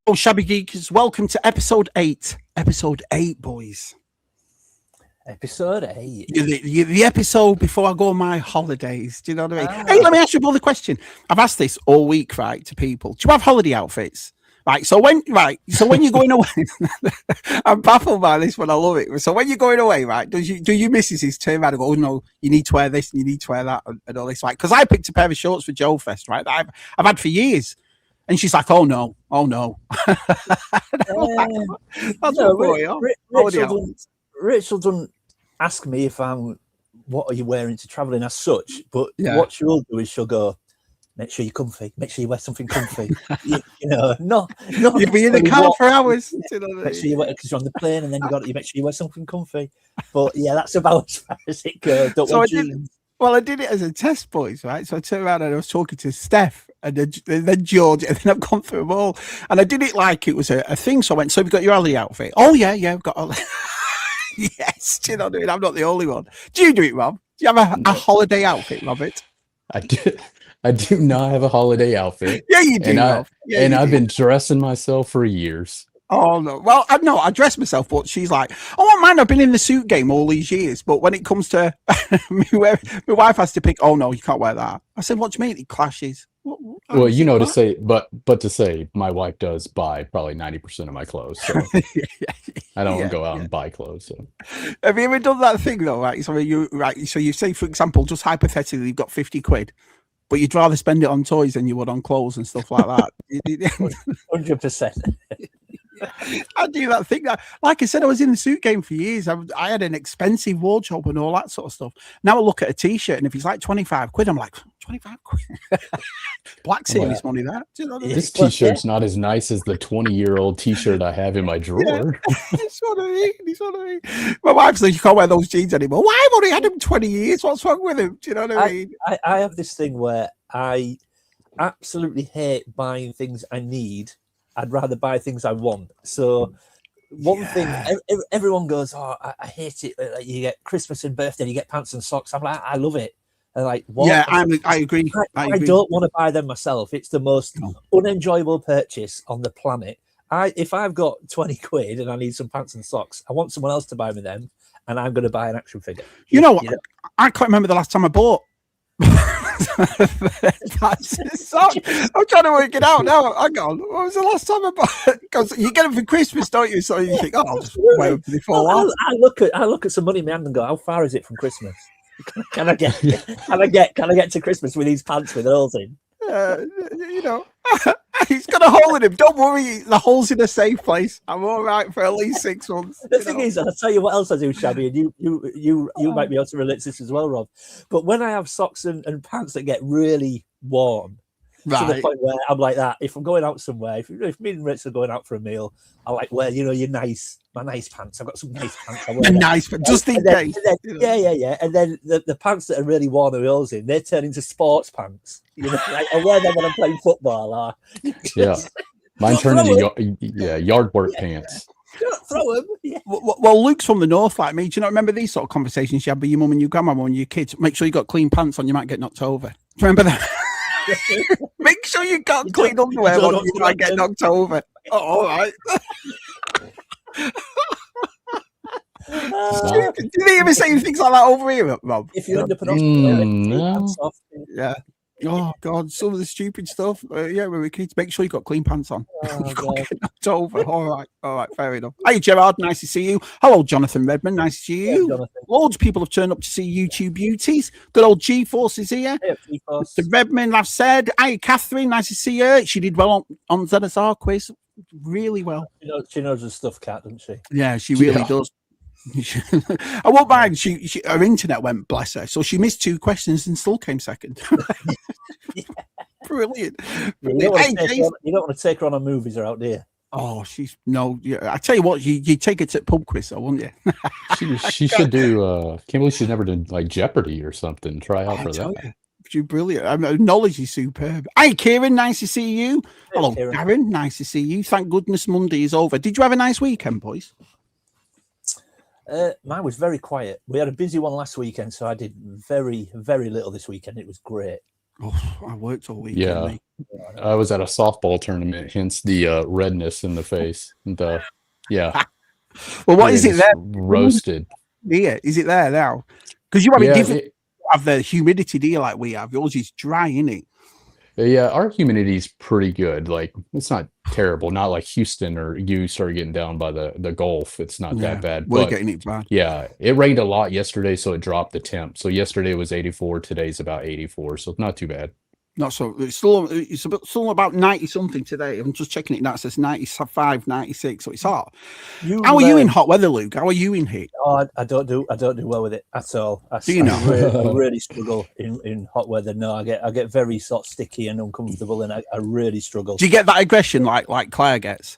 Oh, Shabby Geekers, welcome to episode 8. Episode 8, boys. Episode 8. The episode before I go on my holidays. Do you know what I mean? Hey, let me ask you another question. I've asked this all week, right, to people. Do you have holiday outfits? So when you're going away, I'm baffled by this, but I love it. So when you're going away, right, do your missus turn around and go, oh no, you need to wear this and you need to wear that and all this, right? Because I picked a pair of shorts for Joe Fest, right, that I've had for years. And she's like, oh no. Rachel doesn't ask me if what are you wearing to traveling as such, but what she'll do is she'll go, make sure you're comfy, make sure you wear something comfy. No. You'll be in the car for hours. Make sure you wear, because you're on the plane and then you make sure you wear something comfy. But yeah, that's about as far as it goes. I did it as a test, boys, right? So I turned around and I was talking to Steph and then George, and then I've gone through them all. And I did it like it was a thing. So I went, so we've got your holiday outfit. Oh, yeah, I've got all. Yes, do you know what I mean? I'm not the only one. Do you do it, Rob? Do you have a holiday outfit, Robert? I do not have a holiday outfit. Yeah, you do, Rob. I've been dressing myself for years. Oh, no. Well, I dress myself, but she's like, oh, man, I've been in the suit game all these years. But when it comes to my wife has to pick, oh, no, you can't wear that. I said, what do you mean? It clashes. Well, to say, but to say, my wife does buy probably 90% of my clothes. So I don't go out and buy clothes. So. Have you ever done that thing though? Right. So you say, for example, just hypothetically, you've got 50 quid, but you'd rather spend it on toys than you would on clothes and stuff like that. 100%. I do that thing. Like I said, I was in the suit game for years. I had an expensive wardrobe and all that sort of stuff. Now I look at a t-shirt and if it's like 25 quid, I'm like, 25 quid. Black Series money, that. Do you know what I mean? This t-shirt's not as nice as the 20-year-old t-shirt I have in my drawer. Yeah. That's what I mean. My wife's like, you can't wear those jeans anymore. Why? I've only had them 20 years. What's wrong with them? Do you know what I mean? I have this thing where I absolutely hate buying things I need. I'd rather buy things I want. So one thing, everyone goes, oh, I hate it. Like you get Christmas and birthday, you get pants and socks. I'm like, I love it. And like, what? Yeah, I agree. I don't want to buy them myself. It's the most unenjoyable purchase on the planet. If I've got 20 quid and I need some pants and socks, I want someone else to buy me them, and I'm going to buy an action figure. You know what? I can't remember the last time I bought. That's the song. I'm trying to work it out now. Hang on. What was the last time I bought? Because you get them for Christmas, don't you? So you think, oh, I'll just wait for the fall. I look at some money in my hand and go, how far is it from Christmas? Can I get to Christmas with these pants with holes in? He's got a hole in him. Don't worry, the hole's in a safe place. I'm all right for at least 6 months. The thing is, I'll tell you what else I do, Shabby, and you might be able to relate to this as well, Rob. But when I have socks and pants that get really warm, to the point where I'm like that, if I'm going out somewhere, if me and Rich are going out for a meal, I like wear, my nice pants. I've got some nice pants. I wear nice, but just in case. Yeah. And then the pants that are really worn with holes in, they turn into sports pants. Like I wear them when I'm playing football. Mine turn into yard work pants. Throw them. Yeah. Well, Luke's from the north like me. Do you not remember these sort of conversations you had with your mum and your grandma and your kids? Make sure you got clean pants on, you might get knocked over. Do you remember that? Make sure you got clean underwear on, you might get knocked over. Oh, all right. Do they ever say things like that over here, Rob? If you end up an no. Yeah. Oh God, some of the stupid stuff. When we kids, make sure you got clean pants on. You can't get knocked over. All right, fair enough. Hey Gerard, nice to see you. Hello, Jonathan Redmond, nice to see you. Hey, loads of people have turned up to see YouTube beauties. Good old G-Force is here. Hey, G-Force. The Redmond, I've said. Hey, Catherine, nice to see her. She did well on ZSR quiz, really well. She knows her stuff, Cat, doesn't she? Yeah, she really does. I won't mind. Her internet went, bless her. So she missed 2 questions and still came second. Brilliant. You don't want to take her on movies or out there. Oh, I tell you what, you take it to pub quiz, though, wouldn't you? she should do. Can't believe she's never done like Jeopardy or something. Try out for that. She's brilliant. Knowledge is superb. Hi, Kieran. Nice to see you. Hello, Karen. Nice to see you. Thank goodness Monday is over. Did you have a nice weekend, boys? Mine was very quiet. We had a busy one last weekend, so I did very, very little this weekend. It was great. Oh, I worked all weekend. Yeah. Mate. I was at a softball tournament, hence the redness in the face. And yeah. Well, what is it there? Roasted. Yeah, is it there now? Because you have Yeah, it different. Have the humidity, do you, like we have? Yours is dry, isn't it? Yeah, our humidity is pretty good. Like, it's not terrible. Not like Houston or you start getting down by the Gulf. It's not that bad. We're getting it bad. Yeah, it rained a lot yesterday, so it dropped the temp. So yesterday was 84. Today's about 84. So not too bad. Not so. It's still about 90 something today. I'm just checking it now. It says 95, 96. So it's hot. How are you in hot weather, Luke? How are you in heat? Oh, I don't do well with it at all. Do you know? I really struggle in hot weather. No, I get very sort of sticky and uncomfortable, and I really struggle. Do you get that aggression like Claire gets?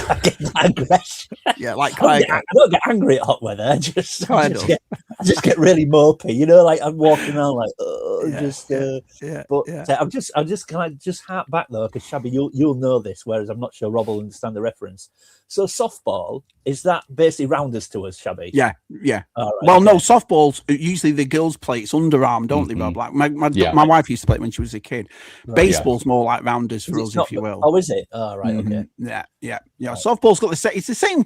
I get that aggression. Yeah, like Claire. I don't get angry at hot weather. I just get really mopey. You know, like I'm walking around like, I'm just can I just hark back though, because Shabby, you'll know this, whereas I'm not sure Rob will understand the reference. So softball, is that basically rounders to us, Shabby? Yeah. Right, well, no, softballs usually the girls play. It's underarm, don't they, Rob? Like my wife used to play it when she was a kid. Right, Baseball's more like rounders for us, if you will. Oh, is it? Oh, right, okay. Yeah. Right. Softball's got it's the same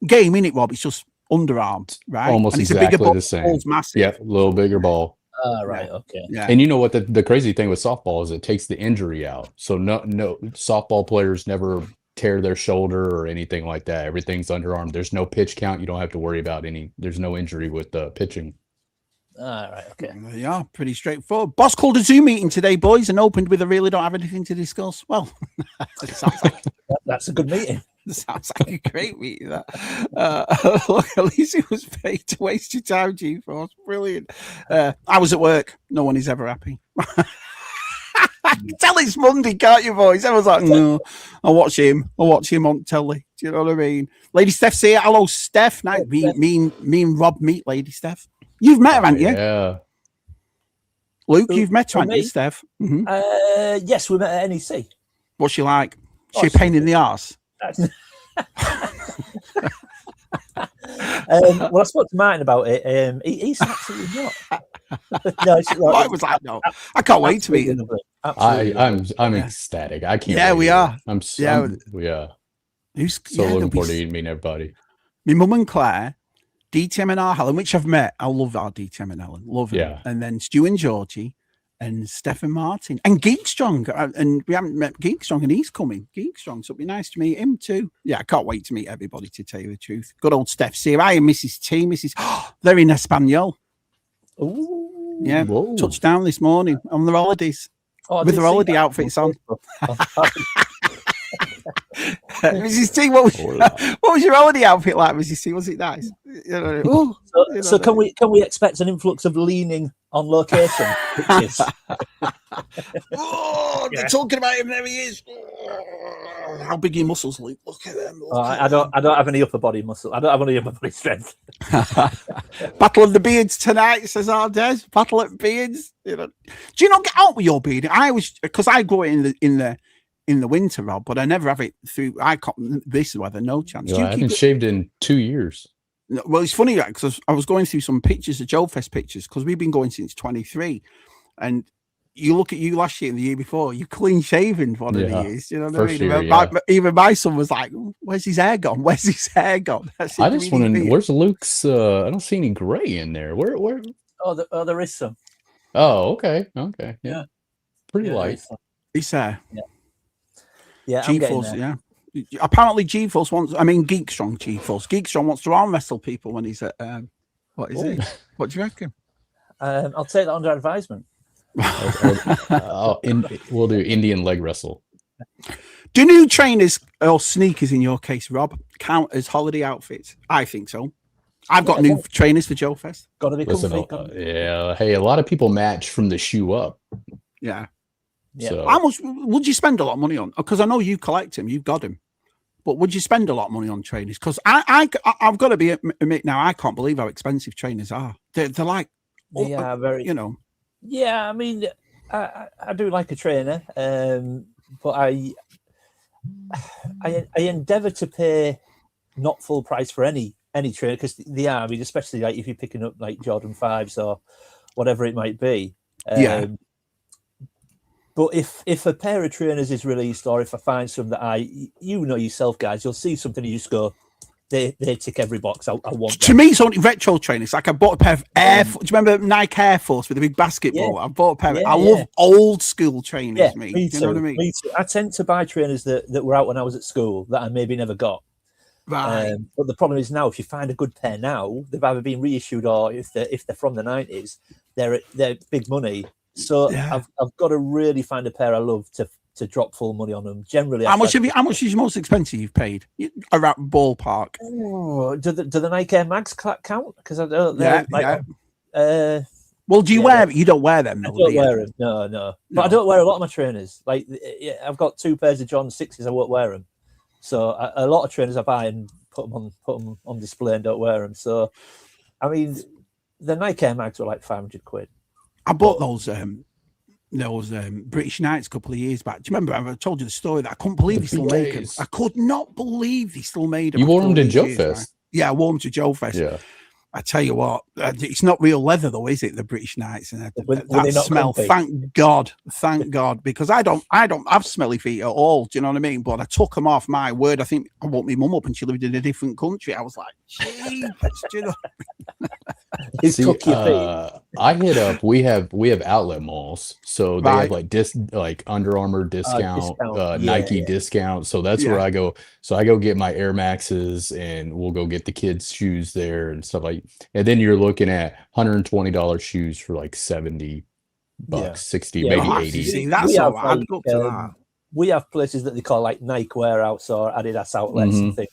game, innit, Rob? It's just underarmed, right? Almost and it's exactly a bigger ball, the same. Ball's massive. Yeah, a little bigger ball. Right, okay. Yeah. And you know what the crazy thing with softball is, it takes the injury out. So no softball players never tear their shoulder or anything like that. Everything's underarm. There's no pitch count. You don't have to worry about there's no injury with pitching. All right, okay. Yeah, pretty straightforward. Boss called a Zoom meeting today, boys, and opened with a really don't have anything to discuss. Well, it sounds like that's a good meeting. Sounds like a great meeting. Look, at least it was paid to waste your time, G-Force. Brilliant. I was at work. No one is ever happy. Tell it's Monday, can't you, boys? I was like, no, I'll watch him on telly. Do you know what I mean? Lady Steph's here. Hello, Steph. Now, me and Rob meet Lady Steph. You've met her, haven't you? Yeah. Luke, you've met her, haven't you, Steph? Mm-hmm. Yes, we met at NEC. What's she like? She a pain in the arse? Well, I spoke to Martin about it. He's absolutely not. I was like, no, I can't wait to meet him. I'm ecstatic. I can't. Yeah, we are. Who's so looking forward to meeting everybody. My mum and Claire, DTM and Helen, which I've met. I love our DTM and Helen. Love them. Yeah. And then Stu and Georgie and Stephen Martin and Geekstrong. And we haven't met Geekstrong, and he's coming. Geekstrong, so it'll be nice to meet him too. Yeah, I can't wait to meet everybody, to tell you the truth. Good old Steph's here. I am Mrs. T. They're in Espanol. Ooh. Yeah. Whoa. Touchdown this morning on their holidays. With their holiday outfits on. Mrs. T, what was your holiday outfit like, Mrs. T? Was it nice? So can we expect an influx of leaning on location pictures? They're talking about him. There he is. How big your muscles, Luke? Look at them. I don't have any upper body muscle. I don't have any upper body strength. Battle of the beards tonight, says Ardes. Battle of beards. Do you not get out with your beard? I was, because I grow it in the winter, Rob, but I never have it through. I can't. This weather, no chance. I haven't shaved in 2 years. Well, it's funny because I was going through some pictures, the Joe Fest pictures, because we've been going since 23, and you look at you last year and the year before, you clean shaven for one of the years. You know what I mean? Sure, even my son was like, "Where's his hair gone? Where's his hair gone?" I just want to. Where's Luke's? I don't see any gray in there. Where? Oh, there is some. Oh, okay, yeah, pretty light. He's there. Yeah, G-Force, yeah. Apparently, G-Force wants. I mean, Geekstrong G-Force. Geekstrong wants to arm wrestle people when he's at. What is it? What do you reckon? I'll take that under advisement. We'll do Indian leg wrestle. Do new trainers or sneakers, in your case, Rob, count as holiday outfits? I think so. I've got new trainers for Joe Fest. Got to be comfy. Yeah. Hey, a lot of people match from the shoe up. Yeah. Yeah. So, how much would you spend a lot of money on? Because I know you collect them, you've got them. But would you spend a lot of money on trainers? Because I've got to admit now, I can't believe how expensive trainers are. They're like, very. Yeah, I mean, I do like a trainer, but I endeavour to pay not full price for any trainer, because they are. I mean, especially like if you're picking up like Jordan 5s or whatever it might be. But if a pair of trainers is released, or if I find some that you know yourself, guys, you'll see something and you just go, they tick every box I want. To me, it's only retro trainers. Like I bought a pair of Air. Do you remember Nike Air Force with the big basketball? Yeah. I bought a pair. Yeah, I love old school trainers. Yeah, Me too. You know what I mean? Me too. I tend to buy trainers that were out when I was at school that I maybe never got. Right. But the problem is now, if you find a good pair now, they've either been reissued or if they're from the 90s, they're big money. So I've got to really find a pair I love to drop full money on them. Generally, how much is your most expensive you've paid? Around ballpark. Oh, do the Nike Air Mags count? Because I don't. Well, do you wear? You don't wear them. I don't wear them. No. But I don't wear a lot of my trainers. Like I've got 2 pairs of John 6s. I won't wear them. So a lot of trainers I buy and put them on display and don't wear them. So, I mean, the Nike Air Mags were like £500. I bought those British Knights a couple of years back. Do you remember? I told you the story that I couldn't believe they still make them. I could not believe they still made them. You wore them to Joe Fest? Right? Yeah, I wore them to Joe Fest. Yeah. I tell you what, it's not real leather though, is it? The British Knights and that smell. Comfy? Thank God, because I don't have smelly feet at all. Do you know what I mean? But I took them off. My word, I think I woke my mum up and she lived in a different country. I was like, gee, do you know? I hit up. We have outlet malls, so they have like Under Armour discount, Nike discount. So that's where I go. So I go get my Air Maxes, and we'll go get the kids' shoes there and stuff like. And then you're looking at $120 shoes for like $70, 60, maybe 80. See, that's all right. I'd go to that. We have places that they call like Nike Warehouse or Adidas outlets and things,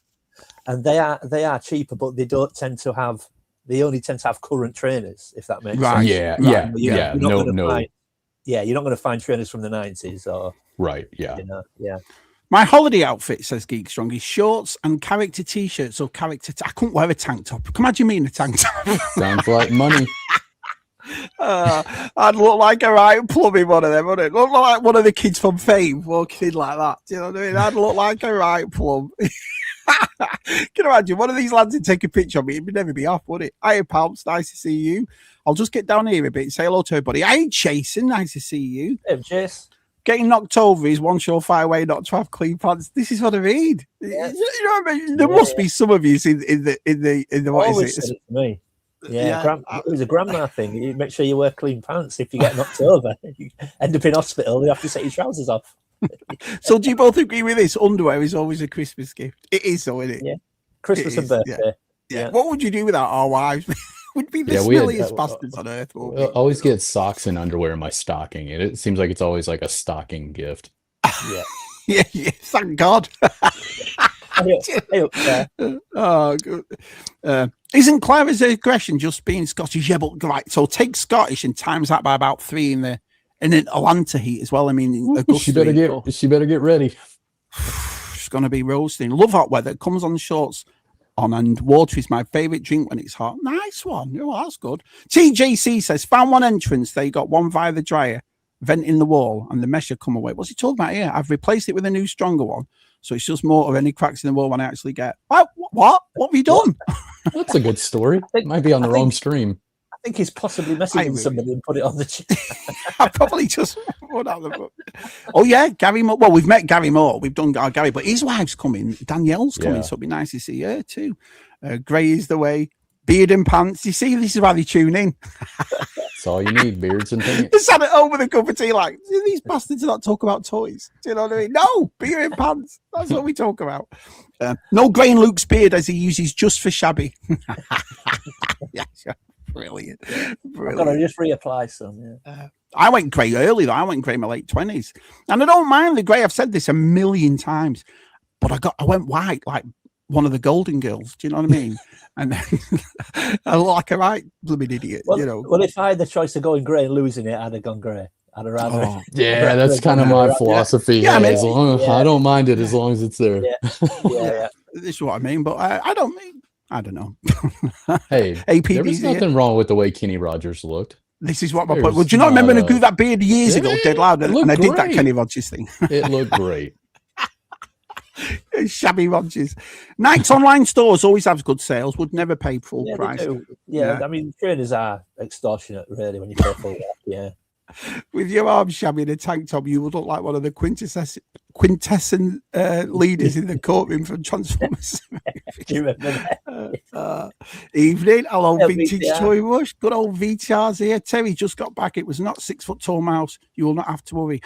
and they are cheaper, but they don't tend to have. They only tend to have current trainers, if that makes sense. Yeah. You're not going to find trainers from the 90s or My holiday outfit, says Geek Strong, is shorts and character t-shirts or character. I couldn't wear a tank top. Come on, you mean a tank top? Sounds like money. I'd look like a right plumbing one of them, wouldn't it? Look like one of the kids from Fame walking in like that. Do you know what I mean? I'd look like a right plum. Can you imagine one of these lads would take a picture of me? It would never be off, would it? Hi, Palps, nice to see you. I'll just get down here a bit and say hello to everybody. Hi, Jason, nice to see you. Hey, Jace. Getting knocked over is one surefire way not to have clean pants. This is what I mean. Yeah. You know what I mean? There must be some of you in the what always is it? To me. Yeah. It was a grandma thing. You make sure you wear clean pants. If you get knocked over, you end up in hospital. You have to take your trousers off. So do you both agree with this? Underwear is always a Christmas gift. It is, though, isn't it? Yeah. Christmas and birthday. Yeah. What would you do without our wives? Would be the smelliest bastards on earth. I always get socks and underwear in my stocking, and it seems like it's always like a stocking gift. Yeah. Thank God. Oh, good. Isn't Clara's aggression just being Scottish? Yeah, but right. So take Scottish and times that by about 3 in an Atlanta heat as well. I mean, she better get ready. She's gonna be roasting. Love hot weather. Comes on shorts on, and water is my favorite drink when it's hot. Nice one. Oh, that's good. TJC says found one entrance. They got one via the dryer, vent in the wall, and the mesh had come away. What's he talking about here? I've replaced it with a new, stronger one. So it's just more of any cracks in the wall when I actually get. What have you done? That's a good story. It might be on the wrong stream. I think he's possibly messaging somebody and put it on the chat. I probably just put out the book. Oh yeah, Gary Moore. Well, we've met Gary Moore. We've done Gary, but his wife's coming. Danielle's coming, so it'd be nice to see her too. Grey is the way. Beard and pants. You see, this is why they tune in. That's all you need, beards and pants. They sat at home with a cup of tea like, these bastards not talk about toys. Do you know what I mean? No, beard and pants. That's what we talk about. No grey in Luke's beard as he uses just for Shabby. Brilliant. I've got to just reapply some. I went grey early though. I went grey in my late 20s, and I don't mind the grey. I've said this a million times, but I went white like one of the Golden Girls. Do you know what I mean? And then I look like a right blooming idiot. Well, you know. Well, if I had the choice of going grey and losing it, I'd have gone grey. I'd have rather. Yeah, that's kind of my philosophy. Yeah, I don't mind it as long as it's there. Yeah. This is what I mean, but I don't know. Hey, there was nothing wrong with the way Kenny Rogers looked. This is what my point. Well, do you not remember when I grew that beard years ago, dead loud, and I did that Kenny Rogers thing? It looked great. Shabby Rogers. Nike's online stores always have good sales. Would never pay full price. Yeah, I mean trainers are extortionate, really, when you pay full. Yeah. With your arms shabby in a tank top, you would look like one of the quintessent leaders in the courtroom from Transformers. Do you remember that? Evening, hello, Yeah, Vintage VTR. Toy Rush. Good old VTR's here. Terry just got back. It was not 6 foot tall mouse. You will not have to worry.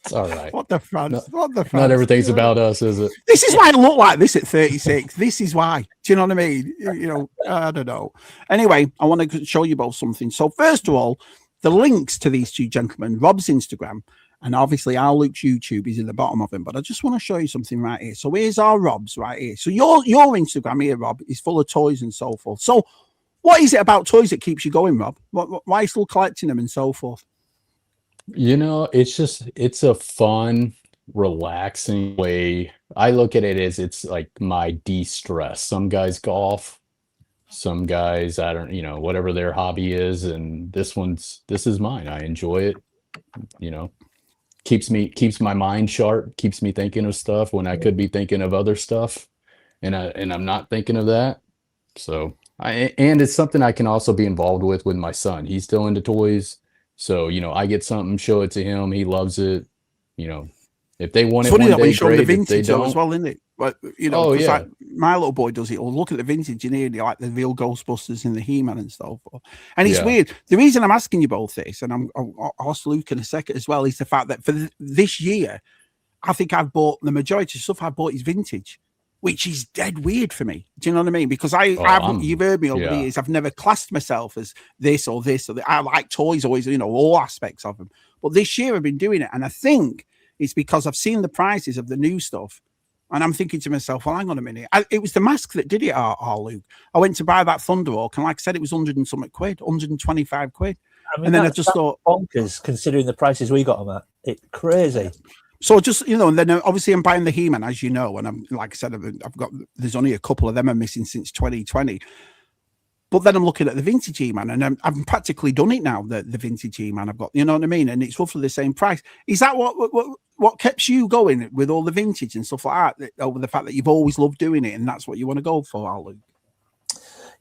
It's all right. What the France? Not everything's about us, is it? This is why I look like this at 36. This is why. Do you know what I mean? You know, I don't know. Anyway, I want to show you both something. So first of all, the links to these two gentlemen, Rob's Instagram, and obviously our Luke's YouTube is in the bottom of him. But I just want to show you something right here. So here's our Rob's right here. So your Instagram here, Rob, is full of toys and so forth. So what is it about toys that keeps you going, Rob? Why are you still collecting them and so forth? You know, it's a fun, relaxing way. I look at it as it's like my de-stress. Some guys golf, some guys, I don't, whatever their hobby is, and this is mine. I enjoy it. You know, keeps my mind sharp, keeps me thinking of stuff when I could be thinking of other stuff, and I'm not thinking of that. So and it's something I can also be involved with my son. He's still into toys. So, I get something, show it to him. He loves it. If they want it one day, great. The If they don't, as well, isn't it? But, like my little boy does it. Or look at the vintage, like the real Ghostbusters and the He-Man and stuff. And it's weird. The reason I'm asking you both this, and I'll ask Luke in a second as well, is the fact that for this year, I think I've bought the majority of stuff I bought is vintage, which is dead weird for me. Do you know what I mean? Because you've heard me over the years, I've never classed myself as this or this or that. I like toys always, all aspects of them. But this year I've been doing it. And I think it's because I've seen the prices of the new stuff. And I'm thinking to myself, well, hang on a minute. It was the mask that did it, Luke. I went to buy that Thunderhawk, and like I said, it was 100 and something quid, 125 quid. I mean, and then I just thought, bonkers considering the prices we got them at. It's crazy. So just, and then obviously I'm buying the He-Man, as you know, and I'm, like I said, there's only a couple of them I'm missing since 2020. But then I'm looking at the vintage He-Man, and I've practically done it now, the vintage He-Man I've got, you know what I mean? And it's roughly the same price. Is that what keeps you going with all the vintage and stuff like that, over the fact that you've always loved doing it and that's what you want to go for, Luke?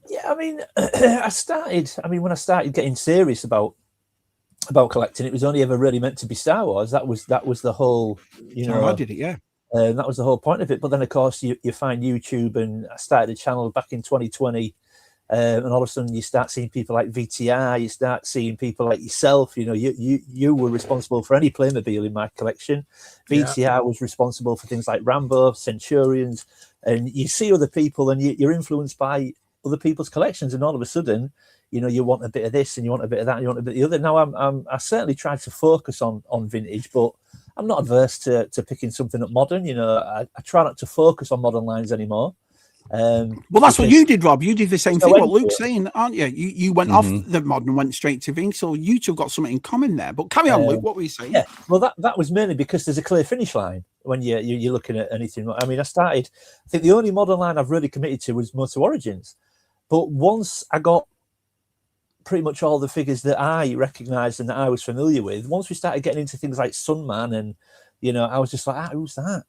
Yeah, I mean, when I started getting serious about collecting, it was only ever really meant to be Star Wars. That was the whole, I did it, yeah. That was the whole point of it. But then, of course, you find YouTube, and I started a channel back in 2020, and all of a sudden you start seeing people like VTR, you start seeing people like yourself. You were responsible for any Playmobil in my collection. VTR was responsible for things like Rambo, Centurions, and you see other people, and you're influenced by other people's collections, and all of a sudden, you want a bit of this and you want a bit of that, and you want a bit of the other. Now, I certainly tried to focus on vintage, but I'm not averse to picking something up modern. I try not to focus on modern lines anymore. Well, that's what you did, Rob. You did the same thing. What Luke's saying, aren't you? You went off the modern and went straight to vintage. So you two got something in common there. But carry on, Luke. What were you saying? Yeah, well, that was mainly because there's a clear finish line when you're looking at anything. I mean, I think the only modern line I've really committed to was Motor Origins. But once I got pretty much all the figures that I recognised and that I was familiar with, once we started getting into things like Sunman, and I was just like, who's that?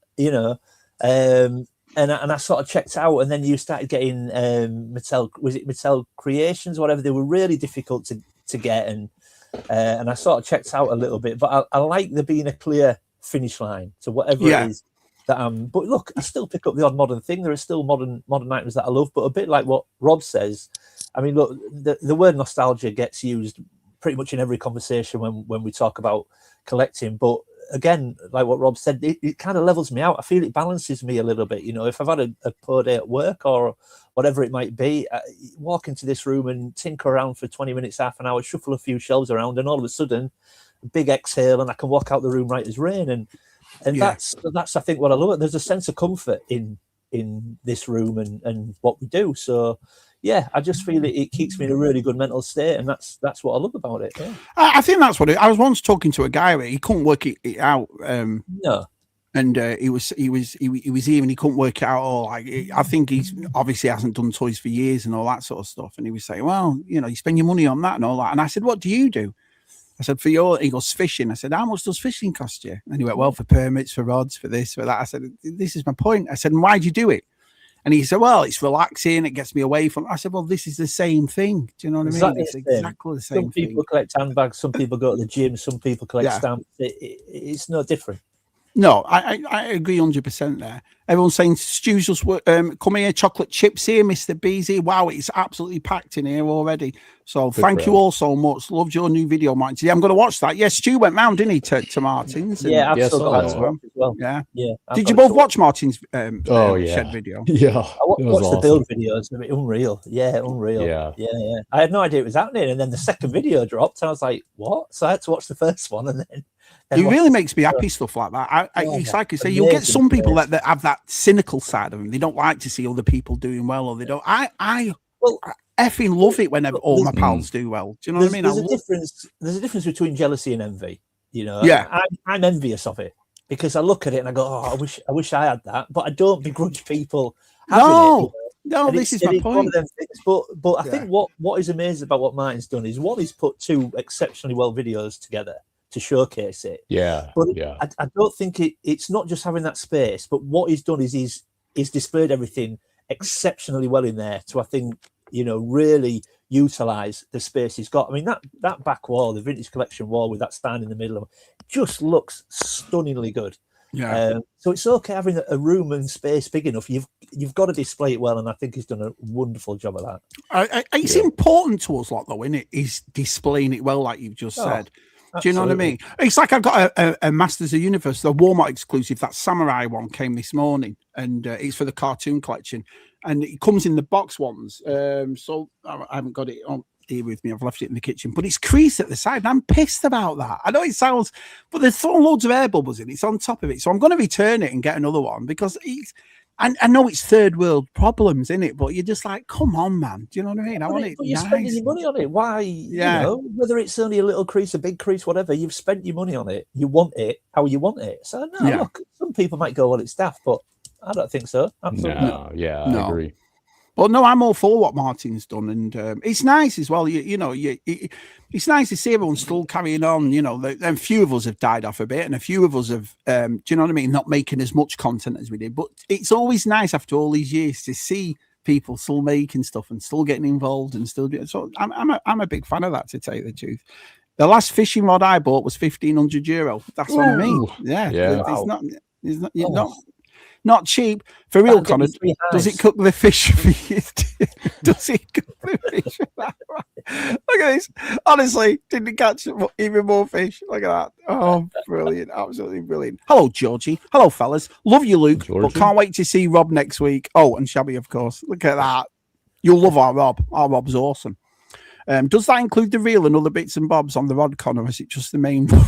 And I sort of checked out, and then you started getting Mattel Creations, whatever. They were really difficult to get, and I sort of checked out a little bit. But I like there being a clear finish line to whatever it is that I'm. But look, I still pick up the odd modern thing. There are still modern items that I love, but a bit like what Rob says. I mean, look, the word nostalgia gets used pretty much in every conversation when we talk about collecting. But again, like what Rob said, it kind of levels me out. I feel it balances me a little bit. If I've had a poor day at work or whatever it might be, walk into this room and tinker around for 20 minutes, half an hour, shuffle a few shelves around, and all of a sudden, a big exhale, and I can walk out the room right as rain. And that's I think what I love. There's a sense of comfort in this room and what we do. So yeah, I just feel it keeps me in a really good mental state, and that's what I love about it. Yeah. I think that's what I was once talking to a guy where he couldn't work it out. No. And he was here and he couldn't work it out all. I think he's obviously hasn't done toys for years and all that sort of stuff. And he was saying, well, you spend your money on that and all that. And I said, what do you do? I said, he goes, fishing. I said, how much does fishing cost you? And he went, well, for permits, for rods, for this, for that. I said, this is my point. I said, and why do you do it? And he said, well, it's relaxing. It gets me away from. I said, well, this is the same thing. Do you know what I mean? It's exactly the same Some people thing. collect handbags. Some people go to the gym. Some people collect stamps. It's no different. No, I agree 100% there. Everyone's saying Stu's just come here, chocolate chips here, Mr. Beezy. Wow, it's absolutely packed in here already. So thank you all so much. Loved your new video, Martin. Yeah, I'm going to watch that. Yes, Stu went round, didn't he, to Martin's? Yeah, I've still got that as well. Yeah. I've Did you both watch Martin's shed video? Yeah. I watched the build videos. I mean, unreal. Yeah, unreal. Yeah. I had no idea it was happening. And then the second video dropped and I was like, what? So I had to watch the first one and then it really makes me happy, stuff like that. It's like I say, you'll get some people that have that cynical side of them. They don't like to see other people doing well, or they don't. I effing love it whenever all my pals do well. Do you know what I mean? There's a difference between jealousy and envy. You know, I'm envious of it because I look at it and I go, oh, I wish I had that, but I don't begrudge people having it. No, this is my point. But I think what is amazing about what Martin's done is one, he's put two exceptionally well videos together to showcase it. But I don't think it's not just having that space, but what he's done is he's displayed everything exceptionally well in there to, I think, really utilize the space he's got. I mean, that back wall, the vintage collection wall with that stand in the middle of it, just looks stunningly good. So it's okay having a room and space big enough. You've got to display it well, and I think he's done a wonderful job of that. It's important to us, though, isn't it? Is displaying it well, like you've just said. Do you know what I mean? It's like I've got a Masters of the Universe, the Walmart exclusive. That samurai one came this morning, and it's for the cartoon collection, and it comes in the box ones. So I haven't got it on here with me. I've left it in the kitchen, but it's creased at the side. And I'm pissed about that. I know it sounds, but they're throwing loads of air bubbles in. It's on top of it, so I'm going to return it and get another one because it's. And I know it's third world problems, isn't it? But you're just like, come on, man. Do you know what I mean? I want it. But you're spending your money on it. Why? Whether it's only a little crease, a big crease, whatever, you've spent your money on it. You want it how you want it. So look, some people might go, well, it's daft, but I don't think so. Absolutely not. I agree. Well, no, I'm all for what Martin's done, and it's nice as well. It's nice to see everyone still carrying on. A few of us have died off a bit, and a few of us have, do you know what I mean? Not making as much content as we did, but it's always nice after all these years to see people still making stuff and still getting involved and still doing. So I'm a big fan of that, to tell you the truth. The last fishing rod I bought was €1,500. That's what I mean. Yeah. Wow. It's not cheap. For real, Connor, does it cook the fish for you? Does it cook the fish? Look at this. Honestly, didn't catch even more fish. Look at that. Oh, brilliant. Absolutely brilliant. Hello, Georgie. Hello, fellas. Love you, Luke, but can't wait to see Rob next week. Oh, and Shabby, of course. Look at that. You'll love our Rob. Our Rob's awesome. Does that include the reel and other bits and bobs on the rod, Connor, or is it just the main rod?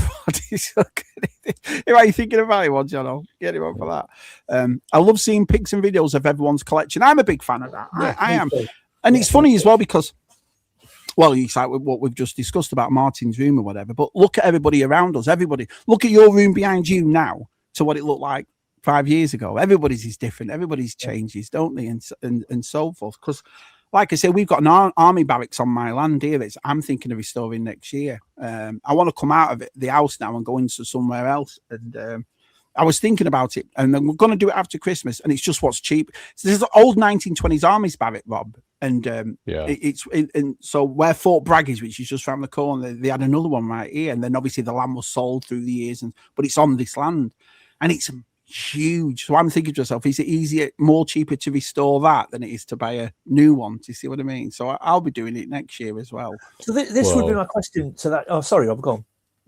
Are you thinking about it, one, John? Get him on for that. I love seeing pics and videos of everyone's collection. I'm a big fan of that. I am. And it's funny as well because, well, it's like what we've just discussed about Martin's room or whatever, but look at everybody around us. Everybody, look at your room behind you now to what it looked like 5 years ago. Everybody's is different. Everybody's changes, don't they? And so forth. Because, like I said, we've got an army barracks on my land here that I'm thinking of restoring next year. I want to come out of the house now and go into somewhere else. And I was thinking about it, and then we're going to do it after Christmas. And it's just what's cheap. So there's an old 1920s army barrack, Rob, and so where Fort Bragg is, which is just around the corner, they had another one right here, and then obviously the land was sold through the years, but it's on this land, and it's huge. So I'm thinking to myself, is it cheaper to restore that than it is to buy a new one? Do you see what I mean? So I'll be doing it next year as well. So this would be my question to that. Oh, sorry, Rob, go on.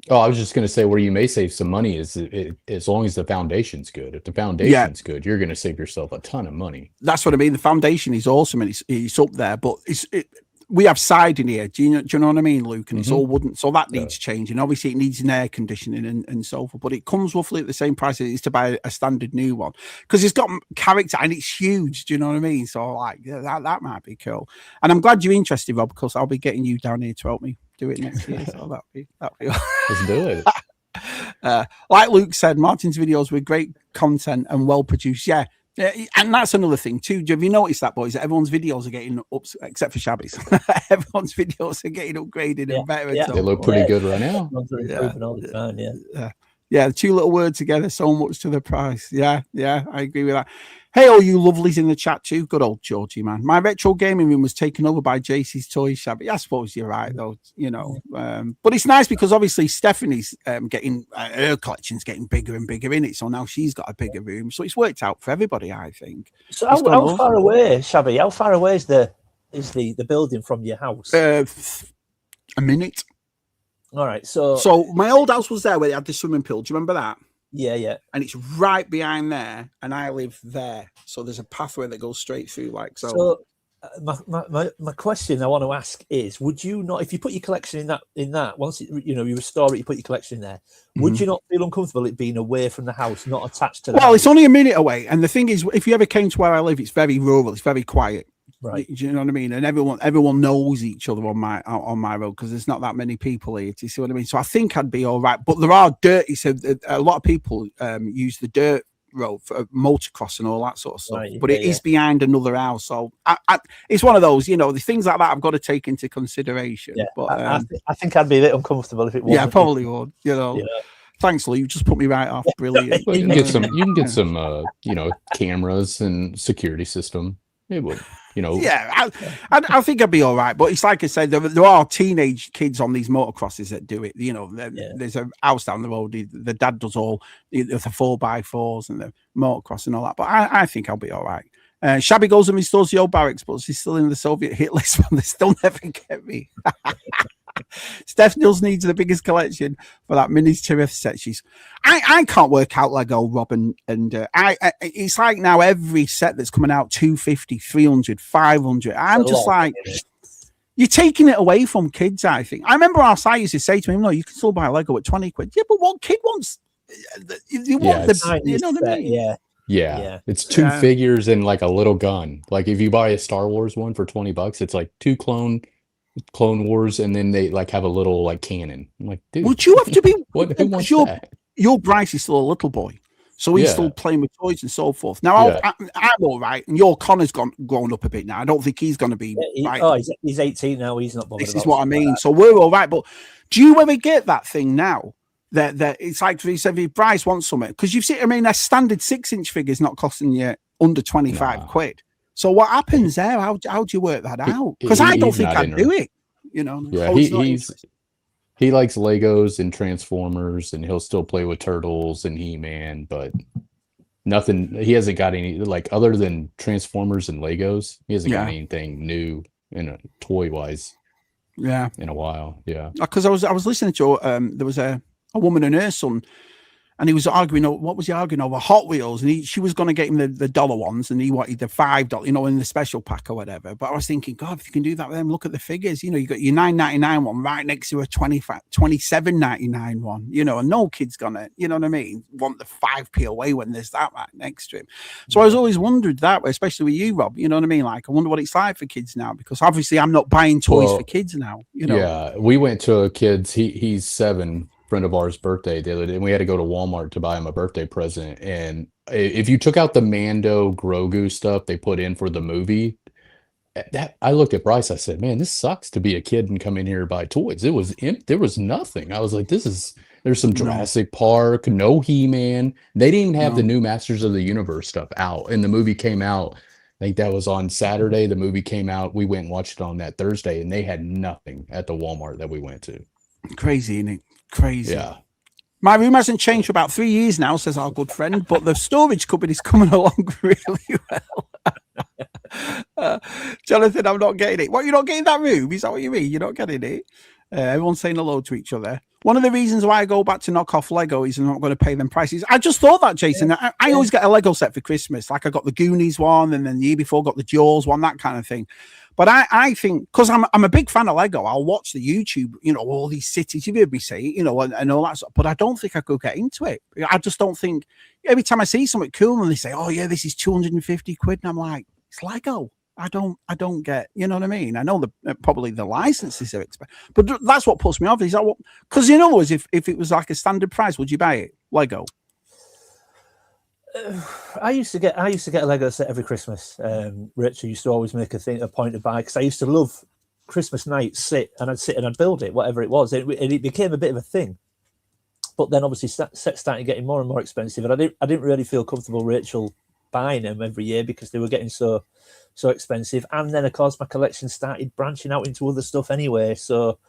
Oh, I was just going to say where you may save some money is as long as the foundation's good. If the foundation's good, you're going to save yourself a ton of money. That's what I mean. The foundation is awesome and it's up there, but we have siding here. Do you know what I mean, Luke? And it's all wooden, so that needs changing. Obviously, it needs an air conditioning and so forth. But it comes roughly at the same price as it is to buy a standard new one because it's got character and it's huge. Do you know what I mean? So like that might be cool. And I'm glad you're interested, Rob, because I'll be getting you down here to help me do it next year. So that'll be let's do it. Like Luke said, Martin's videos were great content and well produced. Yeah, and that's another thing too. Have you noticed that, boys? That everyone's videos are getting up, except for Shabby's. Everyone's videos are getting upgraded and better. Yeah. They look pretty good right now. All the time, yeah, the two little words together, so much to the price. Yeah, I agree with that. Hey, all you lovelies in the chat too. Good old Georgie, man. My retro gaming room was taken over by JC's Toys Shabby. I suppose you're right, though. You know, but it's nice because obviously Stephanie's getting her collection's getting bigger and bigger in it. So now she's got a bigger room. So it's worked out for everybody, I think. So how far away, Shabby? How far away is the building from your house? A minute. All right. So my old house was there where they had the swimming pool. Do you remember that? Yeah. And it's right behind there, and I live there. So there's a pathway that goes straight through, like so. So my question I want to ask is: would you not, if you put your collection in that once you restore it, you put your collection in there, would you not feel uncomfortable it being away from the house, not attached to the house? It's only a minute away, and the thing is, if you ever came to where I live, it's very rural, it's very quiet. Right. Do you know what I mean? And everyone knows each other on my road because there's not that many people here. Do you see what I mean? So I think I'd be all right. But there are dirty. So a lot of people use the dirt road for motocross and all that sort of stuff. Right, but it is behind another house. So it's one of those, the things like that I've got to take into consideration. Yeah, but I think I'd be a bit uncomfortable if it wasn't. Yeah, I probably would. Thanks, Lou. You just put me right off. Brilliant. Well, you can get some cameras and security system. It would. Yeah, I think I'd be all right. But it's like I said, there are teenage kids on these motocrosses that do it. There's a house down the road. The dad does all the 4x4s and the motocross and all that. But I think I'll be all right. Shabby goes and restores the old barracks, but he's still in the Soviet hit list. They still never get me. Steph Nils needs the biggest collection for that miniature set. I can't work out Lego, Rob, and it's like now every set that's coming out 250, 300, 500. I'm just like, you're taking it away from kids. I think I remember our site used to say to me, "No, you can still buy a Lego at 20 quid." Yeah, but what kid wants? You know what I mean? Yeah. It's two figures and like a little gun. Like if you buy a Star Wars one for $20, it's like two Clone Wars, and then they like have a little like cannon. I'm like, dude, would you have to be? Who wants that? Your Bryce is still a little boy, so he's still playing with toys and so forth. Now I'm all right, and your Connor's grown up a bit now. I don't think he's going to be. He's 18 now. He's not bothered. This is what I mean. So we're all right. But do you ever get that thing now? That it's like if Bryce wants something, because you've seen. I mean, a standard 6-inch figure is not costing you under 25 quid. So what happens there? How do you work that out? Because I don't think I'd do it. Yeah, he likes Legos and Transformers, and he'll still play with Turtles and He-Man, but nothing. He hasn't got any other than Transformers and Legos. He hasn't got anything new toy wise. Yeah, in a while. Yeah, because I was listening to there was a woman and her son. And he was arguing. What was he arguing over? Hot Wheels, and she was going to get him the dollar ones, and he wanted the $5, in the special pack or whatever. But I was thinking, God, if you can do that, then look at the figures. You got your $9.99 one right next to a $27.99 one. And no kid's gonna, you know what I mean, want the 5p away when there's that right next to him. So I was always wondered that way, especially with you, Rob. You know what I mean? Like, I wonder what it's like for kids now, because obviously I'm not buying toys for kids now. Yeah, we went to a kid's. He's 7. Friend of ours birthday the other day, and we had to go to Walmart to buy him a birthday present. And if you took out the Mando Grogu stuff they put in for the movie, I looked at Bryce, I said, man, this sucks to be a kid and come in here and buy toys. There was nothing. I was like, there's some Jurassic Park, no He-Man. They didn't even have the new Masters of the Universe stuff out, and the movie came out, I think that was on Saturday. The movie came out, we went and watched it on that Thursday, and they had nothing at the Walmart that we went to. Crazy, isn't it? Crazy. Yeah. My room hasn't changed for about 3 years now, says our good friend, but the storage cupboard is coming along really well. Jonathan, I'm not getting it. What, you're not getting that room? Is that what you mean? You're not getting it? Everyone's saying hello to each other. One of the reasons why I go back to knock off Lego is I'm not going to pay them prices. I just thought that, Jason. I always get a Lego set for Christmas. Like I got the Goonies one, and then the year before got the Jaws one, that kind of thing. But I think, because I'm a big fan of Lego, I'll watch the YouTube, all these cities, you've heard me say, and all that stuff. But I don't think I could get into it. I just don't think, every time I see something cool and they say, oh yeah, this is 250 quid. And I'm like, it's Lego. I don't get, you know what I mean? I know probably the licenses are expensive, but that's what puts me off. Is that what? Because if it was like a standard price, would you buy it? Lego. I used to get a Lego set every Christmas. Rachel used to always make a point to buy, because I used to love Christmas night. I'd sit and I'd build it, whatever it was. It became a bit of a thing. But then obviously sets started getting more and more expensive, and I didn't really feel comfortable Rachel buying them every year because they were getting so expensive. And then of course my collection started branching out into other stuff anyway. So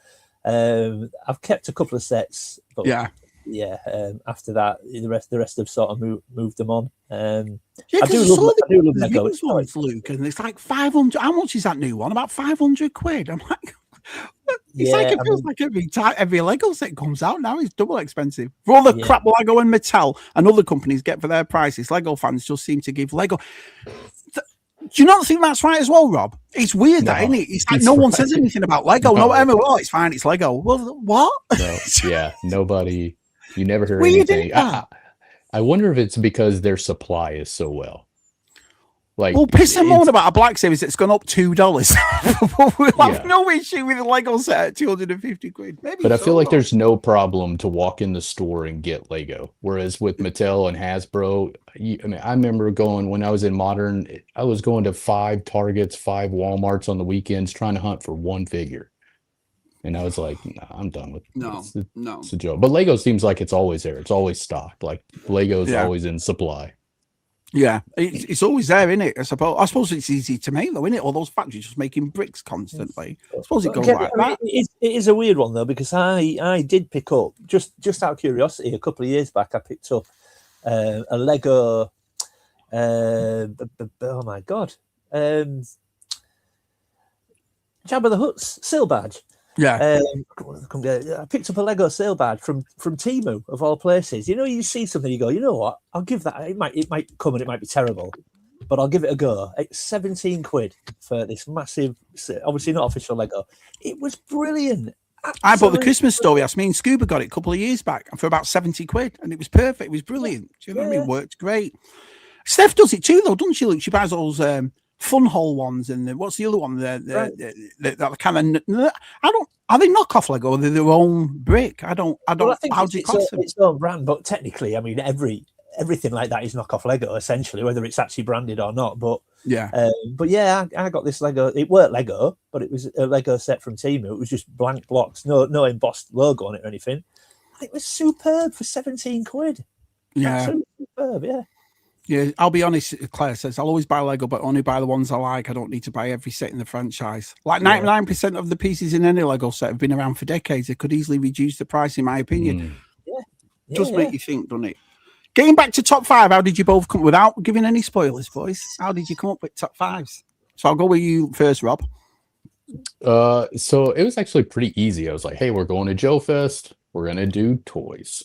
I've kept a couple of sets, but after that the rest have sort of moved them on. I do love Lego. It's ones, Luke, and it's like 500. How much is that new one? About 500 quid. I'm like, it feels like every Lego set comes out now is double expensive for all the crap Lego and Mattel and other companies get for their prices. Lego fans just seem to give Lego. Do you not think that's right as well, Rob? It's weird, that, isn't it? It's like no one says anything about Lego. No, well, it's fine, it's Lego. Well, what? No, nobody. You never hear anything. I wonder if it's because their supply is so well. Like, well, piss them on about a Black Series that's gone up $2. We'll have no issue with a Lego set at 250 quid. But I feel like there's no problem to walk in the store and get Lego. Whereas with Mattel and Hasbro, I remember going when I was in Modern, I was going to 5 Targets, 5 Walmarts on the weekends trying to hunt for one figure. And I was like, nah, I'm done with this. No. It's a joke. But Lego seems like it's always there. It's always stocked. Like Lego's always in supply. Yeah, it's always there, isn't it? I suppose it's easy to make, though, isn't it? All those factories just making bricks constantly. I suppose it goes like that. It is a weird one, though, because I did pick up, just out of curiosity, a couple of years back, I picked up a Lego, oh my God, Jabba the Hutt's sale badge. Yeah, I picked up a Lego sale badge from Temu of all places. You know, you see something, you go, you know what? I'll give that. It might come and it might be terrible, but I'll give it a go. It's 17 quid for this massive, obviously not official Lego. It was brilliant. Absolutely. I bought the Christmas Story. Me and Scuba got it a couple of years back for about 70 quid, and it was perfect. It was brilliant. Do you know what I mean? It worked great. Steph does it too, though, doesn't she? Luke? She buys all those fun hole ones, and what's the other one? That kind of are they knockoff Lego or are they their own brick? I don't. Well, I think how do you class them? It's own brand, but technically, I mean, everything like that is knockoff Lego essentially, whether it's actually branded or not. But I got this Lego. It weren't Lego, but it was a Lego set from Temu. It was just blank blocks, no embossed logo on it or anything. It was superb for 17 quid. Yeah, absolutely superb. Yeah. Yeah, I'll be honest, Claire says, I'll always buy Lego, but only buy the ones I like. I don't need to buy every set in the franchise. Like 99% of the pieces in any Lego set have been around for decades. They could easily reduce the price, in my opinion. Just make you think, doesn't it? Getting back to top 5, how did you both come, without giving any spoilers, boys? How did you come up with top 5s? So I'll go with you first, Rob. So it was actually pretty easy. I was like, hey, we're going to Joe Fest. We're going to do toys.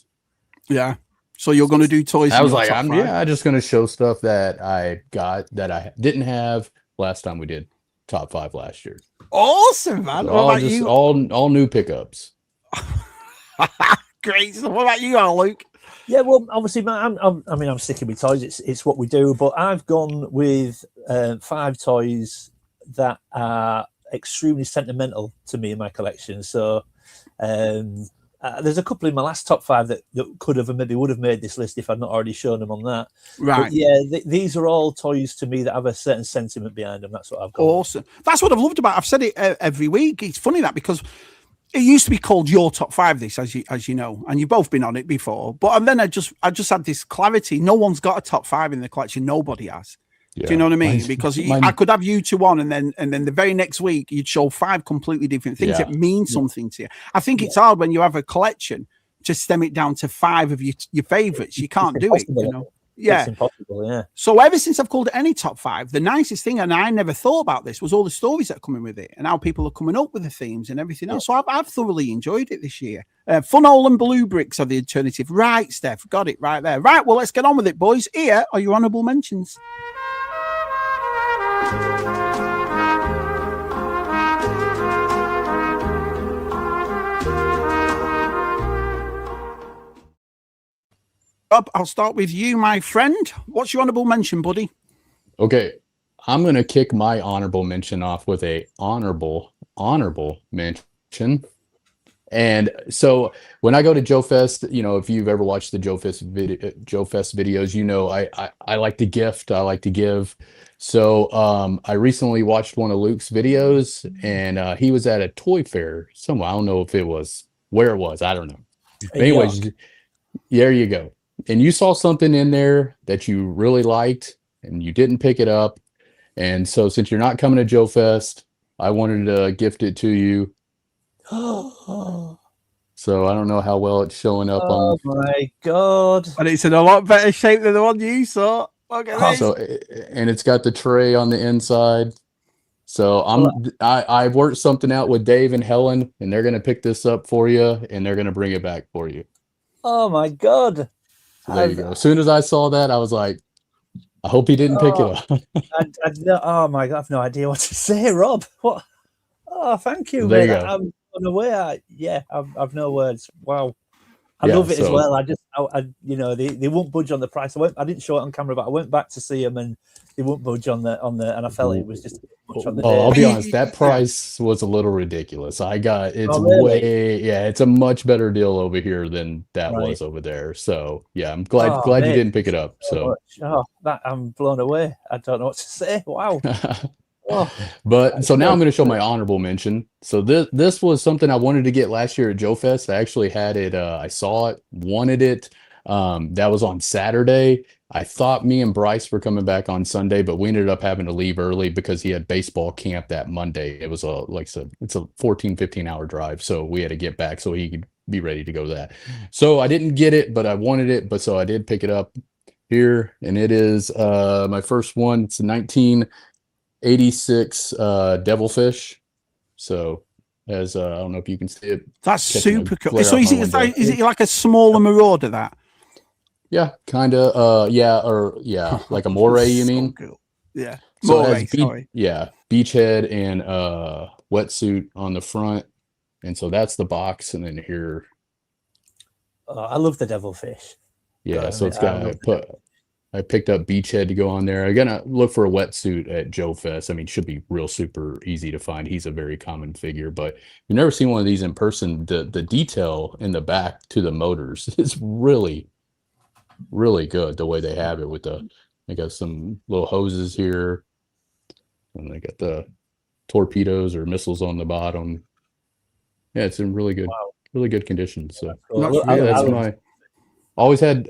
Yeah. So you're going to do toys? I was like, I'm just going to show stuff that I got that I didn't have last time we did top 5 last year. Awesome, man. So all new pickups. Great. So what about you, Luke? Yeah, well, obviously, I'm sticking with toys. It's what we do, but I've gone with 5 toys that are extremely sentimental to me in my collection. So. There's a couple in my last top 5 that could have and maybe would have made this list if I'd not already shown them on that. Right. But these are all toys to me that have a certain sentiment behind them. That's what I've got. Awesome. That's what I've loved about it. I've said it every week. It's funny that because it used to be called your top 5, this, as you know, and you've both been on it before. But and then I just had this clarity. No one's got a top 5 in the collection. Nobody has. Yeah. Do you know what I mean? Because I could have you 2 on, and then the very next week you'd show 5 completely different things that mean something to you. I think it's hard when you have a collection to stem it down to 5 of your favorites. You can't do it. You know? Yeah, it's impossible. Yeah. So ever since I've called it any top 5, the nicest thing, and I never thought about this, was all the stories that are coming with it and how people are coming up with the themes and everything else. So I've thoroughly enjoyed it this year. Funhole and blue bricks are the alternative. Right, Steph, got it right there. Right, well, let's get on with it, boys. Here are your honourable mentions. Rob, I'll start with you, my friend. What's your honorable mention, buddy? Okay, I'm going to kick my honorable mention off with a honorable mention. And so when I go to Joe Fest, you know, if you've ever watched the Joe Fest videos, you know, I like to gift, I like to give. So I recently watched one of Luke's videos, and he was at a toy fair somewhere. I don't know if it was where it was. I don't know. But anyways, there you go. And you saw something in there that you really liked, and you didn't pick it up. And so since you're not coming to Joe Fest, I wanted to gift it to you. So I don't know how well it's showing up on. Oh my God. And it's in a lot better shape than the one you saw. Look at this. So, and it's got the tray on the inside. So I worked something out with Dave and Helen, and they're going to pick this up for you, and they're going to bring it back for you. Oh my God. So there you go. As soon as I saw that, I was like, I hope he didn't pick it up. Oh my God, I have no idea what to say, Rob. What? Oh, thank you, There mate. you go. I'm blown away. I've no words. Wow. I love it as well. I you know, they won't budge on the price. I didn't show it on camera, but I went back to see them, and they won't budge on the, and I felt it was just much on the day. I'll be honest, that price was a little ridiculous. It's a much better deal over here than that was over there. So yeah, I'm glad you didn't pick it up. So I'm blown away. I don't know what to say. Wow. But so now I'm going to show my honorable mention. So this was something I wanted to get last year at Joe Fest. I actually had it. I saw it, wanted it. That was on Saturday. I thought me and Bryce were coming back on Sunday, but we ended up having to leave early because he had baseball camp that Monday. It was it's a 14, 15-hour drive. So we had to get back so he could be ready to go to that. So I didn't get it, but I wanted it. But so I did pick it up here, and it is my first one. It's a 1986 Devilfish. So as I don't know if you can see it. That's super cool. So is it like a smaller Marauder that? Yeah, kind of. Like a moray. You mean? Cool. Yeah. So moray, it has beachhead and wetsuit on the front, and so that's the box. And then here, I love the Devilfish. Yeah, so it's got I picked up beachhead to go on there. I'm gonna look for a wetsuit at Joe Fest. I mean, should be real super easy to find. He's a very common figure, but you've never seen one of these in person. The detail in the back to the motors is really, really good. The way they have it with they got some little hoses here, and they got the torpedoes or missiles on the bottom. Yeah, it's in really good condition. So I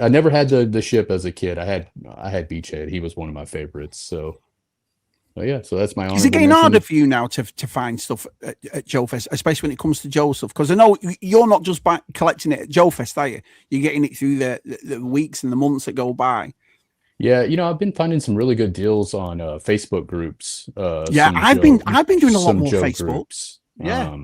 never had the ship as a kid. I had Beachhead. He was one of my favorites. So that's my. Is it getting harder for you now to find stuff at Joe Fest, especially when it comes to Joe stuff? Because I know you're not just collecting it at Joe Fest, are you? You're getting it through the weeks and the months that go by. Yeah, I've been finding some really good deals on Facebook groups. I've been doing a lot more Facebook groups. Yeah.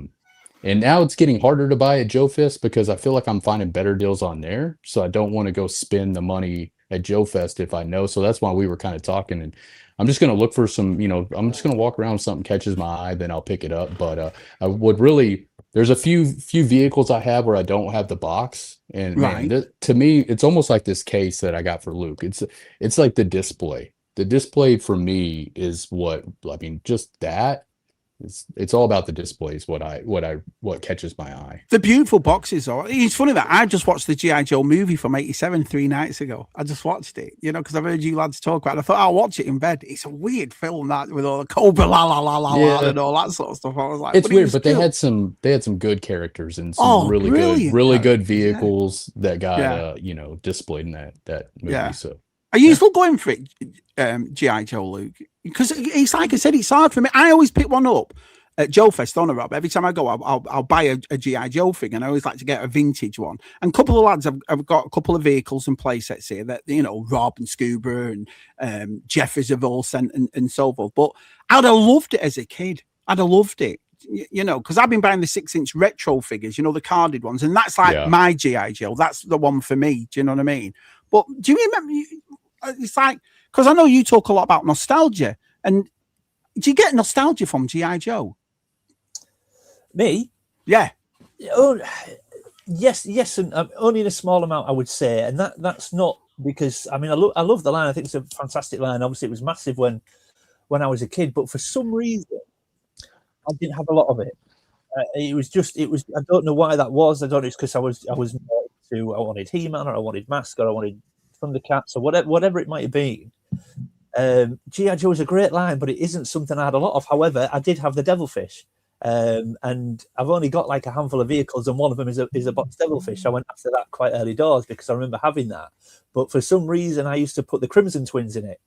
And now it's getting harder to buy at Joe Fest because I feel like I'm finding better deals on there. So I don't want to go spend the money at Joe Fest if I know. So that's why we were kind of talking. And I'm just going to look for some, I'm just going to walk around, something catches my eye, then I'll pick it up. But I would really, there's a few vehicles I have where I don't have the box. And man, to me, it's almost like this case that I got for Luke. It's like the display. The display for me is just that. It's all about the displays. What catches my eye. The beautiful boxes are. It's funny that I just watched the G.I. Joe movie from '87 3 nights ago. I just watched it, because I've heard you lads talk about it. I thought I'll watch it in bed. It's a weird film that with all the Cobra la and all that sort of stuff. I was like, it's weird, but they had some good characters and some really good vehicles that got displayed in that movie. Yeah. So are you still going for it, G.I. Joe, Luke? Because it's like I said, it's hard for me. I always pick one up at Joe Fest, on a Rob. Every time I go, I'll buy a G.I. Joe thing, and I always like to get a vintage one. And a couple of lads have got a couple of vehicles and play sets here that, Rob and Scuba and Jeffers have all sent and so forth. But I'd have loved it as a kid. I'd have loved it, because I've been buying the 6-inch retro figures, the carded ones. And that's like my G.I. Joe. That's the one for me. Do you know what I mean? But do you remember, it's like, because I know you talk a lot about nostalgia, and do you get nostalgia from G.I. Joe? Me? Yeah. Oh, yes, and only in a small amount, I would say, and that's not because I love the line. I think it's a fantastic line. Obviously, it was massive when I was a kid, but for some reason, I didn't have a lot of it. It was. I don't know why that was. I don't know. It's because I was more into. I wanted He-Man, or I wanted Mask, or I wanted Thundercats, or whatever it might have been. G.I. Joe is a great line, but it isn't something I had a lot of. However, I did have the Devilfish, and I've only got like a handful of vehicles, and one of them is a box Devilfish. I went after that quite early doors because I remember having that. But for some reason, I used to put the Crimson Twins in it,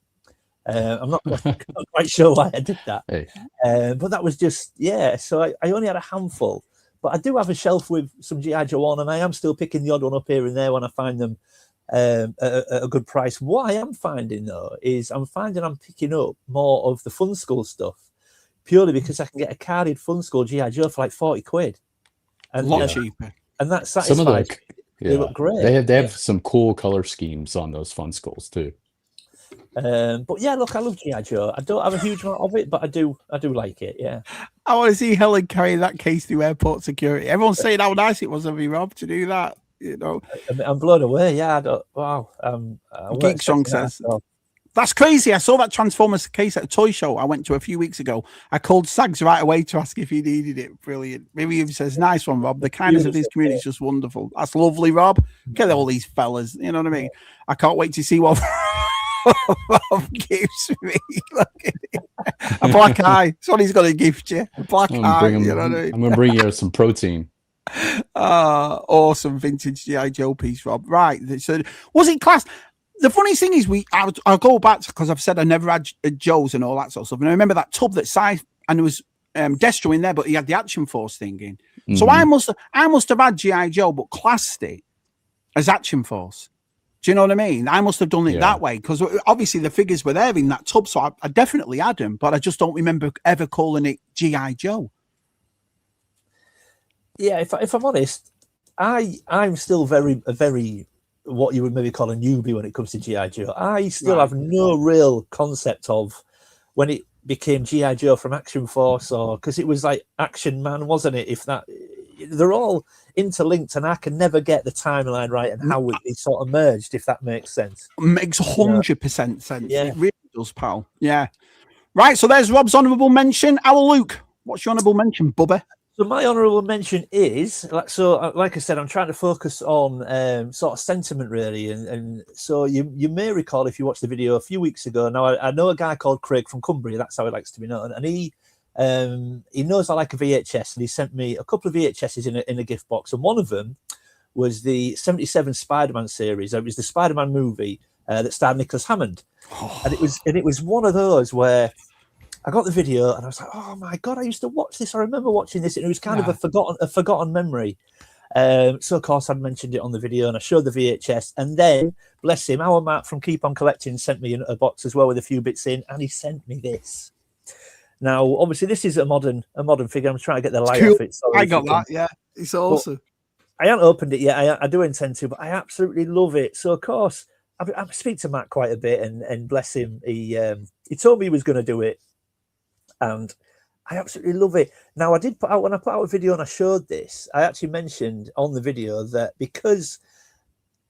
I'm not quite sure why I did that. Hey. But that was just, so I only had a handful. But I do have a shelf with some G.I. Joe on, and I am still picking the odd one up here and there when I find them at a good price. What I am finding, though, is I'm picking up more of the Fun School stuff, purely because I can get a carded Fun School G.I. Joe for like 40 quid. And, a lot cheaper. And that's satisfies. Some of them, they look great. They have some cool color schemes on those Fun Schools, too. But yeah, look, I love G.I. Joe. I don't have a huge amount of it, but I do like it. Yeah. I want to see Helen carry that case through airport security. Everyone's saying how nice it was of me, Rob, to do that. You know, I'm blown away. Yeah, wow. Geek Strong says that's crazy. I saw that Transformers case at a toy show I went to a few weeks ago. I called Sags right away to ask if he needed it. Brilliant. Maybe he says, "Nice one, Rob. The kindness of this community is just wonderful." That's lovely, Rob. Get all these fellas. You know what I mean? I can't wait to see what Rob gives me. Look at it. A black eye. That's what he's going to gift you. A black eye. You know what I mean? I'm going to bring you some protein. Awesome vintage G.I. Joe piece, Rob. Right. So was it class? The funny thing is, I'll go back because I've said I never had Joes and all that sort of stuff. And I remember that tub that and there was Destro in there, but he had the Action Force thing in. Mm-hmm. So I must have had G.I. Joe, but classed it as Action Force. Do you know what I mean? I must have done it that way because obviously the figures were there in that tub, so I definitely had them, but I just don't remember ever calling it G.I. Joe. Yeah, if I'm honest, I'm still very what you would maybe call a newbie when it comes to G.I. Joe. I still have no real concept of when it became G.I. Joe from Action Force, or because it was like Action Man, wasn't it? They're all interlinked, and I can never get the timeline right and how it sort of merged, if that makes sense. Makes 100% sense. Yeah. It really does, pal. Yeah. Right, so there's Rob's honourable mention. Our Luke, what's your honourable mention, Bubba? So my honourable mention is, like I said, I'm trying to focus on sort of sentiment, really. And so you may recall, if you watched the video a few weeks ago, now I know a guy called Craig from Cumbria, that's how he likes to be known, and he knows I like a VHS, and he sent me a couple of VHSs in a gift box, and one of them was the 77 Spider-Man series. It was the Spider-Man movie that starred Nicholas Hammond, and it was one of those where I got the video and I was like, oh my God, I used to watch this. I remember watching this, and it was kind of a forgotten memory. So of course I'd mentioned it on the video, and I showed the VHS, and then bless him, our Matt from Keep On Collecting sent me a box as well with a few bits in, and he sent me this. Now, obviously, this is a modern figure. I'm trying to get the light off it. I got that. Yeah, it's awesome. I haven't opened it yet. I do intend to, but I absolutely love it. So of course I speak to Matt quite a bit, and bless him, he told me he was going to do it. And I absolutely love it. Now, when I put out a video and I showed this, I actually mentioned on the video that because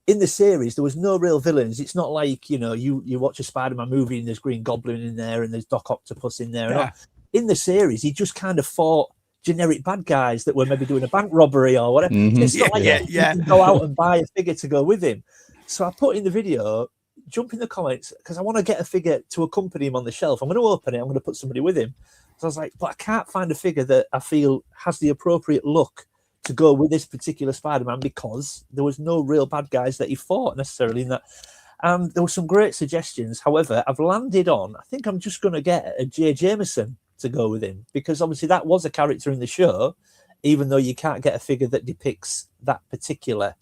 in the series there was no real villains. It's not like, you watch a Spider-Man movie and there's Green Goblin in there and there's Doc Octopus in there. Yeah. In the series, he just kind of fought generic bad guys that were maybe doing a bank robbery or whatever. Mm-hmm. It's not you can go out and buy a figure to go with him. So I put in the video, jump in the comments, because I want to get a figure to accompany him on the shelf. I'm going to open it. I'm going to put somebody with him. So I was like, but I can't find a figure that I feel has the appropriate look to go with this particular Spider-Man, because there was no real bad guys that he fought necessarily in that. There were some great suggestions. However, I've landed on, I think I'm just going to get a J. Jameson to go with him, because obviously that was a character in the show, even though you can't get a figure that depicts that particular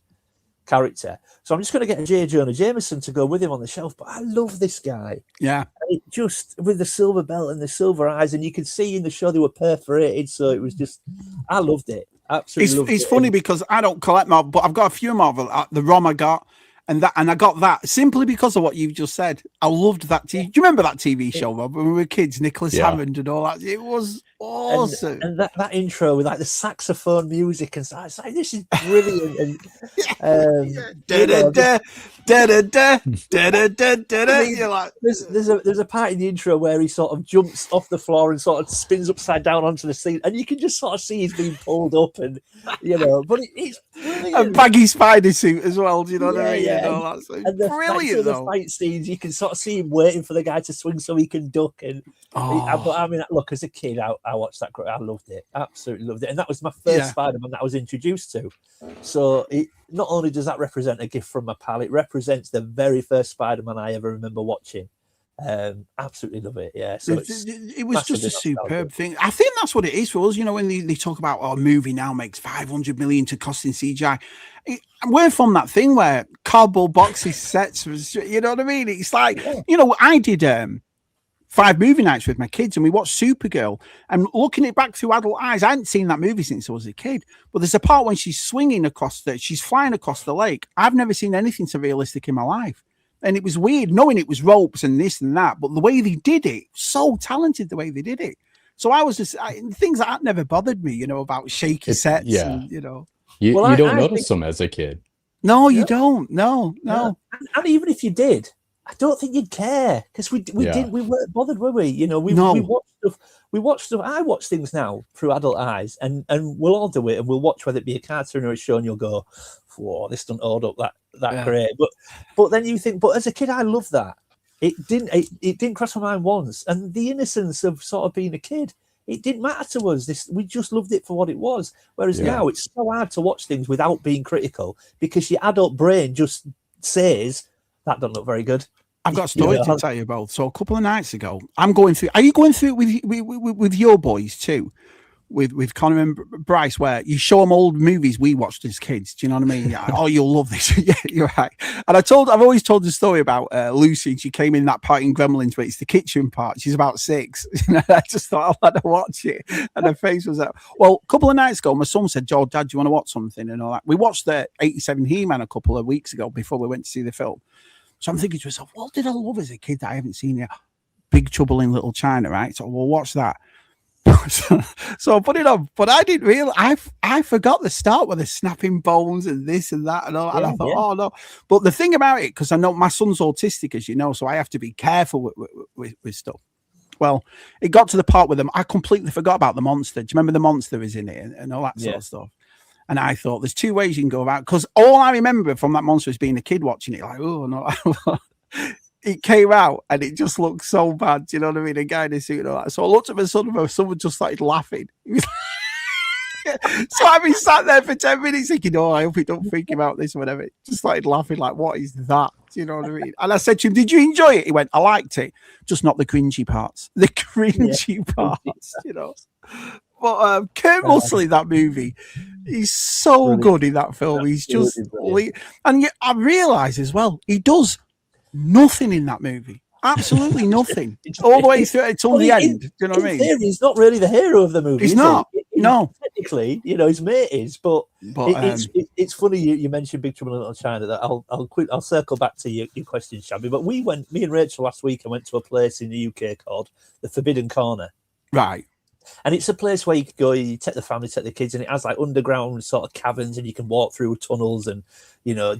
character. So I'm just going to get a J. Jonah Jameson to go with him on the shelf. But I love this guy. Yeah. Just with the silver belt and the silver eyes, and you could see in the show they were perforated. So it was just, I loved it. Absolutely loved it. It's funny because I don't collect Marvel, but I've got a few Marvel. The ROM I got, and I got that simply because of what you've just said. I loved that TV. Do you remember that TV show, Rob, when we were kids? Nicholas Hammond and all that. It was awesome. And that intro with like the saxophone music and stuff. It's like, this is brilliant. You're like, there's a part in the intro where he sort of jumps off the floor and sort of spins upside down onto the seat, and you can just sort of see he's being pulled up, and but it's brilliant. A baggy spider suit as well. Do you know what I mean? Yeah. And the brilliant. The fight scenes, you can sort of see him waiting for the guy to swing so he can duck. But I mean, look, as a kid, I watched that. I loved it, absolutely loved it, and that was my first Spider-Man that I was introduced to. So not only does that represent a gift from my pal, it represents the very first Spider-Man I ever remember watching. Absolutely love it. Yeah, so it was just a superb thing. I think that's what it is for us. You know, when they talk about a movie now makes 500 million to cost in CGI, we're from that thing where cardboard boxes sets was, you know what I mean? It's like, you know, I did 5 movie nights with my kids and we watched Supergirl, and looking it back through adult eyes, I hadn't seen that movie since I was a kid, but there's a part when she's swinging she's flying across the lake. I've never seen anything so realistic in my life. And it was weird knowing it was ropes and this and that, but the way they did it, so talented the way they did it. So I was just, things that never bothered me, you know, about shaky sets. Yeah. And, you know. You don't notice them as a kid. No, you don't. No. And even if you did, I don't think you'd care, because we weren't bothered, were we? You know, we watched stuff. I watch things now through adult eyes, and we'll all do it, and we'll watch whether it be a cartoon or a show, and you'll go, "Whoa, this doesn't hold up that great." But then you think, but as a kid, I loved that. It didn't cross my mind once, and the innocence of sort of being a kid, it didn't matter to us. We just loved it for what it was. Whereas now it's so hard to watch things without being critical, because your adult brain just says, that doesn't look very good. I've got a story to tell you both. So a couple of nights ago, I'm going through. Are you going through it with your boys too, with Connor and Bryce, where you show them old movies we watched as kids? Do you know what I mean? Oh, you'll love this. Yeah, you're right. And I've always told the story about Lucy. And she came in that part in Gremlins, but it's the kitchen part. She's about 6. I just thought I'd to watch it, and her face was out. Well, a couple of nights ago, my son said, "Joe, Dad, do you want to watch something?" And all that. We watched the '87 He-Man a couple of weeks ago before we went to see the film. So I'm thinking to myself, what did I love as a kid that I haven't seen yet? Big Trouble in Little China, right? So we'll watch that. So I put it on, but I didn't realize, I forgot the start with the snapping bones and this and that and all. And I thought, oh no. But the thing about it, because I know my son's autistic, as you know, so I have to be careful with stuff. Well, it got to the part with them. I completely forgot about the monster. Do you remember the monster is in it and all that sort of stuff? And I thought there's 2 ways you can go about it, because all I remember from that monster is being a kid watching it, like, oh no. It came out and it just looked so bad. Do you know what I mean? A guy in a suit and all that. So I looked at my son and someone just started laughing. So I've been sat there for 10 minutes thinking, oh, I hope he don't think about this or whatever. Just started laughing like, what is that? Do you know what I mean? And I said to him, did you enjoy it? He went, I liked it, just not the cringy parts. The cringy parts, you know. But Kurt Russell in that movie, he's so good in that film. He's just, and yet I realise as well, he does nothing in that movie. Absolutely nothing. All the way through until the end. Do you know what I mean? He's not really the hero of the movie. He's not. No. Technically, you know, his mate is, but it's funny you mentioned Big Trouble in Little China. That I'll circle back to your question, Shabby. But me and Rachel last week, I went to a place in the UK called the Forbidden Corner. Right. And it's a place where you could go, you take the family, take the kids, and it has like underground sort of caverns, and you can walk through tunnels and, you know,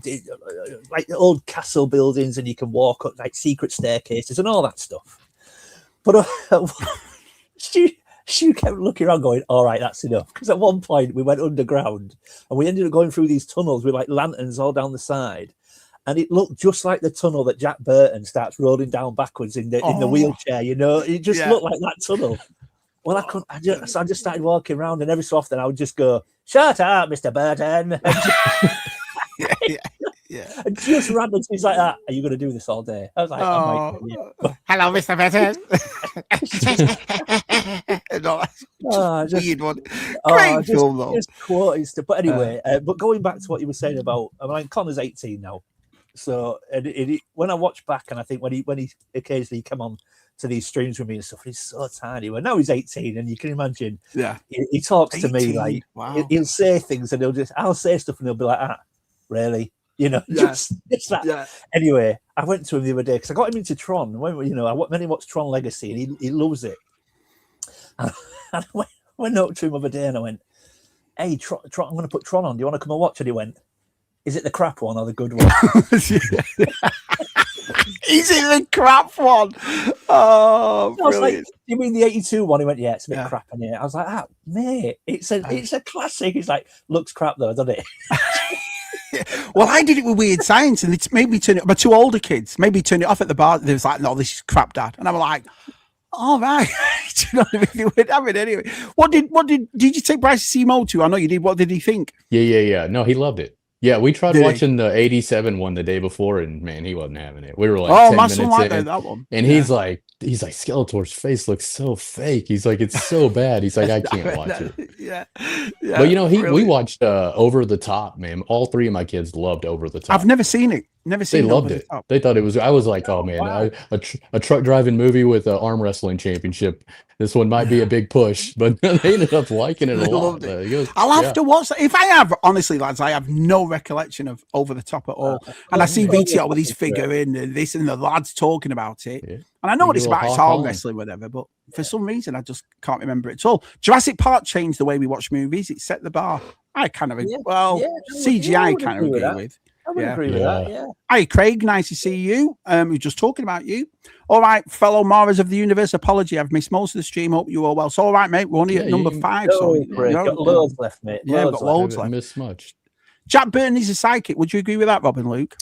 like old castle buildings, and you can walk up like secret staircases and all that stuff. But she kept looking around going, all right, that's enough. Because at one point we went underground and we ended up going through these tunnels with like lanterns all down the side. And it looked just like the tunnel that Jack Burton starts rolling down backwards in the wheelchair, you know. It just looked like that tunnel. Well, I just started walking around, and every so often I would just go, "Shut up, Mr. Burton." And just random things like that. Are you going to do this all day? I was like, hello, Mr. Burton. Weird one. Great film, though. Just quoting stuff. But anyway, but going back to what you were saying about, I mean, Connor's 18 now. So when I watch back, and I think when he occasionally come on to these streams with me and stuff, he's so tiny. Well, now he's 18, and you can imagine. Yeah, he talks 18, to me like he'll say things, and I'll say stuff, and he'll be like, "Ah, really?" You know, just that. Yeah. Anyway, I went to him the other day because I got him into Tron. When he watched Tron Legacy, and he loves it. And I went up to him the other day, and I went, "Hey, Tron, I'm going to put Tron on. Do you want to come and watch?" And he went, "Is it the crap one or the good one?" Is it the crap one? Oh, I was like, "You mean the 82 one?" He went, "Yeah, it's a bit crap in here." I was like, mate, it's a classic." He's like, "Looks crap though, doesn't it?" Well, I did it with Weird Science, and it's made me turn it. My 2 older kids made me turn it off at the bar. They was like, "No, this is crap, Dad," and I'm like, "All right." Do you know what I mean? We'd have it anyway. What did you take Bryce to see Mo to? I know you did. What did he think? Yeah. No, he loved it. Yeah, we tried Did he? watching the 87 one the day before, and man, he wasn't having it. We were like, Oh, 10 my son minutes liked in, that one. and he's like, Skeletor's face looks so fake. He's like, it's so bad. He's like, I can't watch it. Yeah. But you know, we watched Over the Top, man. All three of my kids loved Over the Top. I've never seen it. Never seen They it. loved it. They thought it was. I was like, oh man, wow. a truck driving movie with an arm wrestling championship. This one might be a big push, but they ended up liking it a lot. I'll have to watch that. If I have, honestly, lads, I have no recollection of Over the Top at all. And I see VTR with his figure in and this and the lads talking about it. Yeah. And I know what it's about. It's arm wrestling, whatever. But for some reason, I just can't remember it at all. Jurassic Park changed the way we watch movies. It set the bar. I kind of, CGI kind of agree with. I would agree with that, yeah. Hi, Craig. Nice to see you. We're just talking about you. All right, fellow Maras of the universe. Apology, I've missed most of the stream. Hope you all well. So, all right, mate. We're only at number 5. So, got loads left, mate. Yeah, got loads left. Missed much. Jack Burton is a psychic. Would you agree with that, Robin Luke?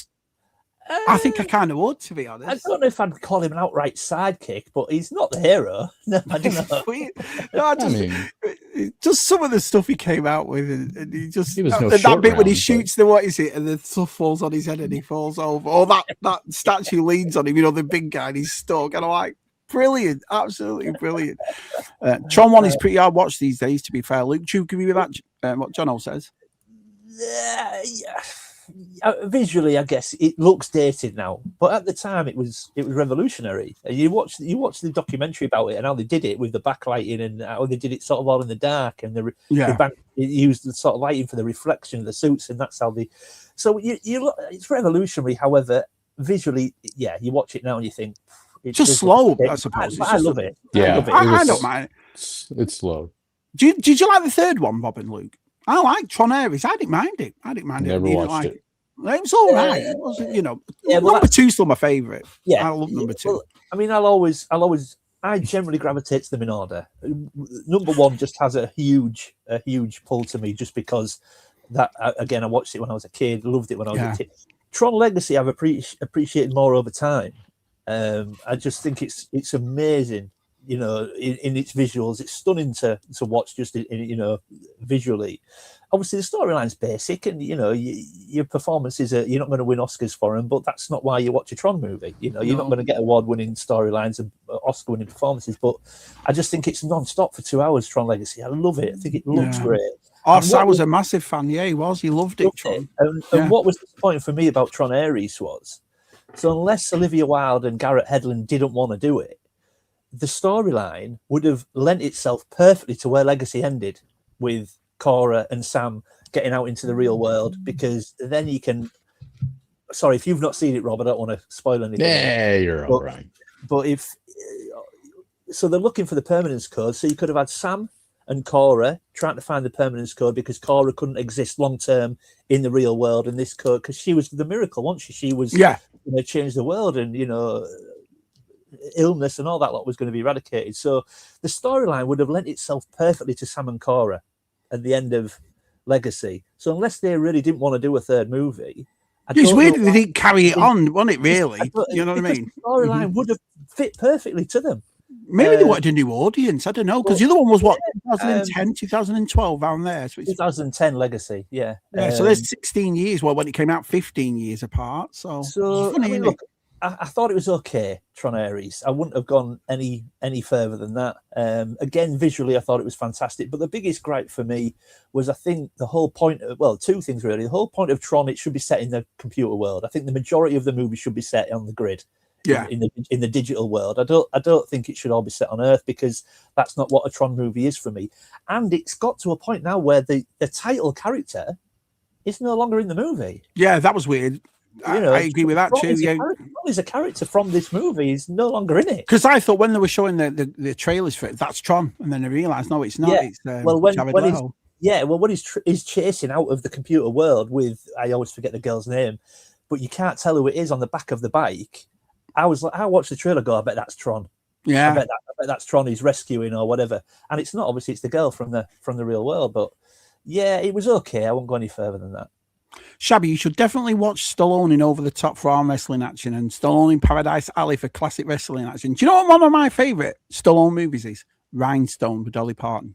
I think I kind of would, to be honest. I don't know if I'd call him an outright sidekick, but he's not the hero. No, I don't know. Just some of the stuff he came out with, and he just was no that bit when he but... shoots the what is it, and the stuff falls on his head and he falls over, or that statue leans on him, you know, the big guy, and he's stuck, and I'm like, brilliant, absolutely brilliant. Tron 1 is pretty hard watch these days, to be fair. Luke, do you agree with that? What John O says? Yeah. Visually, I guess it looks dated now, but at the time it was revolutionary. And you watch the documentary about it and how they did it with the backlighting and how they did it sort of all in the dark, and the bank used the sort of lighting for the reflection of the suits, and that's how they. So you look, it's revolutionary. However, visually, you watch it now and you think it's just slow. I suppose. I love it. Yeah, I don't mind. It's slow. Did you like the third one, Bob and Luke? I like Tron Ares. I didn't mind it. Never watched it. It was all right. It wasn't, number 2's still my favourite. Yeah, I love number 2. Well, I mean, I generally gravitate to them in order. Number 1 just has a huge pull to me, just because that again, I watched it when I was a kid, loved it when I was a kid. Tron Legacy, I've appreciated more over time. I just think it's amazing. You know, in its visuals, it's stunning to watch. Just visually, obviously the storyline's basic, and your performances you're not going to win Oscars for them, but that's not why you watch a Tron movie. You're not going to get award-winning storylines and Oscar-winning performances. But I just think it's non-stop for 2 hours. Tron Legacy, I love it. I think it looks great. I was a massive fan. Yeah, he was. He loved it. Tron. And what was disappointing for me about Tron Ares was, so unless Olivia Wilde and Garrett Hedlund didn't want to do it, the storyline would have lent itself perfectly to where Legacy ended, with Cora and Sam getting out into the real world, because then you can. Sorry, if you've not seen it, Rob, I don't want to spoil anything. Yeah, you're all right. But so they're looking for the permanence code, so you could have had Sam and Cora trying to find the permanence code, because Cora couldn't exist long term in the real world in this code, because she was the miracle, wasn't she? She was change the world, and illness and all that lot was going to be eradicated. So the storyline would have lent itself perfectly to Sam and Cora at the end of Legacy. So unless they really didn't want to do a third movie, it's weird they didn't carry it on, wasn't it? Really, you know what I mean? The storyline would have fit perfectly to them. Maybe they wanted a new audience. I don't know, because the other one was 2010, 2012, around there. So 2010 Legacy, yeah. So there's 16 years. Well, when it came out, 15 years apart. So funny, look, I thought it was okay, Tron Ares. I wouldn't have gone any further than that. Again, visually, I thought it was fantastic. But the biggest gripe for me was, I think the whole point of, well, two things really. The whole point of Tron, it should be set in the computer world. I think the majority of the movie should be set on the grid. Yeah. In the digital world. I don't think it should all be set on Earth, because that's not what a Tron movie is for me. And it's got to a point now where the title character is no longer in the movie. Yeah, that was weird. I agree with that too. Tron is a character from this movie. He's no longer in it. Because I thought when they were showing the trailers for it, that's Tron, and then I realised no, it's not. Yeah. It's when he's chasing out of the computer world with, I always forget the girl's name, but you can't tell who it is on the back of the bike. I watched the trailer, go, I bet that's Tron. Yeah, I bet that's Tron he's rescuing or whatever. And it's not, obviously, it's the girl from the real world. But yeah, it was okay. I won't go any further than that. Shabby, you should definitely watch Stallone in Over the Top for arm wrestling action, and Stallone in Paradise Alley for classic wrestling action. Do you know what one of my favourite Stallone movies is? Rhinestone with Dolly Parton.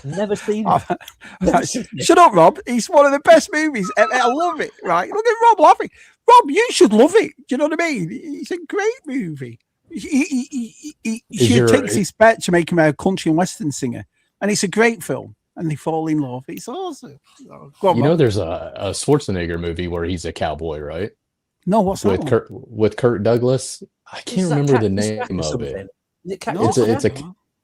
Never seen it. Shut up, Rob. It's one of the best movies ever. I love it. Right? Look at Rob laughing. Rob, you should love it. Do you know what I mean? It's a great movie. She takes his bet to make him a country and western singer, and it's a great film. And they fall in love. It's awesome. Go on, you know, Rob. there's a Schwarzenegger movie where he's a cowboy, right? No, what's that? With Kirk Douglas? I can't remember the name of it.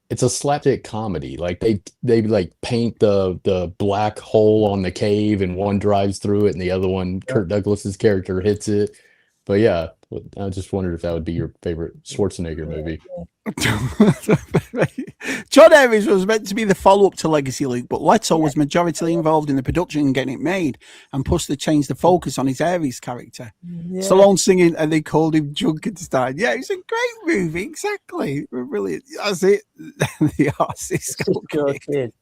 It's a slapstick comedy. Like they like paint the black hole on the cave, and one drives through it, and the other one, Kirk Douglas's character, hits it. But yeah, I just wondered if that would be your favorite Schwarzenegger movie. John Aries was meant to be the follow-up to Legacy Luke, but Leto was majority involved in the production and getting it made, and plus they changed the focus on his Aries character. Stallone singing, and they called him Junkenstein. Yeah, it's a great movie. Exactly. Brilliant. That's it. The artist. Kid.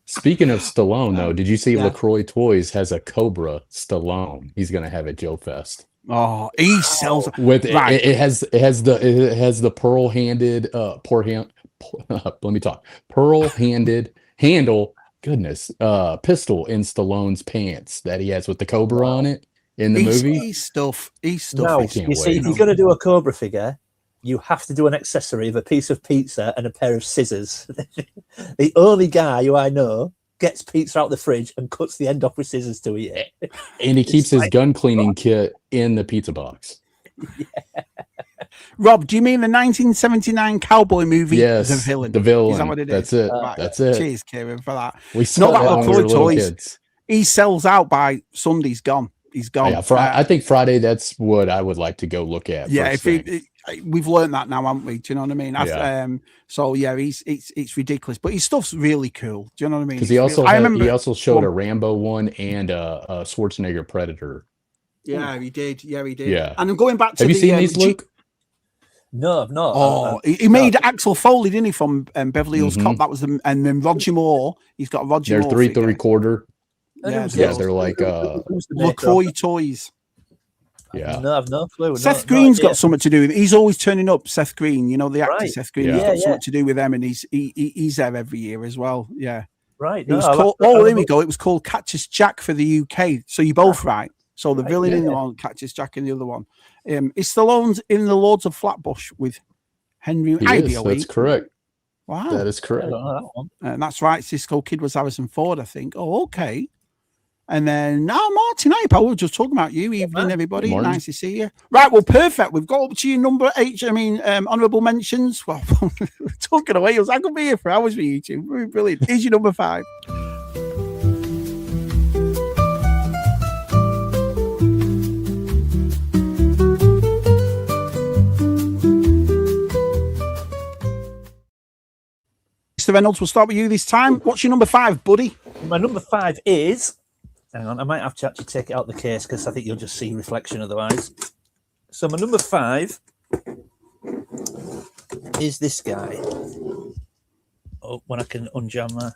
Speaking of Stallone, though, did you see LaCroix Toys has a Cobra Stallone? He's going to have at Joe Fest. Oh, he sells with it has the pearl-handed pearl-handed handle, pistol in Stallone's pants that he has with the Cobra on it in the movie. He's stuff. No, you see, if you're going to do a Cobra figure, you have to do an accessory of a piece of pizza and a pair of scissors. The only guy who I know gets pizza out the fridge and cuts the end off with scissors to eat it. And he keeps his gun cleaning kit in the pizza box. Rob, do you mean the 1979 cowboy movie? Yes, The Villain. The Villain. Is that what it That's is? it. That's it. Cheers, Kieran, for that. We saw that when we were little kids. He sells out by Sunday's gone. He's gone. Yeah, I think Friday. That's what I would like to go look at. Yeah, we've learned that now, haven't we? Do you know what I mean? So yeah, it's ridiculous, but his stuff's really cool. Do you know what I mean? Because he also showed a Rambo one and a Schwarzenegger Predator. Yeah, he did. Yeah, and I'm going back to. Have you seen these, Luke? No, I've not. Oh, he made Axel Foley, didn't he, from Beverly Hills Cop? That was and then Roger Moore. He's got a Roger Moore. They're 3/4. Yeah, they're like LaCroix Toys. Yeah, no, I've no clue. Seth Green's got something to do with it. He's always turning up. Seth Green, you know the actor Seth Green. Yeah. He's got something to do with them, and he's there every year as well. Yeah, right. It was called, there we go. It was called Cactus Jack for the UK. So you're both right. So the villain in the one, Cactus Jack in the other one. It's Stallone's in the Lords of Flatbush with Henry Ivy. That's correct. Wow, that is correct. And that's right. Cisco Kid was Harrison Ford, I think. Oh, okay. And then Martin Ape, I was just talking about you. Evening, everybody. Morning. Nice to see you. Right, well, perfect. We've got up to your number 8. Honourable mentions. Well, talking away. I could be here for hours with you two. Brilliant. Here's your number 5. Mr. Reynolds, we'll start with you this time. What's your number 5, buddy? My number 5 is... Hang on, I might have to actually take it out of the case because I think you'll just see reflection otherwise. So my number 5 is this guy. Oh, when I can unjam that,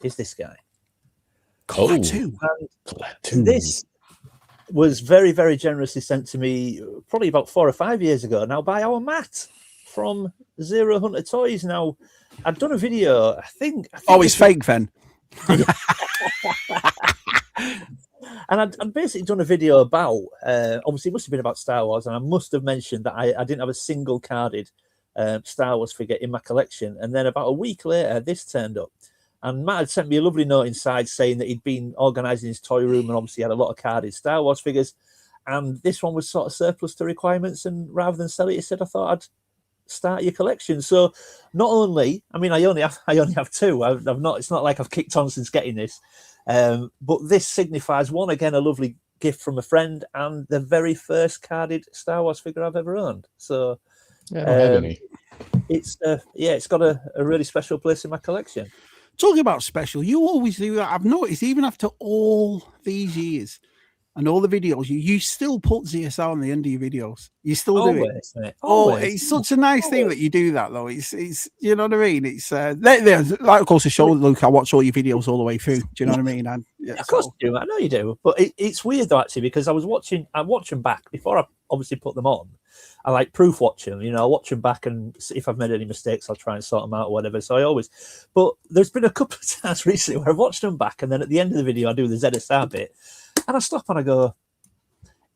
is this guy. Klaatu. This was very, very generously sent to me probably about 4 or 5 years ago now by our Matt from Zero Hunter Toys. Now, I'd done a video, I think it's fake then. And I'd basically done a video about, obviously it must have been about Star Wars, and I must have mentioned that I didn't have a single carded Star Wars figure in my collection. And then about a week later, this turned up. And Matt had sent me a lovely note inside saying that he'd been organising his toy room and obviously had a lot of carded Star Wars figures. And this one was sort of surplus to requirements. And rather than sell it, he said, I thought I'd start your collection. So not only, I mean, I only have 2. I've not. It's not like I've kicked on since getting this. But this signifies, one, again, a lovely gift from a friend and the very first carded Star Wars figure I've ever owned. So I don't have any. It's got a really special place in my collection. Talking about special, you always do that. I've noticed even after all these years and all the videos, you still put ZSR on the end of your videos. You still do it. Mate. Oh, it's such a nice thing that you do that, though. It's you know what I mean. It's like, of course, the show. Luke, I watch all your videos all the way through. Do you know what I mean? And of course you do. I know you do. But it's weird though, actually, because I watch them back before I obviously put them on. I like proof watch them, I watch them back, and if I've made any mistakes, I'll try and sort them out or whatever. So but there's been a couple of times recently where I've watched them back, and then at the end of the video, I do the ZSR bit, and I stop and I go,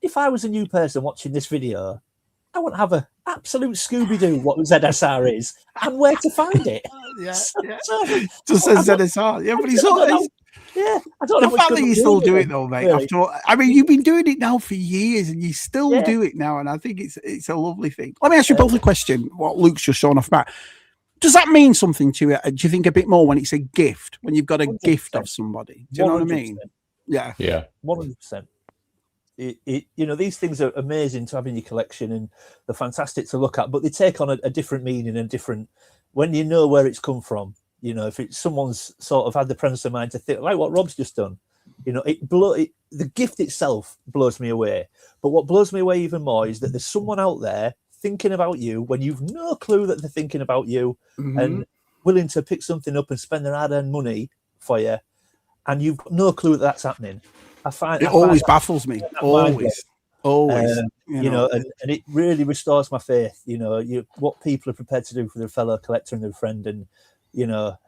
if I was a new person watching this video, I wouldn't have an absolute Scooby-Doo what ZSR is and where to find it. Just says ZSR. Yeah, but he's always... Yeah, I don't know. The fact that you still do it though, mate. Really. I mean, you've been doing it now for years, and you still do it now, and I think it's a lovely thing. Let me ask you both a question. What Luke's just shown off about. Does that mean something to you? Do you think a bit more when it's a gift, when you've got a 100%. Gift of somebody? Do you know what I mean? Yeah, 100%. These things are amazing to have in your collection, and they're fantastic to look at, but they take on a different meaning and different when you know where it's come from. If it's someone's sort of had the presence of mind to think, like what Rob's just done, the gift itself blows me away. But what blows me away even more is that there's someone out there thinking about you when you've no clue that they're thinking about you, and willing to pick something up and spend their hard-earned money for you, and you've got no clue that that's happening. I find always baffles me. Always. And it really restores my faith. What people are prepared to do for their fellow collector and their friend, and so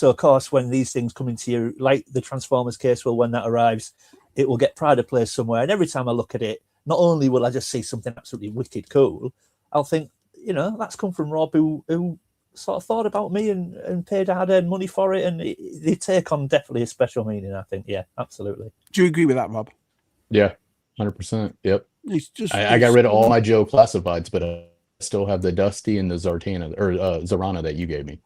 of course when these things come into you, like the Transformers case, when that arrives, it will get pride of place somewhere, and every time I look at it, not only will I just see something absolutely wicked cool, I'll think, that's come from Rob, who sort of thought about me and paid hard-earned money for it, and they take on definitely a special meaning, I think. Yeah, absolutely. Do you agree with that, Rob? Yeah, 100%. Yep. I got rid of all my Joe classifieds, but still have the Dusty and the Zarana that you gave me.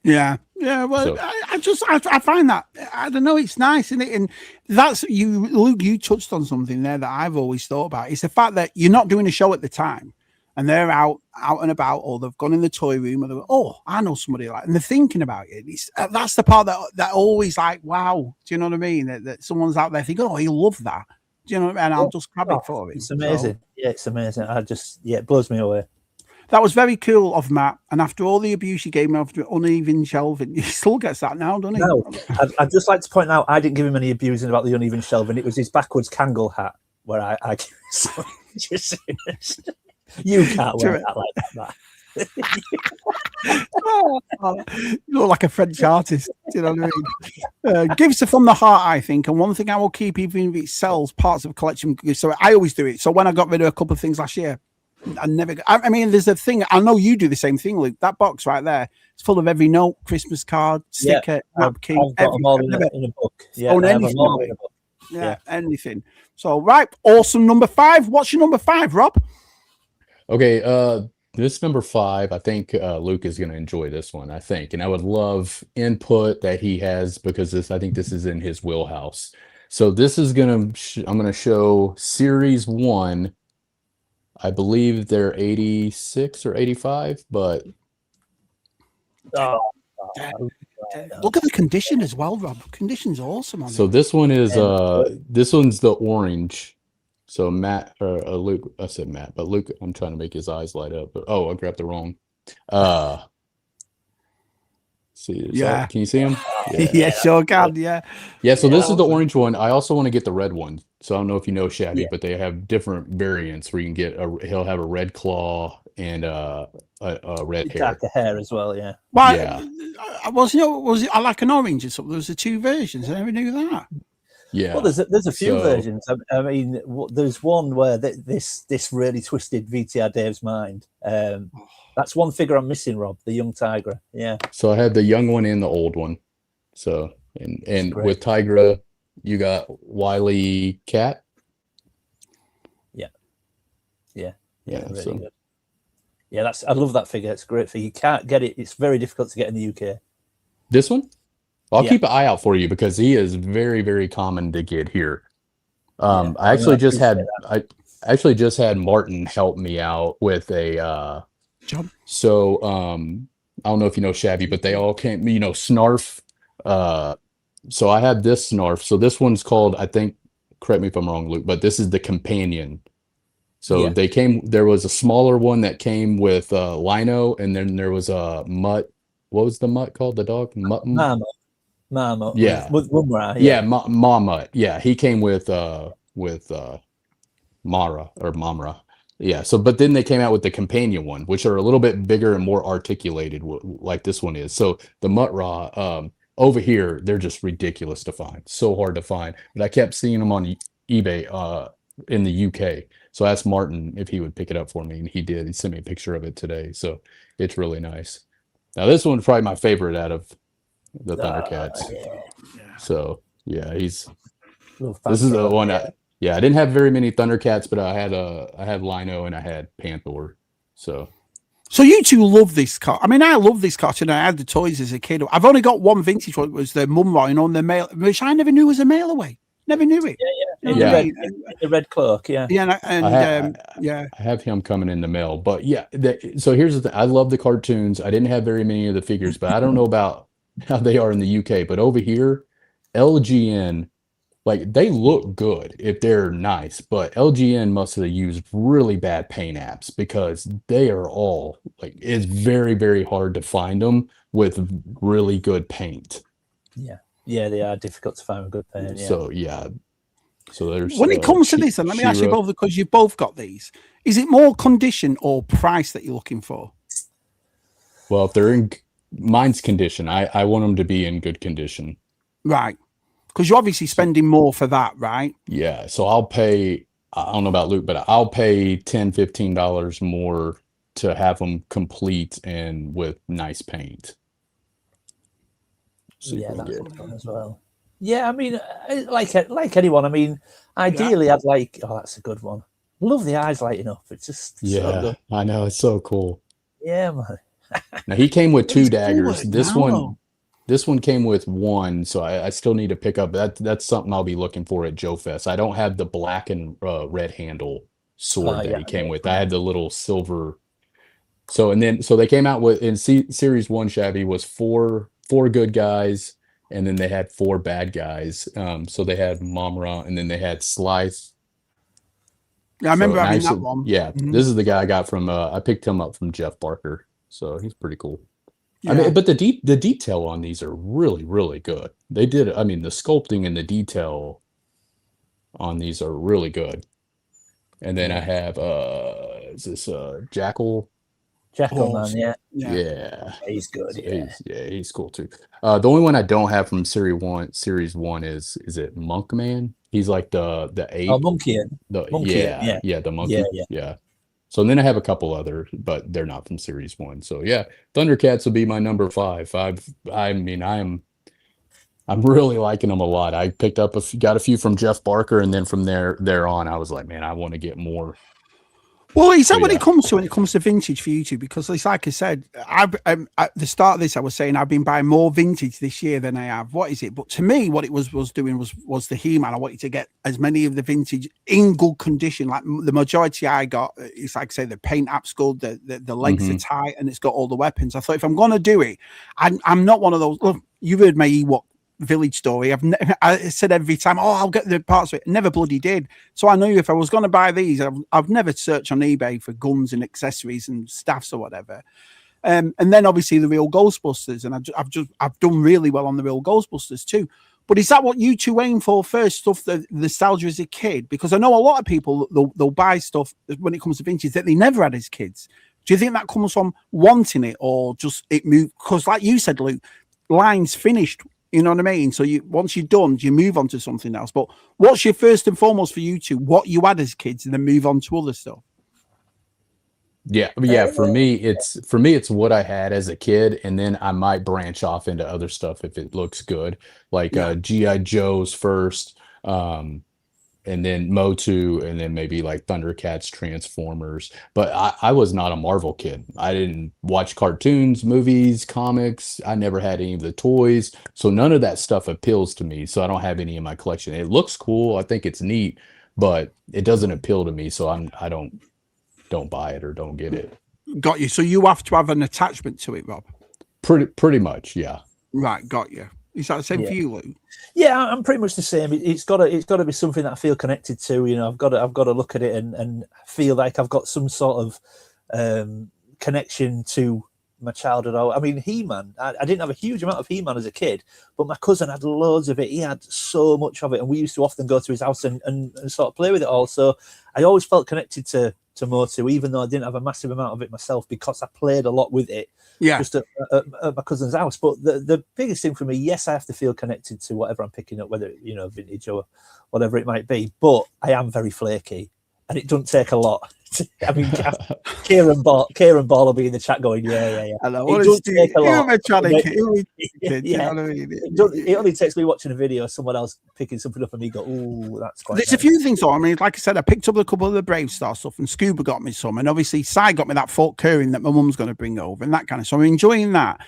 Yeah. Well, so. I find that, I don't know, it's nice, isn't it? And that's Luke, you touched on something there that I've always thought about. It's the fact that you're not doing a show at the time, and they're out and about, or they've gone in the toy room, or they go, oh, I know somebody like, and they're thinking about it. That's the part that always like, wow, do you know what I mean? That someone's out there thinking, oh, he'll love that. Do you know what I mean? And I'll just grab it for him. It's amazing. So, yeah, it's amazing. It blows me away. That was very cool of Matt. And after all the abuse you gave me after uneven shelving, he still gets that now, doesn't he? No, I'd just like to point out, I didn't give him any abusing about the uneven shelving. It was his backwards Kangol hat where I just you can't wear that like that. You look like a French artist. Do you know what I mean? Gives it from the heart, I think. And one thing I will keep, even if it sells parts of a collection. So I always do it. So when I got rid of a couple of things last year, I mean, there's a thing. I know you do the same thing, Luke. That box right there, it's full of every note, Christmas card, sticker, napkin. I've got them all in a book. Yeah, anything. So, right, awesome. Number 5. What's your number 5, Rob? Okay, this number 5, I think Luke is going to enjoy this one, I think. And I would love input that he has, because I think this is in his wheelhouse. So this is I'm going to show Series 1. I believe they're 86 or 85, but... Look at the condition as well, Rob. Condition's awesome on So this one is, this one's the orange. So Matt, or Luke, I said Matt, but Luke, I'm trying to make his eyes light up. But, I grabbed the wrong. See, can you see him? Yeah, sure can. Yeah. So this is the orange one. I also want to get the red one. So I don't know if you know Shabby, but they have different variants where you can get he'll have a red claw and a red hair. Darker hair as well, yeah. Well, I like an orange or something. There was the 2 versions. I never knew that. Yeah. Well, there's a few versions. I mean, there's one where this really twisted VTR Dave's mind. That's one figure I'm missing, Rob, the young Tigra. Yeah. So I had the young one and the old one. So and with Tigra, you got Wily Cat. Yeah. Really good. Yeah, I love that figure. It's a great figure. You can't get it. It's very difficult to get in the UK. This one? I'll keep an eye out for you, because he is very, very common to get here. I actually just had Martin help me out with a job. So I don't know if you know Shabby, but they all came, Snarf. So I had this Snarf. So this one's called, I think, correct me if I'm wrong, Luke, but this is the companion. So there was a smaller one that came with Lino, and then there was a mutt. What was the mutt called? The dog? Mama. Yeah. With Mumra. Yeah, Mutt. Yeah, he came with Mara or Mamra. Yeah. So, but then they came out with the companion one, which are a little bit bigger and more articulated, like this one is. So the Mutt-Ra, over here, they're just ridiculous to find. So hard to find. But I kept seeing them on eBay in the UK. So I asked Martin if he would pick it up for me, and he did. He sent me a picture of it today. So it's really nice. Now this one's probably my favorite out of the Thundercats. So yeah, this is the one. I didn't have very many Thundercats, but I had Lino and I had Panther. So you two love this car. I mean, I love this cartoon. I had the toys as a kid. I've only got one vintage one. It was the Mum-Ra, on the mail, which I never knew was a mail away. Never knew it. The red cloak. Yeah. I have him coming in the mail. But yeah, so here's the thing. I love the cartoons. I didn't have very many of the figures, but I don't know about how they are in the UK. But over here, LGN, like, they look good if they're nice, but LGN must have used really bad paint apps, because they are all like, it's very, very hard to find them with really good paint. Yeah, they are difficult to find with good paint. Yeah. So there's, when it comes to this, and let me ask you both, because you've both got these, is it more condition or price that you're looking for? Well, if they're in mine's condition, I want them to be in good condition. Right. Because you're obviously spending more for that, right? Yeah. So I'll pay, I don't know about Luke, but I'll pay $10, $15 more to have them complete and with nice paint. So that's good as well. Yeah, I mean, like anyone, I mean, ideally, I'd like. Oh, that's a good one. Love the eyes lighting up. It's just so good. I know, it's so cool. Yeah, man. Now he came with 2 daggers. This one came with 1, so I still need to pick up. That's something I'll be looking for at Joe Fest. I don't have the black and red handle sword that he came with. I had the little silver. So they came out with, in series 1, Shabby, was four good guys, and then they had 4 bad guys. So they had Mamra, and then they had Slice. Yeah, I remember having that one. Yeah, this is the guy I got from. I picked him up from Jeff Barker, so he's pretty cool. Yeah. I mean, but the detail on these are really, really good. They did. I mean, the sculpting and the detail on these are really good. And then I have is this Jackal? Man, yeah, he's good. He's cool too. The only one I don't have from series one is it Monkman? He's like the ape. Oh, Monkeyan. The monkey. Yeah. So then I have a couple other, but they're not from series 1. So yeah, Thundercats will be my number 5. I'm really liking them a lot. I picked up got a few from Jeff Barker, and then from there on, I was like, man, I want to get more. Well, is that when it comes to vintage for you two? Because it's like I said, at the start of this, I was saying I've been buying more vintage this year than I have. What is it? But to me, what it was doing was the He-Man. I wanted to get as many of the vintage in good condition. Like the majority I got, it's like I say, the paint app's good, the legs are tight, and it's got all the weapons. I thought if I'm going to do it, I'm not one of those. Look, you've heard my Ewok Village story. I said every time, I'll get the parts of it. Never bloody did. So I knew if I was going to buy these, I've never searched on eBay for guns and accessories and staffs or whatever. And then obviously the real Ghostbusters, and I've done really well on the real Ghostbusters too. But is that what you two aim for first? Stuff, the nostalgia as a kid? Because I know a lot of people they'll buy stuff when it comes to vintage that they never had as kids. Do you think that comes from wanting it, or just it moved? Because like you said, Luke, line's finished. You know what I mean? So once you're done, you move on to something else. But what's your first and foremost for you two? What you had as kids, and then move on to other stuff. Yeah. For me, it's what I had as a kid, and then I might branch off into other stuff if it looks good, like GI Joe's first, and then Motu, and then maybe like Thundercats, Transformers. But I was not a Marvel kid. I didn't watch cartoons, movies, comics. I never had any of the toys. So none of that stuff appeals to me. So I don't have any in my collection. It looks cool. I think it's neat, but it doesn't appeal to me. So I don't buy it or don't get it. Got you. So you have to have an attachment to it, Rob? Pretty much, yeah. Right, got you. Is that the same for you, Luke? Yeah, I'm pretty much the same. It's got to be something that I feel connected to. You know, I've got to look at it and feel like I've got some sort of connection to my childhood. I mean, He-Man. I didn't have a huge amount of He-Man as a kid, but my cousin had loads of it. He had so much of it, and we used to often go to his house and sort of play with it all. So I always felt connected to Motu, even though I didn't have a massive amount of it myself, because I played a lot with it. Yeah, just at my cousin's house. But the biggest thing for me, yes, I have to feel connected to whatever I'm picking up, whether vintage or whatever it might be. But I am very flaky, and it doesn't take a lot. I mean, Kieran Ball will be in the chat going, yeah. Hello, it doesn't take a lot. It only takes me watching a video of someone else picking something up and me go, ooh, that's quite There's nice. a few things though. I mean, like I said, I picked up a couple of the Brave Star stuff, and Scuba got me some, and obviously Cy got me that Fort Curran that my mum's going to bring over, and that kind of. So I'm enjoying that.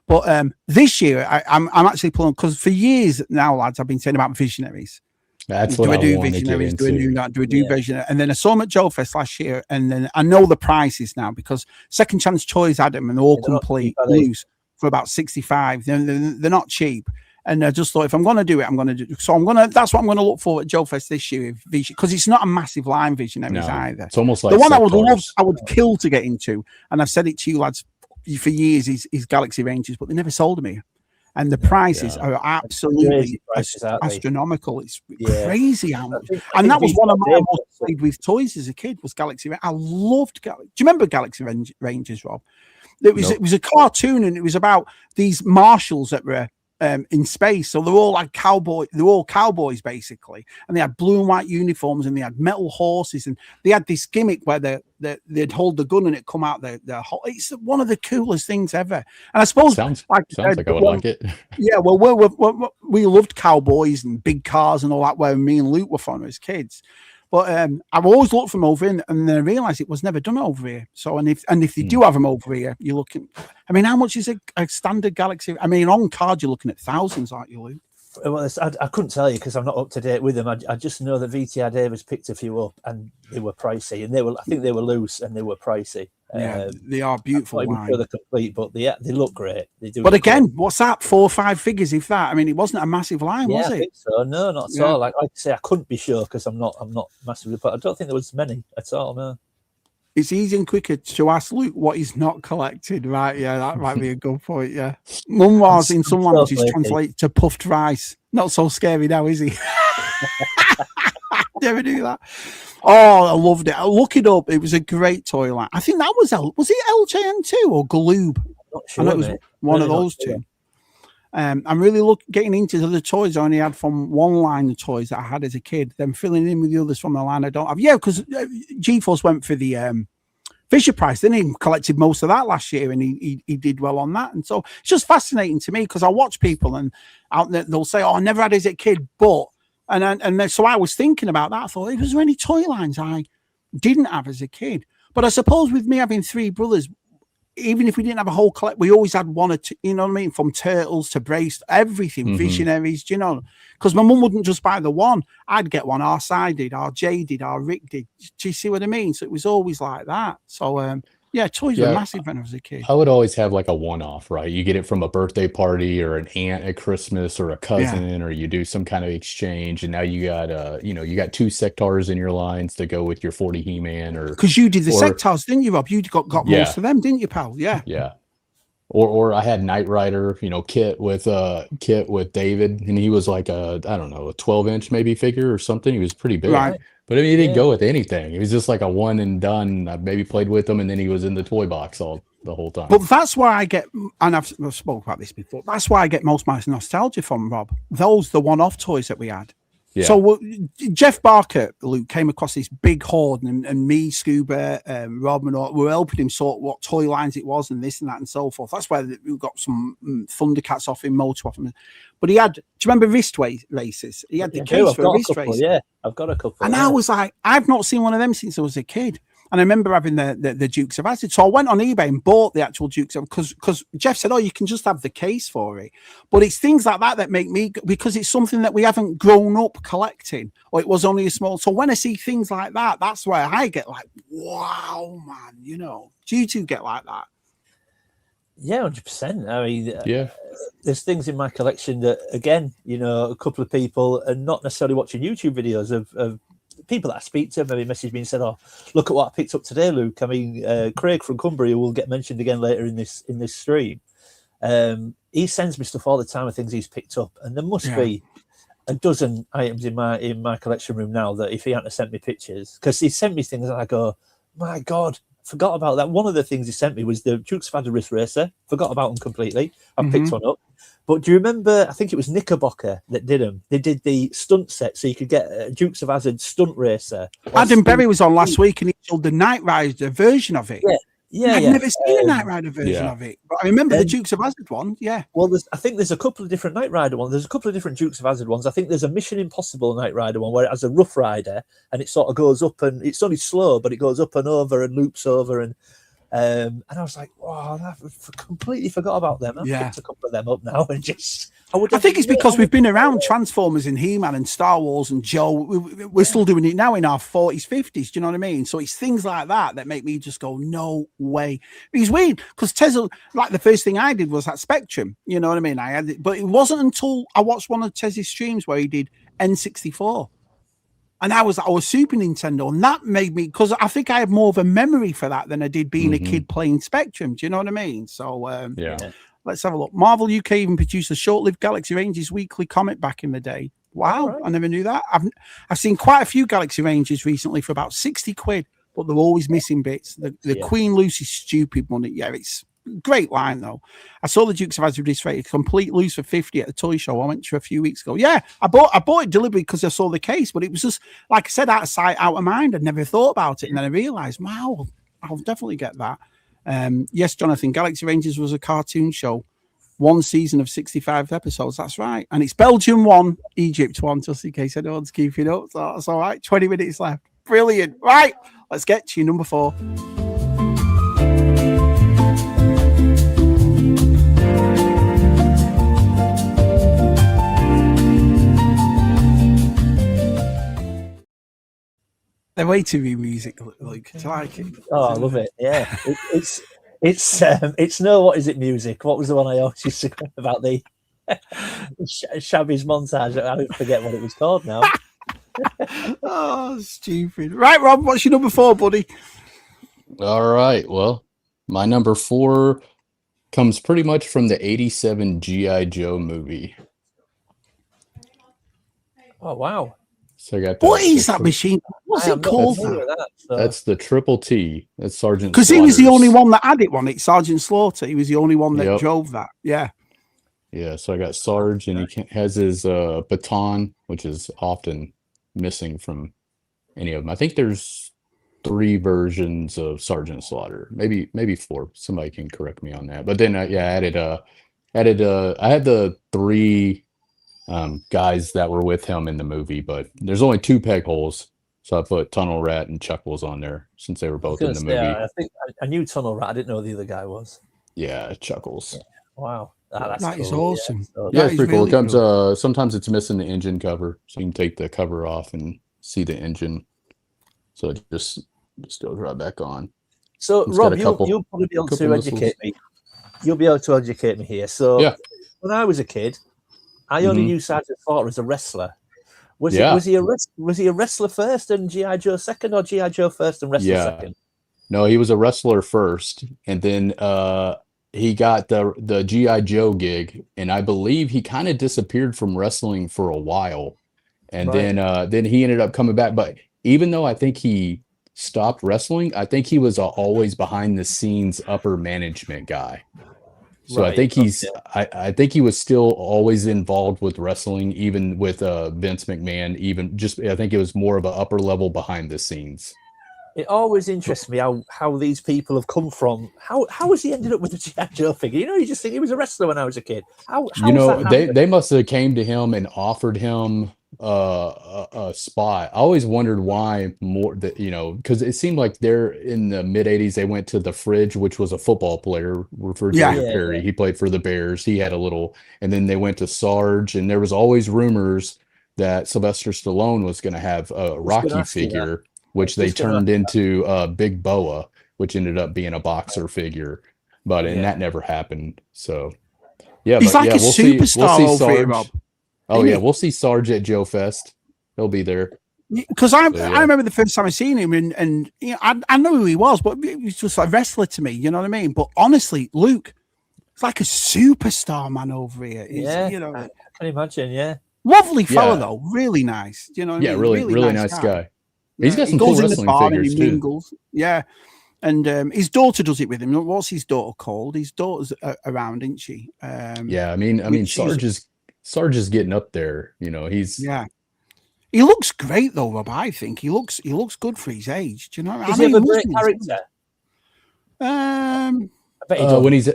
But this year, I'm actually pulling, because for years now, lads, I've been saying about Visionaries. That's what I do. Visionaries, do I do Visionaries? And then I saw them at Joe Fest last year, and then I know the prices now, because Second Chance Toys had them, and they're all complete loose for about 65. They're not cheap. And I just thought, if I'm going to do it, I'm going to do it. So that's what I'm going to look for at Joe Fest this year, because it's not a massive line, Visionaries either. It's almost like the one I would kill to get into, and I've said it to you lads for years, is Galaxy Rangers, but they never sold them here. And the prices are absolutely astronomical. It's crazy how much. And that was one of my most played with toys as a kid, was Galaxy. I loved Galaxy. Do you remember Galaxy Rangers, Rob? It was a cartoon, and it was about these marshals that were in space. So they're all like cowboys basically, and they had blue and white uniforms, and they had metal horses, and they had this gimmick where they'd hold the gun and it come out it's one of the coolest things ever. And I suppose sounds like I would like it. Yeah, well, we loved cowboys and big cars and all that, where me and Luke were fond as kids. But I've always looked for them over here, and then I realised it was never done over here. So, and if they do have them over here, you're looking. I mean, how much is a standard Galaxy? I mean, on card you're looking at thousands, aren't you, Luke? Well, I couldn't tell you because I'm not up to date with them. I just know that VTR Davis picked a few up, and they were pricey, and I think they were loose and they were pricey. Yeah, they are beautiful. I'm not even sure they're complete, but they look great. They do. But again, what's that? 4 or 5 figures, if that. I mean, it wasn't a massive line, was it? I think so. No, not at all. Like I say, I couldn't be sure because I'm not massively. But I don't think there was many at all. No. It's easy and quicker to ask Luke what he's not collected, right? Yeah, that might be a good point. Yeah, Mum was in some languages translate to puffed rice. Not so scary now, is he? Never do that. Oh, I loved it. I look it up. It was a great toy line. I think that was it LJN2 or Galoob? Not sure, I know it was one of those two. I'm really getting into the toys I only had from one line of toys that I had as a kid, then filling in with the others from the line I don't have. Yeah, because G-Force went for the Fisher Price, didn't he? Collected most of that last year, and he did well on that. And so it's just fascinating to me, because I watch people and out there, they'll say, "Oh, I never had as a kid," but so I was thinking about that. I thought, was there any toy lines I didn't have as a kid? But I suppose with me having 3 brothers, even if we didn't have a whole collect, we always had one or two, you know what I mean? From Turtles to Brace, everything, Visionaries, do you know? Because my mum wouldn't just buy the one. I'd get one, our side did, our Jay did, our Rick did. Do you see what I mean? So it was always like that. So, toys were massive when I was a kid. I would always have like a one-off, right? You get it from a birthday party or an aunt at Christmas or a cousin, or you do some kind of exchange, and now you got you got 2 Sectars in your lines to go with your 40 He-Man, or because you did the Sectars, didn't you, Rob? You got most of them, didn't you, pal? Yeah. Or I had Knight Rider, Kit with David, and he was like a 12-inch maybe figure or something. He was pretty big. Right. But I mean, he didn't go with anything. He was just like a one and done. I maybe played with him, and then he was in the toy box the whole time. But that's why I get, and I've spoken about this before, that's why I get most of my nostalgia from, Rob. Those, the one-off toys that we had. Yeah. So Jeff Barker, Luke, came across this big hoard, and me, Scuba, Rob, and all, we were helping him sort what toy lines it was, and this and that and so forth. That's why we got some Thundercats off him, Motor off him. But he had, do you remember wrist races? He had the case for a wrist race. Yeah, I've got a couple. And I was like, I've not seen one of them since I was a kid. And I remember having the Dukes of Hazzard. So I went on eBay and bought the actual Dukes of, because Jeff said, you can just have the case for it. But it's things like that make me, because it's something that we haven't grown up collecting, or it was only a small. So when I see things like that, that's where I get like, wow, man, do you two get like that? Yeah, 100%. I mean, there's things in my collection that, again, a couple of people, and not necessarily watching YouTube videos, of people that I speak to maybe message me and said, "Oh, look at what I picked up today, Luke." I mean, Craig from Cumbria will get mentioned again later in this stream. He sends me stuff all the time of things he's picked up, and there must be a dozen items in my collection room now that if he hadn't sent me pictures, because he sent me things and I go, my God, forgot about that. One of the things he sent me was the Dukes of Hazzard wrist racer. Forgot about them completely. I picked one up. But do you remember, I think it was Knickerbocker that did them. They did the stunt set, so you could get a Dukes of Hazzard stunt racer. Adam Berry was on last week and he showed the Knight Rider version of it. Yeah, I've never seen a Knight Rider version of it, but I remember the Dukes of Hazzard one. Yeah. Well, I think there's a couple of different Knight Rider ones. There's a couple of different Dukes of Hazzard ones. I think there's a Mission Impossible Knight Rider one where it has a Rough Rider and it sort of goes up and it's only slow, but it goes up and over and loops over and I was like, wow, I completely forgot about them. I've picked a couple of them up now and just. I think it's because we've been around Transformers and He-Man and Star Wars and Joe. We're still doing it now in our 40s, 50s. Do you know what I mean? So it's things like that make me just go, no way. It's weird because Tez, like the first thing I did was that Spectrum. You know what I mean? I had it, but it wasn't until I watched one of Tez's streams where he did N64. And I was Super Nintendo, and that made me, because I think I have more of a memory for that than I did being a kid playing Spectrum. Do you know what I mean? So let's have a look. Marvel UK even produced a short-lived Galaxy Rangers weekly comic back in the day. Wow, I never knew that. I've seen quite a few Galaxy Rangers recently for about 60 quid, but they're always missing bits. The Queen Lucy's stupid money. Yeah, it's great line though. I saw the Dukes of Hazzard rated complete loose for 50 at the toy show I went to a few weeks ago. Yeah, I bought it deliberately because I saw the case, but it was just like I said, out of sight, out of mind. I'd never thought about it, and then I realized, wow, I'll definitely get that. Yes, Jonathan, Galaxy Rangers was a cartoon show, one season of 65 episodes. That's right, and it's Belgium 1, Egypt 1, just in case anyone's keeping up. So that's all right. 20 minutes left. Brilliant. Right, let's get to you number 4. The way to be music, like, do you like it? Oh, I love it. Yeah, it's no. What is it? Music. What was the one I always used to go about the Shabby's montage? I forget what it was called now. Oh, stupid. Right, Rob. What's your number 4, buddy? All right. Well, my number 4 comes pretty much from the '87 G.I. Joe movie. Oh wow. So I got what is that machine? What's it called? That's the Triple T. That's Sergeant. Because he was the only one that had it. It's Sergeant Slaughter. He was the only one that drove that. Yeah. Yeah. So I got Sarge, and he has his baton, which is often missing from any of them. I think there's 3 versions of Sergeant Slaughter, maybe 4. Somebody can correct me on that. But then I added I had the 3 guys that were with him in the movie, but there's only 2 peg holes, so I put Tunnel Rat and Chuckles on there since they were both in the movie. I think I knew Tunnel Rat. I didn't know who the other guy was. Yeah, Chuckles. Yeah. Wow, that cool. Is awesome. Yeah, it's pretty cool. It comes. Sometimes it's missing the engine cover, so you can take the cover off and see the engine. So it just goes right back on. So Rob, you'll probably be able to educate me. You'll be able to educate me here. So when I was a kid, I only knew Sergeant Slaughter as a wrestler. Was he a wrestler first and G.I. Joe second, or G.I. Joe first and wrestler second? No, he was a wrestler first, and then he got the G.I. Joe gig, and I believe he kind of disappeared from wrestling for a while, and then he ended up coming back. But even though I think he stopped wrestling, I think he was always behind the scenes upper management guy. So I think I think he was still always involved with wrestling, even with Vince McMahon. I think it was more of an upper level behind the scenes. It always interests me how these people have come from. How has he ended up with the G.I. Joe figure? You just think he was a wrestler when I was a kid. How they must have came to him and offered him a spot. I always wondered why more that because it seemed like they're in the mid 80s. They went to the Fridge, which was a football player, Refrigerator Perry. He played for the Bears. He had a little, and then they went to Sarge, and there was always rumors that Sylvester Stallone was going to have a Rocky figure, which they turned into Big Boa, which ended up being a boxer figure, and that never happened. So he's like a superstar over here, Rob. Oh yeah, we'll see Sarge at Joe Fest. He'll be there. Because I remember the first time I seen him, and you know, I know who he was, but he was just a wrestler to me. You know what I mean? But honestly, Luke, it's like a superstar man over here. You know, I can imagine. Yeah, lovely fella though, really nice. You know, what I mean? really nice guy. He's got some he cool goes in wrestling the bar figures and he too. mingles. Yeah, and his daughter does it with him. What's his daughter called? His daughter's around, isn't she? Yeah, I mean, Sarge is getting up there. You know, he's He looks great though, Rob. I think he looks good for his age. Do you know? Is he a great character? I bet he does. When he's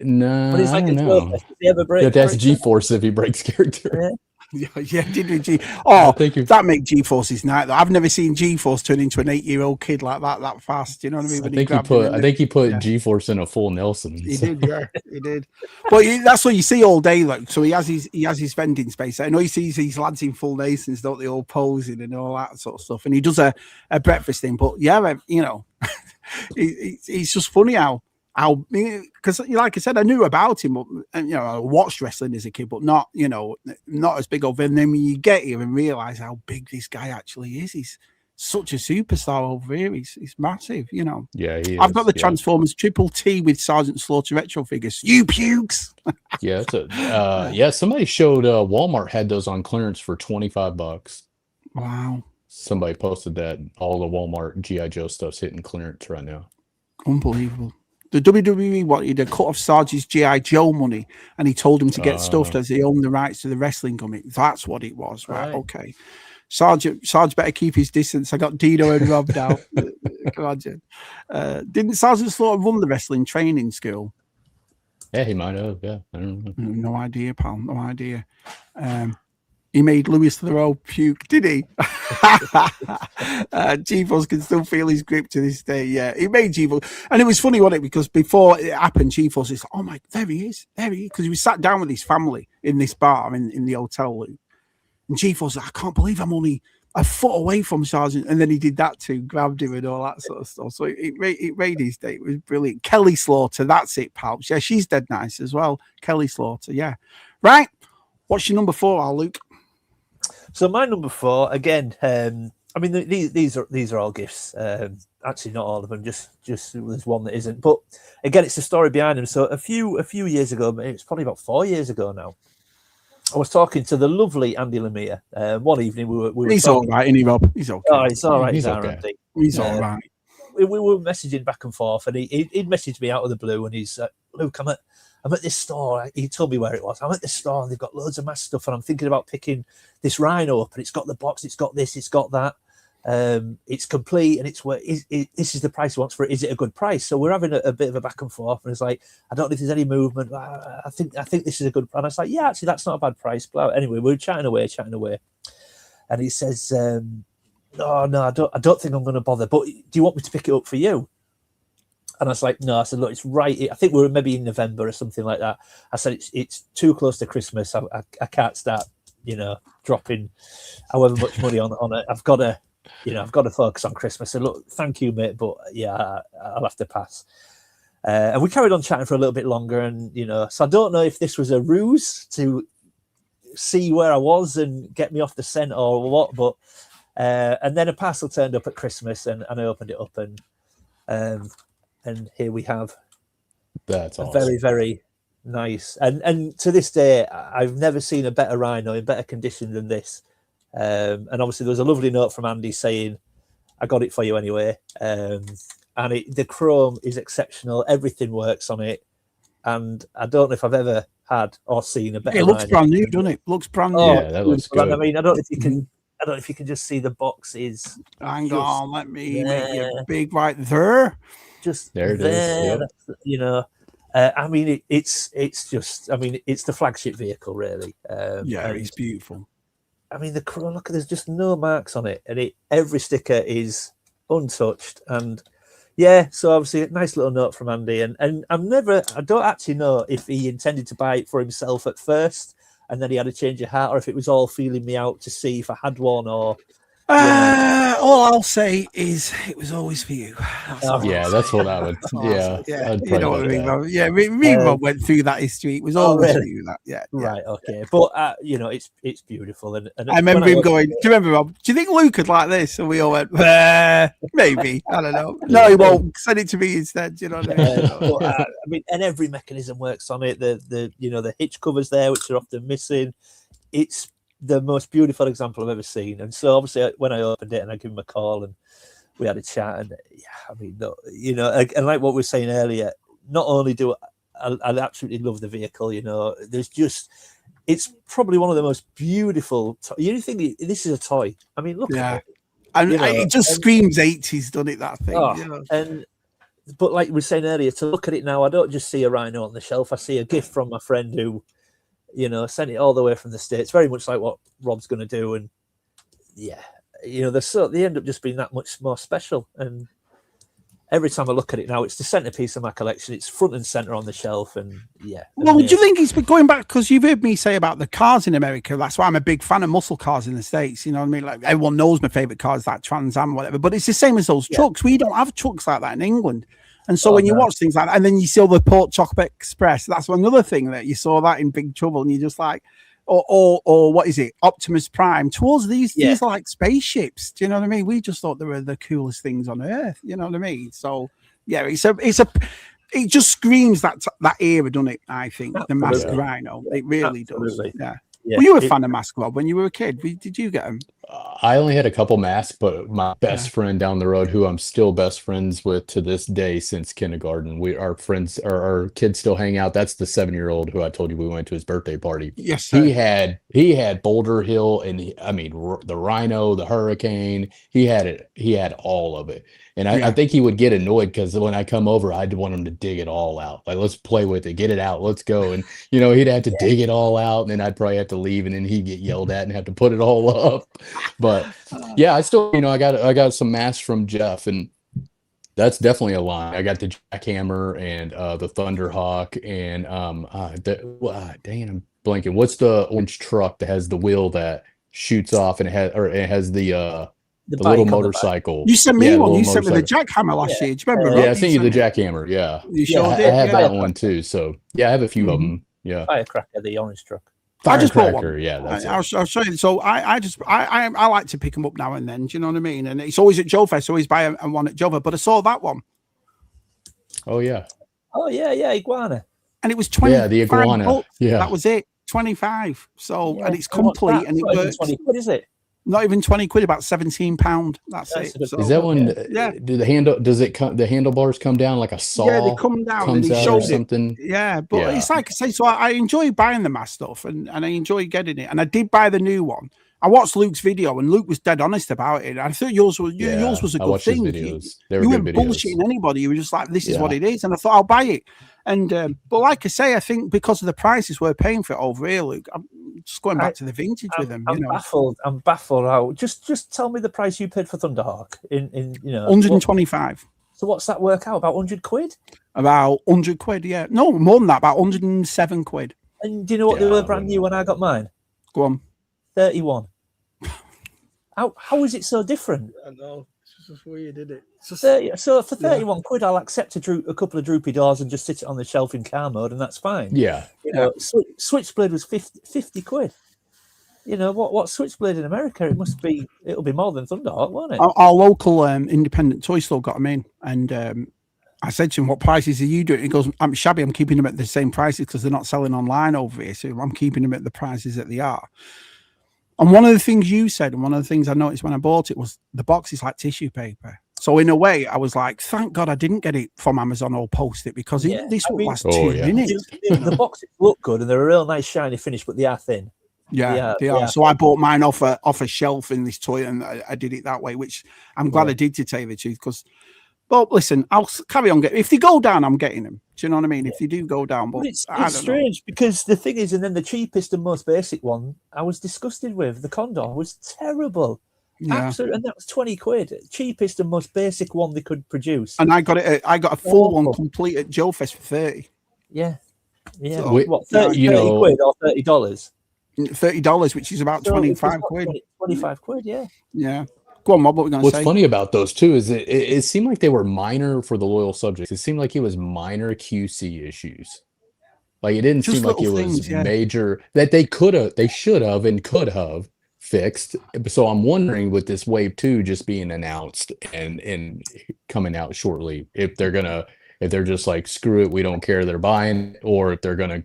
no, he's like I don't know. Does he ever break? That's G-Force if he breaks character. Yeah, did we G? That make G-Force's night though. I've never seen G-Force turn into an 8-year-old kid like that fast. You know what I mean? I think he put G-Force in a full Nelson. He did, yeah, he did. But that's what you see all day. Like, so he has his vending space. I know he sees these lads in full Nasons, don't they, all posing and all that sort of stuff. And he does a breakfast thing. But yeah, you know, it's just funny how because like I said, I knew about him, and you know, I watched wrestling as a kid, but not as big of. And then when you get here and realize how big this guy actually is, he's such a superstar over here. He's massive, you know. Yeah, I've got the Transformers Triple T with Sergeant Slaughter retro figures. You pukes. Somebody showed Walmart had those on clearance for $25. Wow. Somebody posted that all the Walmart GI Joe stuff's hitting clearance right now. Unbelievable. The WWE wanted a cut of Sarge's G.I. Joe money, and he told him to get stuffed as he owned the rights to the wrestling gimmick. That's what it was, right? Okay. Sarge better keep his distance. I got Dino and Rob now. Imagine. Didn't Sergeant Slaughter run the wrestling training school? Yeah, he might have. Yeah, I don't know. No idea, pal. No idea. He made Louis Theroux puke, did he? G-Force can still feel his grip to this day. Yeah, he made G-Force. And it was funny, wasn't it? Because before it happened, G-Force is like, oh my, there he is. Because he was sat down with his family in this bar in the hotel room. And G-Force like, I can't believe I'm only a foot away from Sergeant. And then he did that too, grabbed him and all that sort of stuff. So it made his day. It was brilliant. Kelly Slaughter, that's it, pal. Yeah, she's dead nice as well. Kelly Slaughter, yeah. Right. What's your number 4, Luke? So my number 4 again. I mean, these are all gifts. Actually, not all of them. Just there's one that isn't. But again, it's the story behind them. So a few years ago, it's probably about 4 years ago now, I was talking to the lovely Andy Lemire. One evening, we were. He's all right, isn't he, Rob? He's okay. Oh, he's all right. He's okay. Andy. He's all right. We were messaging back and forth, and he'd messaged me out of the blue, and he's Luke, I'm at this store. He told me where it was. I'm at this store, and they've got loads of mask stuff, and I'm thinking about picking this Rhino up, and it's got the box, it's got this, it's got that. It's complete, and this is the price he wants for it. Is it a good price? So we're having a bit of a back and forth, and it's like, I don't know if there's any movement. I think this is a good price. And I was like, yeah, actually, that's not a bad price. But anyway, we were chatting away, and he says, no, I don't think I'm going to bother. But do you want me to pick it up for you? And I was like, no. I said, look, it's right. I think we were maybe in November or something like that. I said, it's too close to Christmas. I can't start, dropping however much money on it. I've got to focus on Christmas. So look, thank you, mate, but yeah, I'll have to pass. And we carried on chatting for a little bit longer, and so I don't know if this was a ruse to see where I was and get me off the scent or what, but and then a parcel turned up at Christmas, and I opened it up, and here we have. That's awesome. Very, very nice. And to this day, I've never seen a better Rhino in better condition than this. And obviously, there was a lovely note from Andy saying, "I got it for you anyway." And the chrome is exceptional. Everything works on it, and I don't know if I've ever had or seen a better. It looks Rhino. brand new, doesn't it? Looks brand new. Yeah, that looks good. I mean, I don't know if you can. I don't know if you can just see the boxes. Hang on, let me make it big right there. Just there it is. Yep. I mean, it's just. I mean, it's the flagship vehicle, really. It's beautiful. I mean, look, there's just no marks on it, and every sticker is untouched. And yeah, so obviously a nice little note from Andy. And I don't actually know if he intended to buy it for himself at first, and then he had a change of heart, or if it was all feeling me out to see if I had one, or all I'll say is it was always for you. That's what I would. Yeah, you know what I mean. Rob? Yeah, Rob went through that history. It was always for you. That, yeah, right, okay, but it's beautiful, and I remember him going. Do you remember, Rob? Do you think Luke could like this? And we all went, maybe. I don't know. No, he won't. Send it to me instead. Do you know what I mean? And every mechanism works on it. The hitch covers there, which are often missing. It's the most beautiful example I've ever seen. And so obviously when I opened it and I gave him a call and we had a chat, and and like what we were saying earlier, not only do I absolutely love the vehicle, it's probably one of the most beautiful. You think this is a toy? I mean, look at it. And it just screams 80s, doesn't it? That thing. But like we were saying earlier, to look at it now, I don't just see a Rhino on the shelf. I see a gift from my friend who, sent it all the way from the States, very much like what Rob's going to do. And they end up just being that much more special. And every time I look at it now, it's the centerpiece of my collection. It's front and center on the shelf. And well, would you think he's been going back? Because you've heard me say about the cars in America. That's why I'm a big fan of muscle cars in the States. You know what I mean? Like everyone knows my favorite car is like Trans Am, whatever. But it's the same as those trucks. We don't have trucks like that in England. And so when you watch things like that, and then you see all the Port Chocolate Express, that's another thing that you saw that in Big Trouble, and you're just like, or what is it, Optimus Prime? Towards these are like spaceships. Do you know what I mean? We just thought they were the coolest things on earth. You know what I mean? So it just screams that era, doesn't it? I think the Mask Rhino, it really does. Yeah. Were you a fan of Mask, Rob, when you were a kid? Did you get them? I only had a couple masks, but my best friend down the road, who I'm still best friends with to this day since kindergarten, our kids still hang out. That's the 7-year-old who I told you we went to his birthday party. Yes, sir. He had Boulder Hill, and the Rhino, the Hurricane. He had all of it. And I think he would get annoyed because when I come over, I'd want him to dig it all out. Like, let's play with it, get it out, let's go. And he'd have to dig it all out, and then I'd probably have to leave, and then he'd get yelled at and have to put it all up. But I still, I got some masks from Jeff, and that's definitely a line. I got the Jackhammer and the Thunderhawk, and dang, I'm blanking. What's the orange truck that has the wheel that shoots off and it has the little motorcycle? You sent me one. You sent me the Jackhammer last year. Do you remember? I sent you the Jackhammer. Yeah, you sure did. I have that one too. So I have a few of them. Yeah, Firecracker, the orange truck. I just bought one. Yeah, that's I'll show you. So I like to pick them up now and then. Do you know what I mean? And it's always at Joe Fest. Always buy one at Joe. But I saw that one. Oh yeah, iguana. And it was 20. Yeah, the iguana. Bucks. Yeah, that was it. 25. So and it's complete and it works. 20 quid, is it? Not even 20 quid, about £17. That's it. So, is that one? Do the handlebars come down like a saw? Yeah, they come down. Comes and out or something. Yeah, but it's like I say. So I enjoy buying the mask stuff, and I enjoy getting it. And I did buy the new one. I watched Luke's video, and Luke was dead honest about it. I thought yours was a good thing. You weren't bullshitting anybody. You were just like, "This is what it is," and I thought I'll buy it. And but like I say, I think because of the prices we're paying for it over here, Luke, I'm just going back to the vintage with them. I'm baffled. I'm baffled. How just tell me the price you paid for Thunderhawk in 125. So what's that work out? About 100 quid? About 100 quid, yeah. No, more than that. About 107 quid. And do you know what they were brand new when I got mine? Go on. 31. How is it so different? I know. It's just weird, isn't it? So for 31 quid, I'll accept a couple of droopy doors and just sit it on the shelf in car mode, and that's fine. Yeah. Switchblade was 50 quid. What Switchblade in America? It'll be more than Thunderhawk, won't it? Our local independent toy store got them in, and I said to him, "What prices are you doing?" He goes, "I'm Shabby. I'm keeping them at the same prices because they're not selling online over here, so I'm keeping them at the prices that they are." And one of the things you said, and one of the things I noticed when I bought it, was the box is like tissue paper. So in a way, I was like, thank God I didn't get it from Amazon or post it, because this will last 2 minutes. The boxes look good and they're a real nice shiny finish, but they are thin. Yeah, they are. So I bought mine off a shelf in this toy, and I did it that way, which I'm glad I did, to tell you the truth. Because, well, listen, I'll carry on getting. If they go down, I'm getting them. Do you know what I mean? If they do go down, but it's strange because the thing is, and then the cheapest and most basic one, I was disgusted with. The Condor was terrible. Yeah. Absolutely, and that was 20 quid. Cheapest and most basic one they could produce. And I got it. I got a full one complete at Joe Fest for 30. Yeah. So, what, 30 quid or $30? $30, which is about 25 quid. 25 quid, yeah. Yeah. Go on, Rob, what we're going to What's say? funny about those two is it seemed like they were minor for the loyal subjects. It seemed like it was minor QC issues. Like it didn't Just seem like it little was things, yeah. major that they should have and could have fixed. So I'm wondering with this wave 2 just being announced and coming out shortly, if they're just like, screw it, we don't care, they're buying, or if they're gonna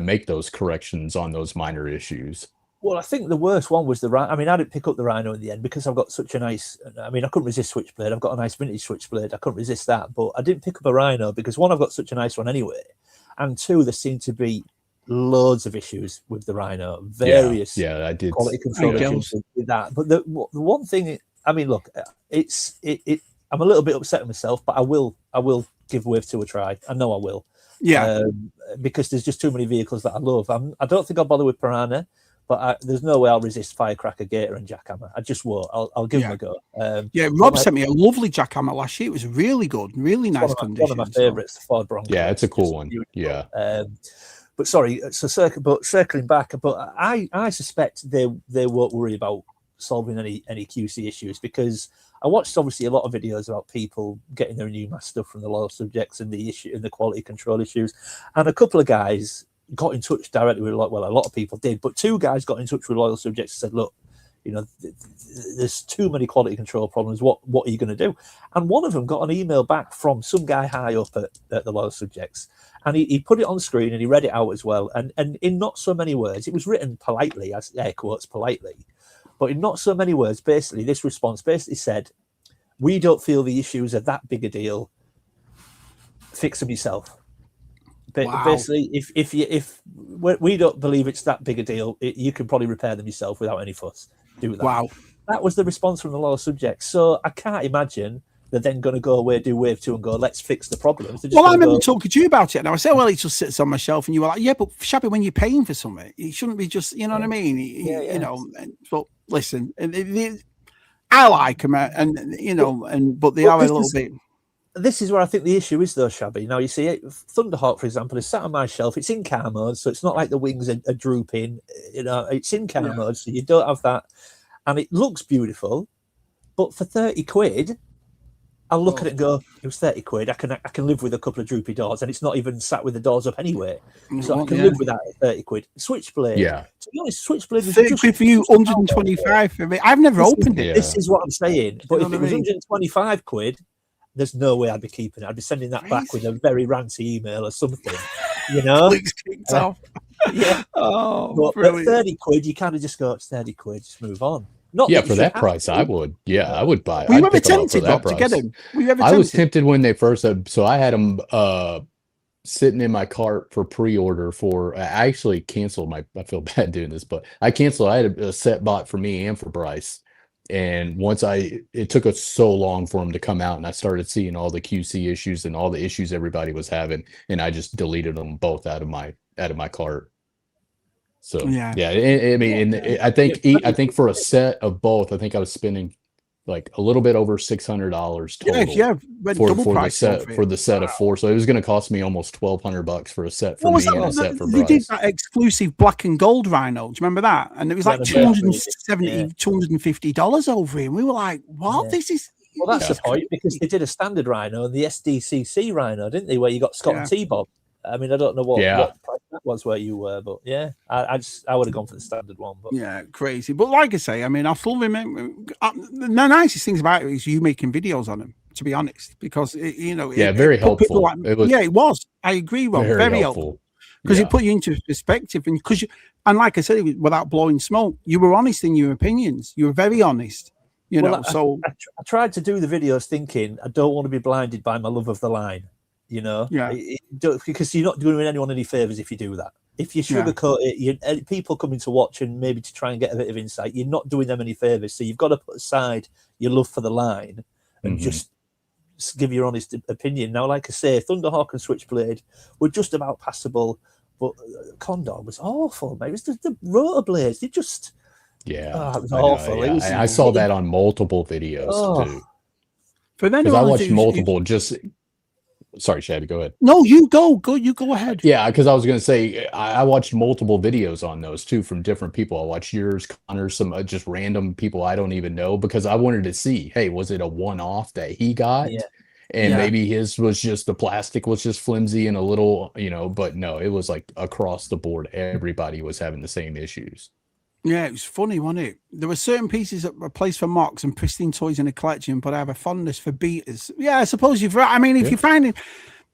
make those corrections on those minor issues. Well, I think the worst one was the Rhino. I mean, I didn't pick up the Rhino in the end because I've got such a nice. I mean, I couldn't resist Switchblade. I've got a nice vintage Switchblade. I couldn't resist that, but I didn't pick up a Rhino because one, I've got such a nice one anyway, and two, there seemed to be loads of issues with the Rhino. Various I did quality control issues with that. But the one thing, I mean, look, I'm a little bit upset with myself, but I will give Wave 2 a try. I know I will. Yeah. Because there's just too many vehicles that I love. I don't think I'll bother with Piranha. But there's no way I'll resist Firecracker, Gator, and Jackhammer. I just won't. I'll give them a go. Rob sent me a lovely Jackhammer last year. It was really good, really nice condition. One of my favourites, the Ford Bronco. Yeah, it's a cool one. Yeah. But sorry, circling back, but I suspect they won't worry about solving any QC issues, because I watched obviously a lot of videos about people getting their new mass stuff from the loyal subjects and the issue and the quality control issues, and a couple of guys got in touch directly with, well, a lot of people did, but two guys got in touch with loyal subjects and said, look, you know, there's too many quality control problems. What are you going to do? And one of them got an email back from some guy high up at the loyal subjects, and he put it on screen and he read it out as well. And in not so many words, it was written politely, as air quotes politely, but in not so many words, basically this response basically said, we don't feel the issues are that big a deal. Fix them yourself. Wow. Basically, if we don't believe it's that big a deal, you can probably repair them yourself without any fuss. Do that. Wow. That was the response from the loyal subjects. So I can't imagine they're then going to go away, do Wave 2 and go, let's fix the problems. Well, I remember talking to you about it, and I said, well, it just sits on my shelf, and you were like, yeah, but Shabby, when you're paying for something, it shouldn't be just, you know what I mean? You know, but listen, I like them, and you know, but they are a little bit. This is where I think the issue is, though, Shabby. Now, you see, Thunderhawk, for example, is sat on my shelf. It's in car mode, so it's not like the wings are drooping. You know, it's in car mode, so you don't have that. And it looks beautiful, but for 30 quid, I'll look at it and go, it was 30 quid. I can live with a couple of droopy doors, and it's not even sat with the doors up anyway. So I can live with that at 30 quid. Switchblade. Yeah. To be honest, Switchblade was 30 quid for you, 125 for me. I've never opened it. This is what I'm saying. But if it was 125 quid, there's no way I'd be keeping it. I'd be sending that back with a very ranty email or something, you know? Yeah. Oh, but at 30 quid, you kind of just go, it's 30 quid, just move on. Not for that price, I would. Yeah, I would buy. Were you ever tempted, Bob, to get him? I was tempted when they first had, so I had them sitting in my cart for pre-order for, I actually canceled I feel bad doing this, but I canceled. I had a set bought for me and for Bryce. And once it took us so long for them to come out, and I started seeing all the QC issues and all the issues everybody was having, and I just deleted them both out of my cart. So I think for a set of both, I think I was spending like a little bit over $600 total for the set of four. So it was going to cost me almost $1,200 for a set for me and a set for Bryce. You did that exclusive black and gold Rhino. Do you remember that? And it was like $250 over here. We were like, what? Yeah. This is... Well, that's the point, because they did a standard Rhino and the SDCC Rhino, didn't they? Where you got Scott and T-Bob. I mean, I don't know what price that was where you were, but yeah, I would have gone for the standard one. But yeah, crazy. But like I say, I mean, I fully remember the nicest things about it is you making videos on them, to be honest, because very helpful. It was. I agree, Rob. Very helpful because it put you into perspective, and and like I said, without blowing smoke, you were honest in your opinions. You were very honest. I tried to do the videos thinking I don't want to be blinded by my love of the line. You know, because you're not doing anyone any favors if you do that. If you sugarcoat it, people coming to watch and maybe to try and get a bit of insight, you're not doing them any favors. So you've got to put aside your love for the line and just give your honest opinion. Now, like I say, Thunderhawk and Switchblade were just about passable, but Condor was awful, mate. It was the rotor blades. They just it was awful. I saw that on multiple videos too. But then because I watched multiple Sorry, Shabby, go ahead. No, you go ahead. Yeah, because I was going to say I watched multiple videos on those too from different people. I watched yours, Connor, some just random people I don't even know, because I wanted to see, hey, was it a one-off that he got? Yeah. And maybe his was just the plastic was just flimsy and a little, but no, it was like across the board. Everybody was having the same issues. Yeah, it was funny, wasn't it? There were certain pieces that were placed for mocks and pristine toys in a collection, but I have a fondness for beaters. Yeah, I suppose you've right. I mean, if you're finding,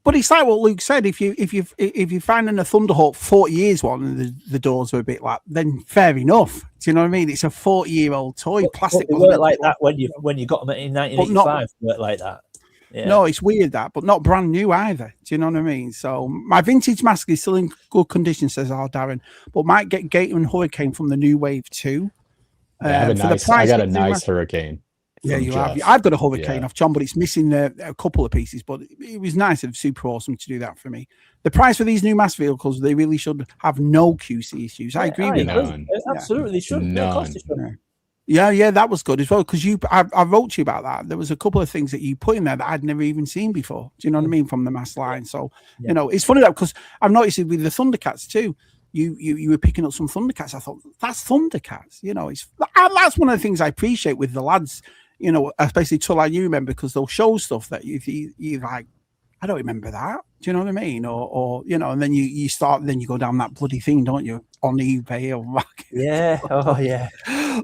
but it's like what Luke said. If you're finding a Thunderhawk 40 years one and the doors are a bit like, then fair enough. Do you know what I mean? It's a 40-year-old toy. Plastic. But weren't like that when you got them in 1985. Weren't like that. Yeah. No, it's weird that, but not brand new either. Do you know what I mean? So my vintage mask is still in good condition, says Darren, but might get Gator and Hurricane from the new wave too. I got a nice Hurricane. Yeah, you have. I've got a Hurricane off John, but it's missing a couple of pieces. But it was nice and super awesome to do that for me. The price for these new mass vehicles, they really should have no QC issues. I agree with that. Absolutely, they should. None. Yeah, that was good as well, because I wrote to you about that. There was a couple of things that you put in there that I'd never even seen before. Do you know what I mean? From the mass line. So, it's funny that because I've noticed it with the Thundercats too. You were picking up some Thundercats. I thought, that's Thundercats. That's one of the things I appreciate with the lads, especially Tull, you remember, because they'll show stuff that you like, I don't remember that. Do you know what I mean? Or and then you start, then you go down that bloody thing, don't you? On eBay or market. Yeah. Oh yeah.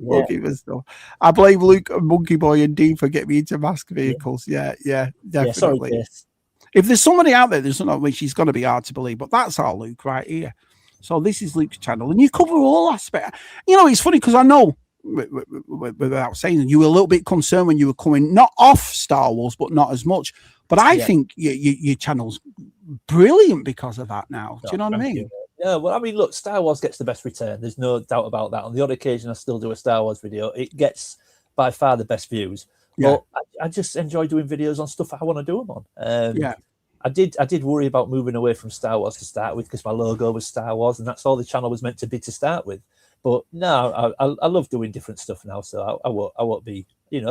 Looking for stuff. I blame Luke, Monkey Boy, and Dean for getting me into mask vehicles. Yeah, definitely. Yeah, sorry, if there's somebody out there, there's not, which is going to be hard to believe, but that's our Luke right here. So this is Luke's channel, and you cover all aspects. It's funny because I know, without saying, you were a little bit concerned when you were coming not off Star Wars, but not as much. But I think your channel's brilliant because of that now. Do you know what I mean? Yeah, well, I mean, look, Star Wars gets the best return. There's no doubt about that. On the odd occasion, I still do a Star Wars video. It gets by far the best views. Yeah. But I just enjoy doing videos on stuff I want to do them on. I did worry about moving away from Star Wars to start with, because my logo was Star Wars, and that's all the channel was meant to be to start with. But no, I love doing different stuff now, so I won't be.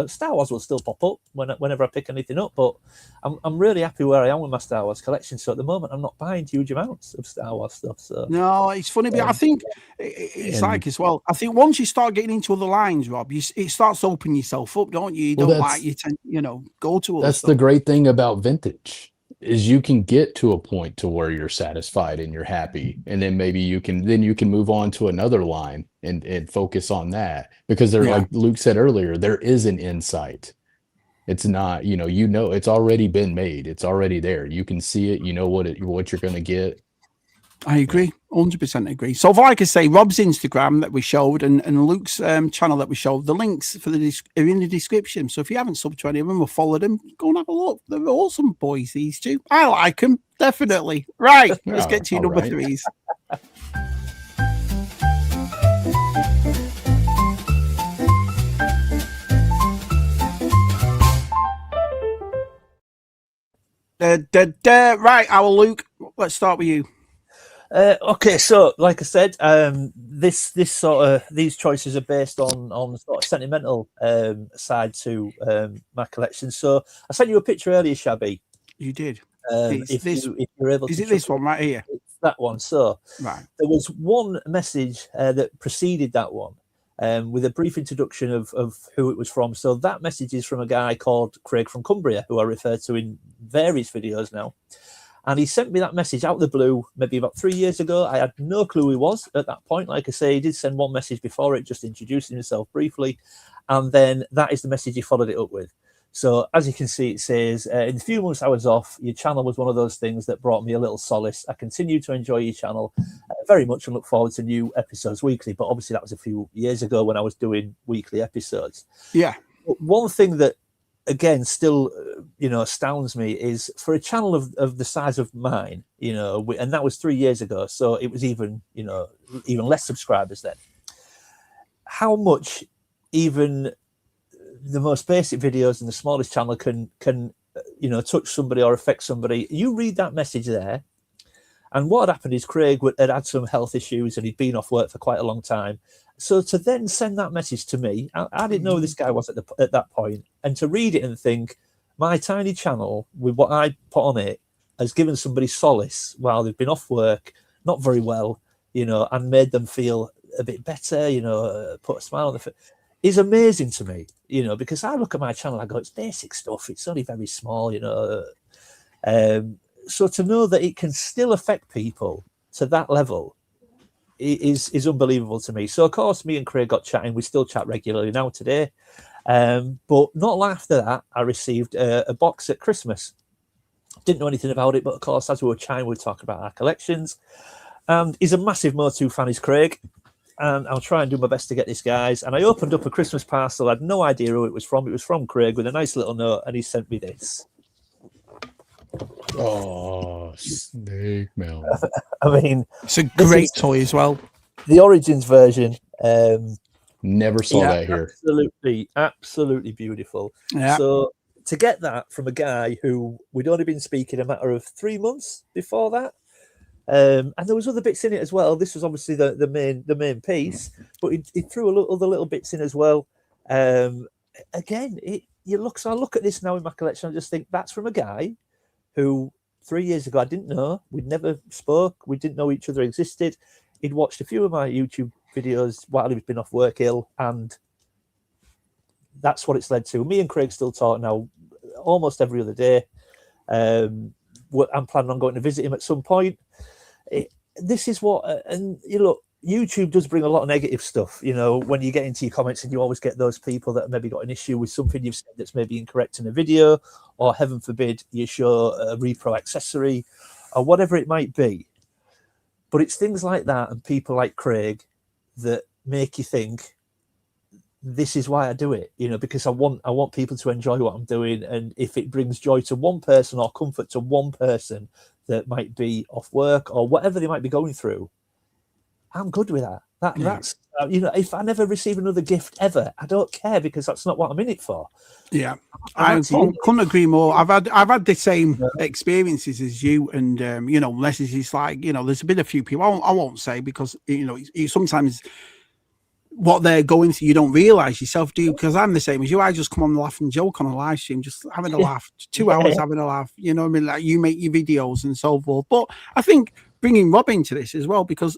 Star Wars will still pop up whenever I pick anything up. But I'm really happy where I am with my Star Wars collection. So at the moment, I'm not buying huge amounts of Star Wars stuff. So no, it's funny, but I think it's like as well. I think once you start getting into other lines, Rob, it starts to open yourself up, don't you? You don't like you tend, go to. That's the great thing about vintage. Is you can get to a point to where you're satisfied and you're happy, and then maybe you can move on to another line and focus on that, because like Luke said earlier, there is an insight. It's not, it's already been made. It's already there. You can see it. You know what you're going to get. I agree, 100% agree. So, like I say, Rob's Instagram that we showed and Luke's channel that we showed, the links for are in the description. So, if you haven't subbed to any of them or followed them, go and have a look. They're awesome boys, these two. I like them, definitely. Right, let's get to your number threes. Right, our Luke, let's start with you. Okay, so like I said, these choices are based on sort of sentimental side to my collection. So I sent you a picture earlier, Shabby. You did. If you're able to, is it this one right here? It's that one. So right, there was one message that preceded that one, with a brief introduction of who it was from. So that message is from a guy called Craig from Cumbria, who I refer to in various videos now. And he sent me that message out of the blue, maybe about 3 years ago. I had no clue who he was at that point. Like I say, he did send one message before it, just introducing himself briefly. And then that is the message he followed it up with. So as you can see, it says, in the few months I was off, your channel was one of those things that brought me a little solace. I continue to enjoy your channel very much and look forward to new episodes weekly. But obviously that was a few years ago when I was doing weekly episodes. Yeah. But one thing that, again, still, astounds me is for a channel of the size of mine, and that was 3 years ago. So it was even less subscribers then. How much even the most basic videos in the smallest channel can touch somebody or affect somebody. You read that message there, and what had happened is Craig had some health issues and he'd been off work for quite a long time. So to then send that message to me, I didn't know who this guy was at that point, and to read it and think, my tiny channel with what I put on it has given somebody solace while they've been off work, not very well, you know, and made them feel a bit better, you know, put a smile on the face, is amazing to me, you know, because I look at my channel, I go, it's basic stuff, it's only very small, you know. So to know that it can still affect people to that level is unbelievable to me. So of course, me and Craig got chatting. We still chat regularly now today, but not long after that, I received a box at Christmas. Didn't know anything about it, but of course, as we were chatting, we were talking about our collections. And he's a massive Motu fan, is Craig. And I'll try and do my best to get this, guys. And I opened up a Christmas parcel. I had no idea who it was from. It was from Craig with a nice little note, and he sent me this. Oh, snake mail. I mean, it's a great toy as well. The Origins version. Never saw that here. Absolutely beautiful. Yeah. So to get that from a guy who we'd only been speaking a matter of 3 months before that. And there was other bits in it as well. This was obviously the main piece, but he threw other little bits in as well. Again, so I look at this now in my collection. I just think that's from a guy who 3 years ago I didn't know. We'd never spoke. We didn't know each other existed. He'd watched a few of my YouTube videos while he'd been off work ill, and that's what it's led to. Me and Craig still talk now almost every other day. I'm planning on going to visit him at some point. This is what, and you look, YouTube does bring a lot of negative stuff, you know, when you get into your comments, and you always get those people that have maybe got an issue with something you've said that's maybe incorrect in a video, or heaven forbid you show a repro accessory or whatever it might be. But it's things like that and people like Craig that make you think, this is why I do it, you know, because I want people to enjoy what I'm doing. And if it brings joy to one person or comfort to one person that might be off work or whatever they might be going through, I'm good with that. That's you know, if I never receive another gift ever, I don't care, because that's not what I'm in it for. Yeah, I couldn't agree more. I've had the same experiences as you, and you know, messages like, you know, there's been a few people I won't say, because you know, sometimes what they're going through you don't realize yourself, do you? Because I'm the same as you. I just come on and laugh and joke on a live stream, just having a laugh, 2 hours having a laugh, you know what I mean? Like, you make your videos and so forth. But I think bringing Rob into this as well, because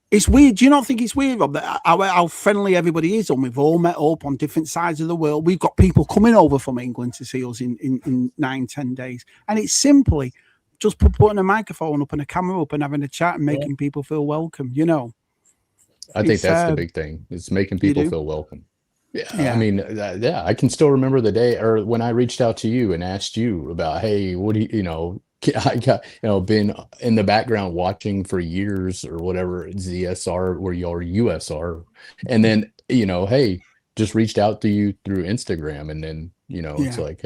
it's weird. Do you not think it's weird, Rob, that how friendly everybody is, and we've all met up on different sides of the world? We've got people coming over from England to see us in 9-10 days, and it's simply just putting a microphone up and a camera up and having a chat and making people feel welcome, you know? I think that's the big thing. It's making people feel welcome. Yeah. I mean, I can still remember the day, or when I reached out to you and asked you about, hey, what do you know, I got, you know, been in the background watching for years or whatever, ZSR or your USR. And then, you know, hey, just reached out to you through Instagram. And then, you know, it's like,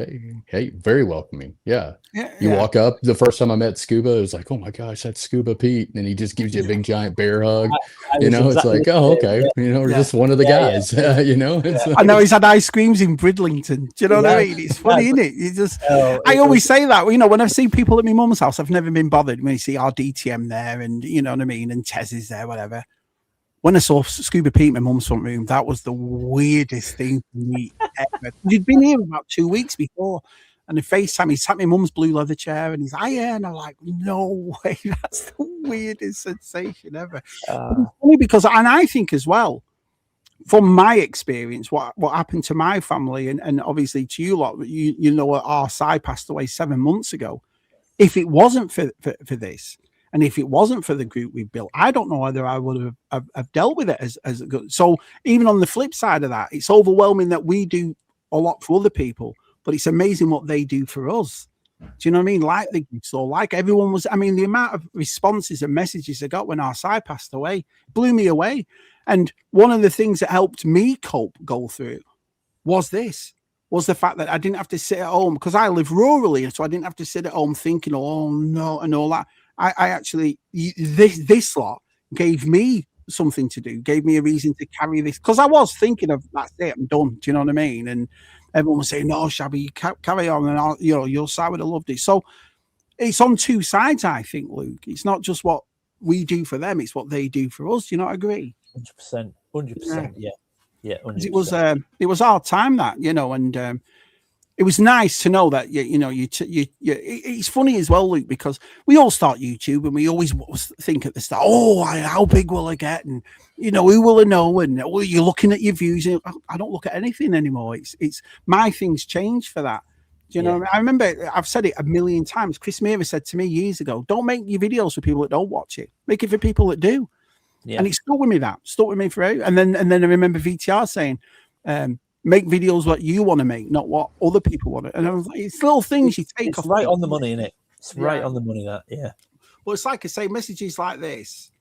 hey, very welcoming. You walk up. The first time I met Scuba, it was like, oh my gosh, that's Scuba Pete. And he just gives you a big giant bear hug. You know, it's like, oh, okay. You know, we're just one of the guys, you know. Like, I know he's had ice creams in Bridlington. Do you know what I mean? It's funny, isn't it? You just, I always say that, you know, when I see people at my mum's house, I've never been bothered when you see our DTM there, and you know what I mean, and Tez is there, whatever. When I saw Scuba Pete in my mum's front room, that was the weirdest thing for me ever. He'd been here about 2 weeks before, and the FaceTime, he sat in my mum's blue leather chair, and he's like, yeah, and I'm like, no way, that's the weirdest sensation ever. It's funny because, and I think as well, from my experience, what happened to my family, and obviously to you lot, you know, our side passed away 7 months ago. If it wasn't for this, and if it wasn't for the group we built, I don't know whether I would have dealt with it as good. So even on the flip side of that, it's overwhelming that we do a lot for other people, but it's amazing what they do for us. Do you know what I mean? Like the so like everyone was, I mean, the amount of responses and messages I got when our side passed away blew me away. And one of the things that helped me go through was the fact that I didn't have to sit at home, because I live rurally, so I didn't have to sit at home thinking, oh no, and all that. I actually, this lot gave me something to do, gave me a reason to carry this, because I was thinking of, that's it, I'm done. Do you know what I mean? And everyone was saying, no, Shabby, you carry on, and you know, your side would have loved it. So it's on two sides, I think, Luke. It's not just what we do for them, it's what they do for us. Do you not agree? 100%, 100%, yeah, 100%. It was our time, that, you know, and it was nice to know that it's funny as well, Luke, because we all start YouTube and we always think at the start, how big will I get, and who will I know, and you're looking at your views. And I don't look at anything anymore. It's my things change for that. Do you know? I remember I've said it a million times. Chris Meaver said to me years ago, "Don't make your videos for people that don't watch it. Make it for people that do." Yeah. And it stuck with me. Stuck with me forever. And then I remember VTR saying, make videos what you want to make, not what other people want to. And I was like, it's little things you take off. Right on the money, isn't it? It's right on the money, that, yeah. Well, it's like I say, messages like this,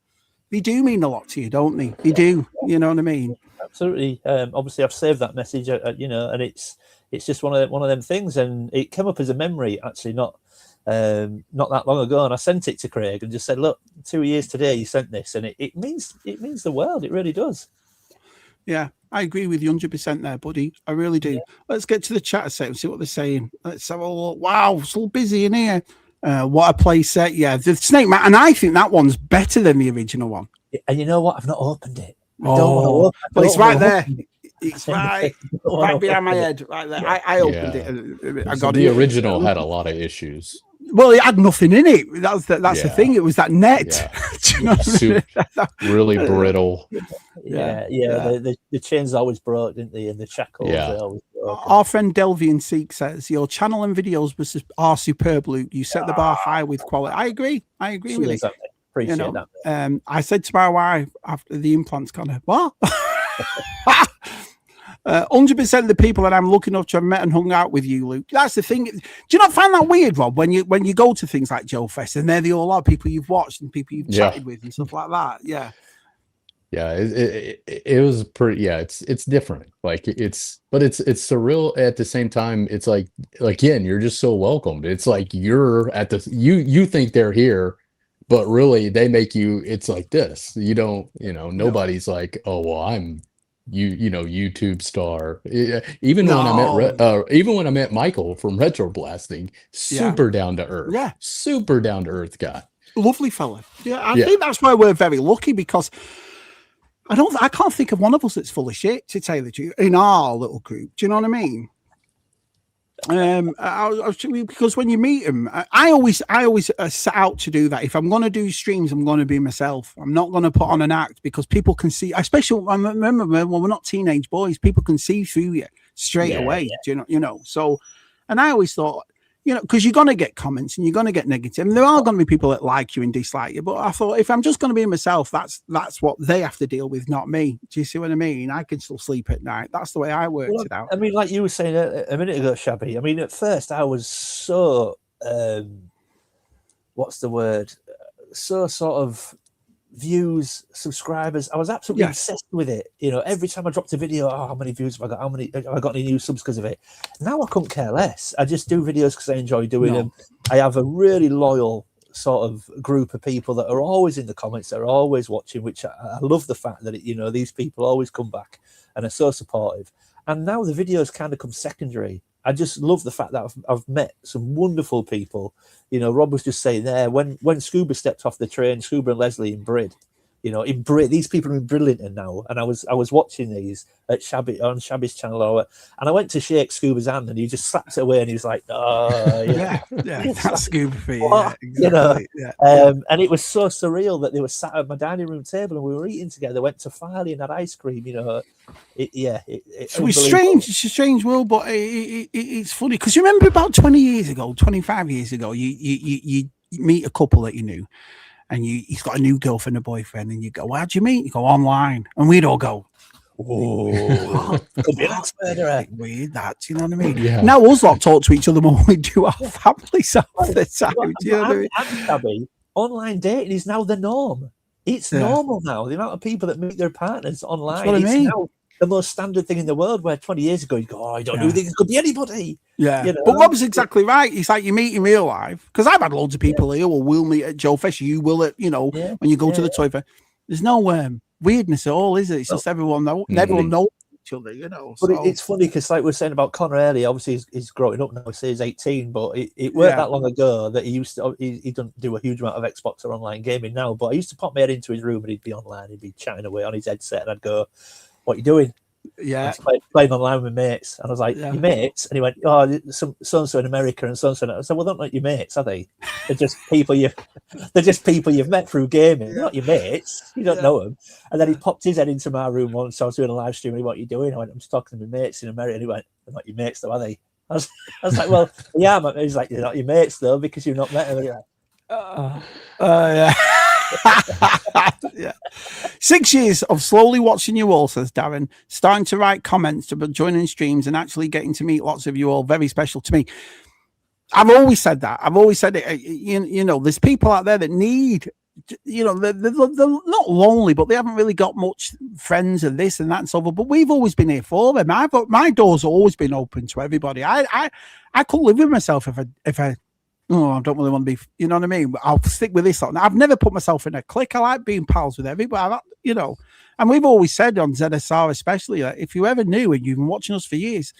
they do mean a lot to you, don't they? They do. You know what I mean? Absolutely. Obviously, I've saved that message, and it's just one of them things. And it came up as a memory, actually, not that long ago. And I sent it to Craig and just said, look, 2 years today, you sent this. And it means the world. It really does. Yeah, I agree with you 100% there, buddy. I really do. Yeah. Let's get to the chat set and see what they're saying. Let's have a look. Wow, it's all busy in here. What a play set. Yeah, the Snake Man. And I think that one's better than the original one. And you know what? I've not opened it. I don't want to open it. But it's right there. It's right behind my head. Right there. I opened it. And I got the original had a lot of issues. Well, it had nothing in it. That's the thing. It was that net. Yeah. Really brittle. The chains always broke, didn't they? And the shackles. Yeah. Our friend Delvian Seek says your channel and videos are superb, Luke. You set the bar high with quality. I agree with you. Appreciate that. I said to my wife after the implants, kind of what? 100% of the people that I'm looking up to have met and hung out with you, Luke. That's the thing. Do you not find that weird, Rob, when you go to things like Joe Fest and they're the all lot people you've watched and people you've chatted with and stuff like that? Yeah. Yeah, it was pretty. Yeah, it's different. Like but it's surreal at the same time. It's like again, you're just so welcomed. It's like you're at the you think they're here, but really they make you. It's like this. You don't. Nobody's like, oh well, I'm. YouTube star. Even when I met Michael from Retro Blasting, super down to earth. Super down to earth guy. Lovely fella. I think that's why we're very lucky, because I can't think of one of us that's full of shit, to tell you the truth, in our little group. Do you know what I mean? Because when you meet them, I always set out to do that. If I'm going to do streams, I'm going to be myself. I'm not going to put on an act, because people can see, especially I remember when we're not teenage boys, people can see through you straight away. Do you know? So, and I always thought, because you're going to get comments and you're going to get negative, and there are going to be people that like you and dislike you. But I thought, if I'm just going to be myself, that's what they have to deal with, not me. Do you see what I mean? I can still sleep at night. That's the way I worked it out. I mean, like you were saying a minute ago, Shabby. I mean, at first I was so, what's the word? So sort of views, subscribers. I was absolutely obsessed with it. Every time I dropped a video, how many views have I got? Have I got any new subs because of it? Now I couldn't care less. I just do videos because I enjoy doing them. I have a really loyal sort of group of people that are always in the comments, that are always watching, which I love the fact that these people always come back and are so supportive. And now the videos kind of come secondary. I just love the fact that I've met some wonderful people. Rob was just saying there, when Scuba stepped off the train, Scuba and Leslie in Brid, these people are in Bridlington now. And I was watching these at Shabby on Shabby's channel, and I went to shake Scuba's hand, and he just slapped it away, and he was like, "Oh, that's Scuba for you." Exactly. And it was so surreal that they were sat at my dining room table and we were eating together. Went to Farley and had ice cream. It's strange. It's a strange world, but it's funny, because you remember about 20 years ago, 25 years ago, you meet a couple that you knew. And he's got a new girlfriend or boyfriend, and you go, "How'd you meet?" You go, "Online," and we'd all go, "Oh, could be an axe murderer." Weird, that, you know what I mean? Yeah. Now us lot talk to each other more than we do our families half the time. Do you know what I mean? Shabby, online dating is now the norm. It's normal now. The amount of people that meet their partners online. That's what I mean. Now the most standard thing in the world, where 20 years ago you go, "Oh, I don't know, think it could be anybody." Yeah, but Rob's exactly right. It's like you meet in real life, because I've had loads of people here, or we'll meet at Joe Fest. You will at, when you go to the toy fair. There's no weirdness at all, is it? It's just everyone knows each other, But it's funny, because like we were saying about Connor earlier, obviously he's growing up now, so he's 18, but it weren't that long ago that he doesn't do a huge amount of Xbox or online gaming now, but I used to pop my head into his room and he'd be online, he'd be chatting away on his headset, and I'd go, "What are you doing?" Yeah. Playing online with mates. And I was like, your mates? And he went, oh, so-and-so in America and so-and-so. I said, well, they're not your mates, are they? They're just people you've met through gaming. They're not your mates. You don't know them. And then he popped his head into my room once. I was doing a live stream. And he went, what are you doing? I went, I'm just talking to my mates in America. And he went, they're not your mates though, are they? I was like, well, yeah, man. He's like, you're not your mates though, because you've not met them. Yeah. Yeah. 6 years of slowly watching you all, says Darren, starting to write comments, to joining streams, and actually getting to meet lots of you all. Very special to me. I've always said that. I've always said it. You know, there's people out there that need, you know, they're not lonely, but they haven't really got much friends and this and that and so on. But we've always been here for them. My door's always been open to everybody. I couldn't live with myself if I I don't really want to be, you know what I mean? I'll stick with this. I've never put myself in a clique. I like being pals with everybody, you know. And we've always said on ZSR especially, that if you ever knew and you've been watching us for years,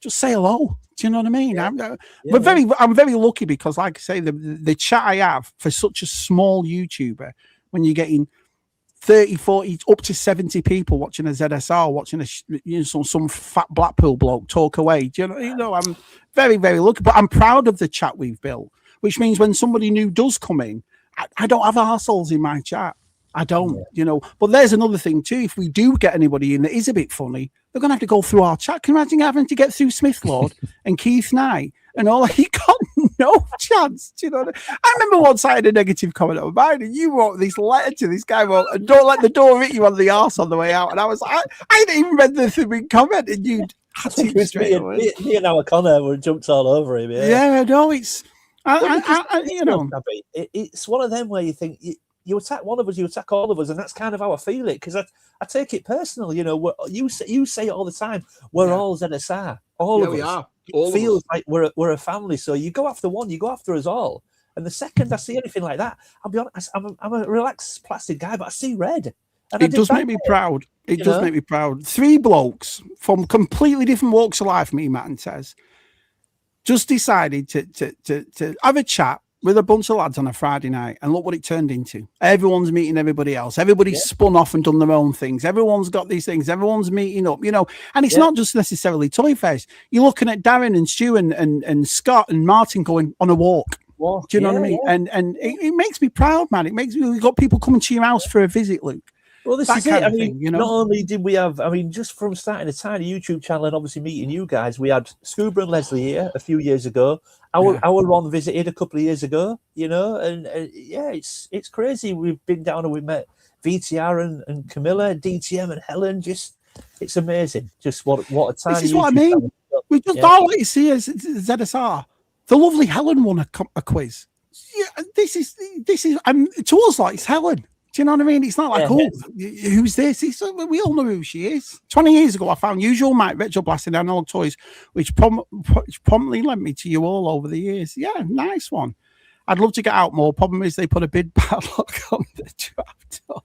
just say hello. Do you know what I mean? I'm very lucky because, like I say, the chat I have for such a small YouTuber, when you're getting 30, 40, up to 70 people watching a ZSR, watching some fat Blackpool bloke talk away. Do you know, I'm very, very lucky, but I'm proud of the chat we've built, which means when somebody new does come in, I don't have arseholes in my chat. I don't, you know. But there's another thing too. If we do get anybody in that is a bit funny, they're going to have to go through our chat. Can you imagine having to get through Smith Lord and Keith Knight and all? He got no chance. Do you know what I remember once I had a negative comment on mine, and you wrote this letter to this guy, and don't let the door hit you on the arse on the way out. And I was like, I didn't even read the thing comment, and you I think it was me and our Connor were jumped all over him. Yeah, no, it's you know, it's one of them where you think you attack one of us, you attack all of us, and that's kind of how I feel it, because I take it personal. You know, you say it all the time. We're all ZSR, all of us. Are. It feels like we're a family. So you go after one, you go after us all. And the second I see anything like that, I'll be honest, I'm a relaxed, placid guy, but I see red. And it does make me proud. It does make me proud. 3 blokes from completely different walks of life, me, Matt and Tez, just decided to have a chat with a bunch of lads on a Friday night, and look what it turned into. Everyone's meeting everybody else. Everybody's spun off and done their own things. Everyone's got these things. Everyone's meeting up, you know. And it's not just necessarily Toy Fest. You're looking at Darren and Stu and Scott and Martin going on a walk. Do you know what I mean? Yeah. And it makes me proud, man. It makes me, we've got people coming to your house for a visit, Luke. Well, this is it. I mean, you know? Not only did we have, just from starting a tiny YouTube channel and obviously meeting you guys, we had Scuba and Leslie here a few years ago. Our Ron visited a couple of years ago, you know, and it's crazy. We've been down and we've met VTR and Camilla, DTM and Helen. Just, it's amazing. Just what a tiny. This is what I mean. We just all let you see as ZSR. The lovely Helen won a quiz. Yeah, this is to us like it's Helen. Do you know what I mean? It's not like, who's this? We all know who she is. 20 years ago, I found Usual Mike Retro Blasting Analog Toys, which promptly led me to you all over the years. Yeah, nice one. I'd love to get out more. Problem is, they put a bid padlock on the draft door.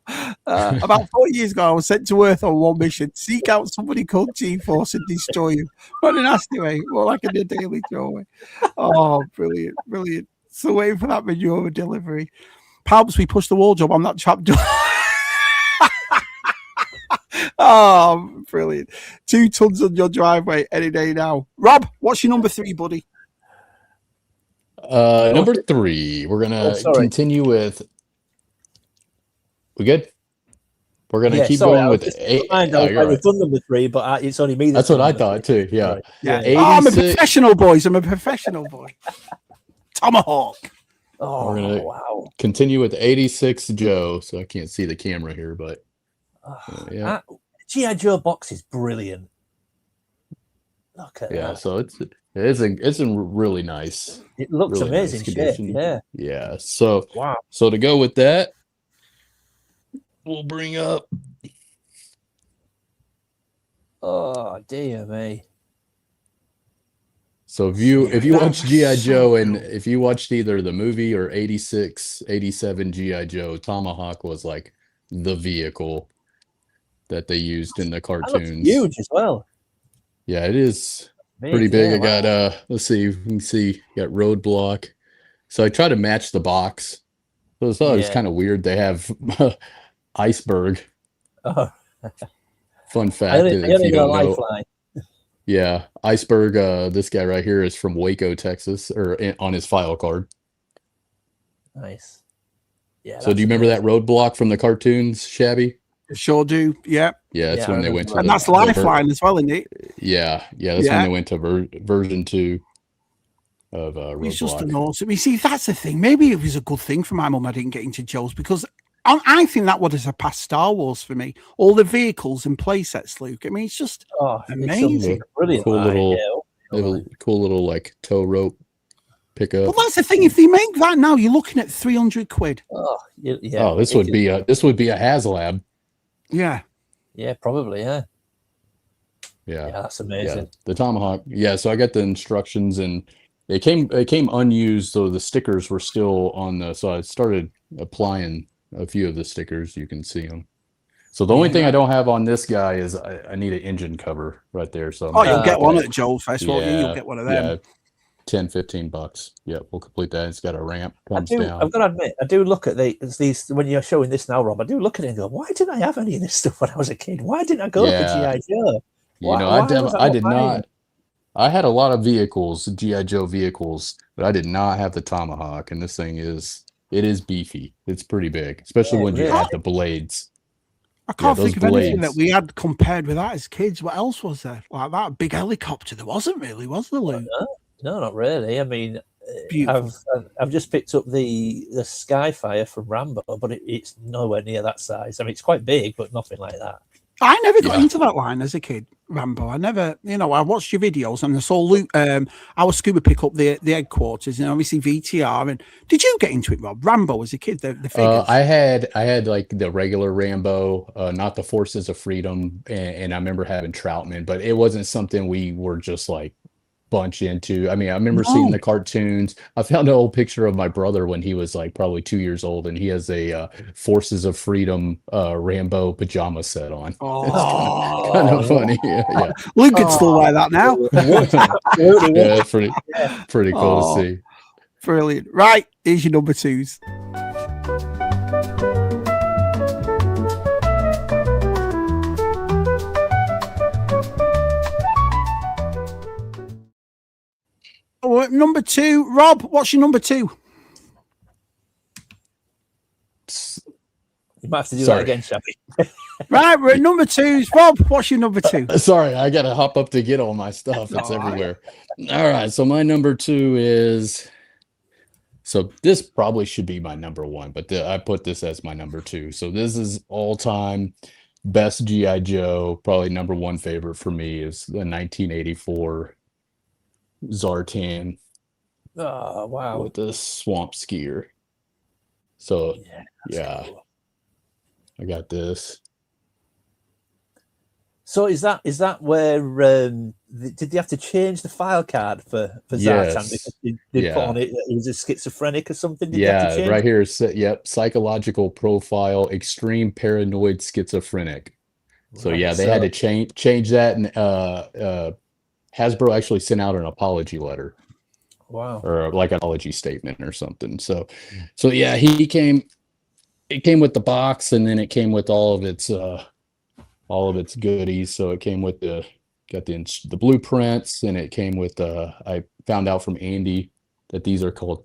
About 4 years ago, I was sent to Earth on one mission: seek out somebody called G-Force and destroy him. Not in a nasty way, more like in a daily throwaway. Oh, brilliant, brilliant. So waiting for that manure delivery. Perhaps we push the wardrobe on that trap door. Oh, brilliant. 2 tons on your driveway any day now. Rob, what's your number 3, buddy? Number 3. We're going to continue with... We good? We're going to keep going with... We've done number 3, but it's only me. That's what I thought, too. Yeah. I'm a professional, boys. I'm a professional boy. Tomahawk. Oh, we're gonna continue with 86 Joe, so I can't see the camera here, but G.I. Joe box is brilliant. Look at that. So it's in really nice. It looks really amazing nice shape. Yeah. So So to go with that, we'll bring up. Oh dear me. So if you watch G.I. Joe, and if you watched either the movie or 86, 87 G.I. Joe, Tomahawk was like the vehicle that they used in the cartoons. Huge as well. Yeah, it is pretty big. I got let's see, you can see got Roadblock. So I try to match the box. So I thought it was kind of weird. They have Iceberg. Oh. Fun fact, I if only you know don't know, Lifeline. yeah, Iceberg, this guy right here is from Waco, Texas, on his file card. Nice. Yeah. So do you remember that roadblock from the cartoons, Shabby? Sure do. Yeah. Yeah, that's Yeah, when they went to And that's Lifeline as well, isn't it? yeah, that's when they went to version 2 of It's just an Roadblock. awesome. You see, that's the thing. Maybe it was a good thing for my mum I didn't get into Joe's, because I think that would have surpassed Star Wars for me. All the vehicles and play sets, Luke. I mean, it's just amazing. Brilliant. Cool little like tow rope pickup. But that's the thing. If they make that now, you're looking at 300 quid. Oh, yeah. Oh, this would be a HasLab. Yeah. Yeah, probably. Yeah. Yeah, that's amazing. Yeah, the Tomahawk. Yeah, so I got the instructions, and they came unused, so the stickers were still on the. So I started applying a few of the stickers. You can see them. So the only thing I don't have on this guy is I need an engine cover right there. So you'll get one at Joel's Festival. Yeah, you'll get one of them. Yeah, $10-15. Yeah, we'll complete that. It's got a ramp. Comes down. I've got to admit, I do look at these when you're showing this now, Rob. I do look at it and go, why didn't I have any of this stuff when I was a kid? Why didn't I go for G.I. Joe? I did not. I had a lot of vehicles, G.I. Joe vehicles, but I did not have the Tomahawk. And this thing is beefy. It's pretty big, especially when you add the blades. I can't think of anything that we had compared with that as kids. What else was there? Like that big helicopter? There wasn't really, was there, Luke? No, not really. I mean, I've just picked up the Skyfire from Rambo, but it's nowhere near that size. I mean, it's quite big, but nothing like that. I never got into that line as a kid, Rambo. I never, I watched your videos and I saw Luke, our scuba pick up the headquarters, and obviously VTR. And did you get into it, Rob? Rambo as a kid, the figures? I had like the regular Rambo, not the Forces of Freedom, and I remember having Troutman, but it wasn't something we were just like bunch into. I mean, I remember seeing the cartoons. I found an old picture of my brother when he was like probably 2 years old, and he has a Forces of Freedom Rambo pajama set on. It's kind of funny. Yeah. Luke could still wear that now. Yeah, it's pretty cool to see. Brilliant. Right, here's your number twos. Number two, Rob, what's your number two? You might have to do that again, Shabby. Right, we're at number two. Rob, what's your number two? Sorry, I got to hop up to get all my stuff. It's everywhere. All right, so my number two is... So this probably should be my number one, but I put this as my number two. So this is all-time best G.I. Joe. Probably number one favorite for me is the 1984 Zartan. Oh, wow. With the swamp skier. So, yeah. Cool. I got this. So is that where did they have to change the file card for Zartan because they put on it that he was a schizophrenic or something? Did they have to change right here. Psychological profile, extreme paranoid schizophrenic. So they had to change that, and Hasbro actually sent out an apology letter. Wow. Or like an apology statement or something. So yeah, it came with the box, and then it came with all of its goodies. So it came with the blueprints, and it came with I found out from Andy that these are called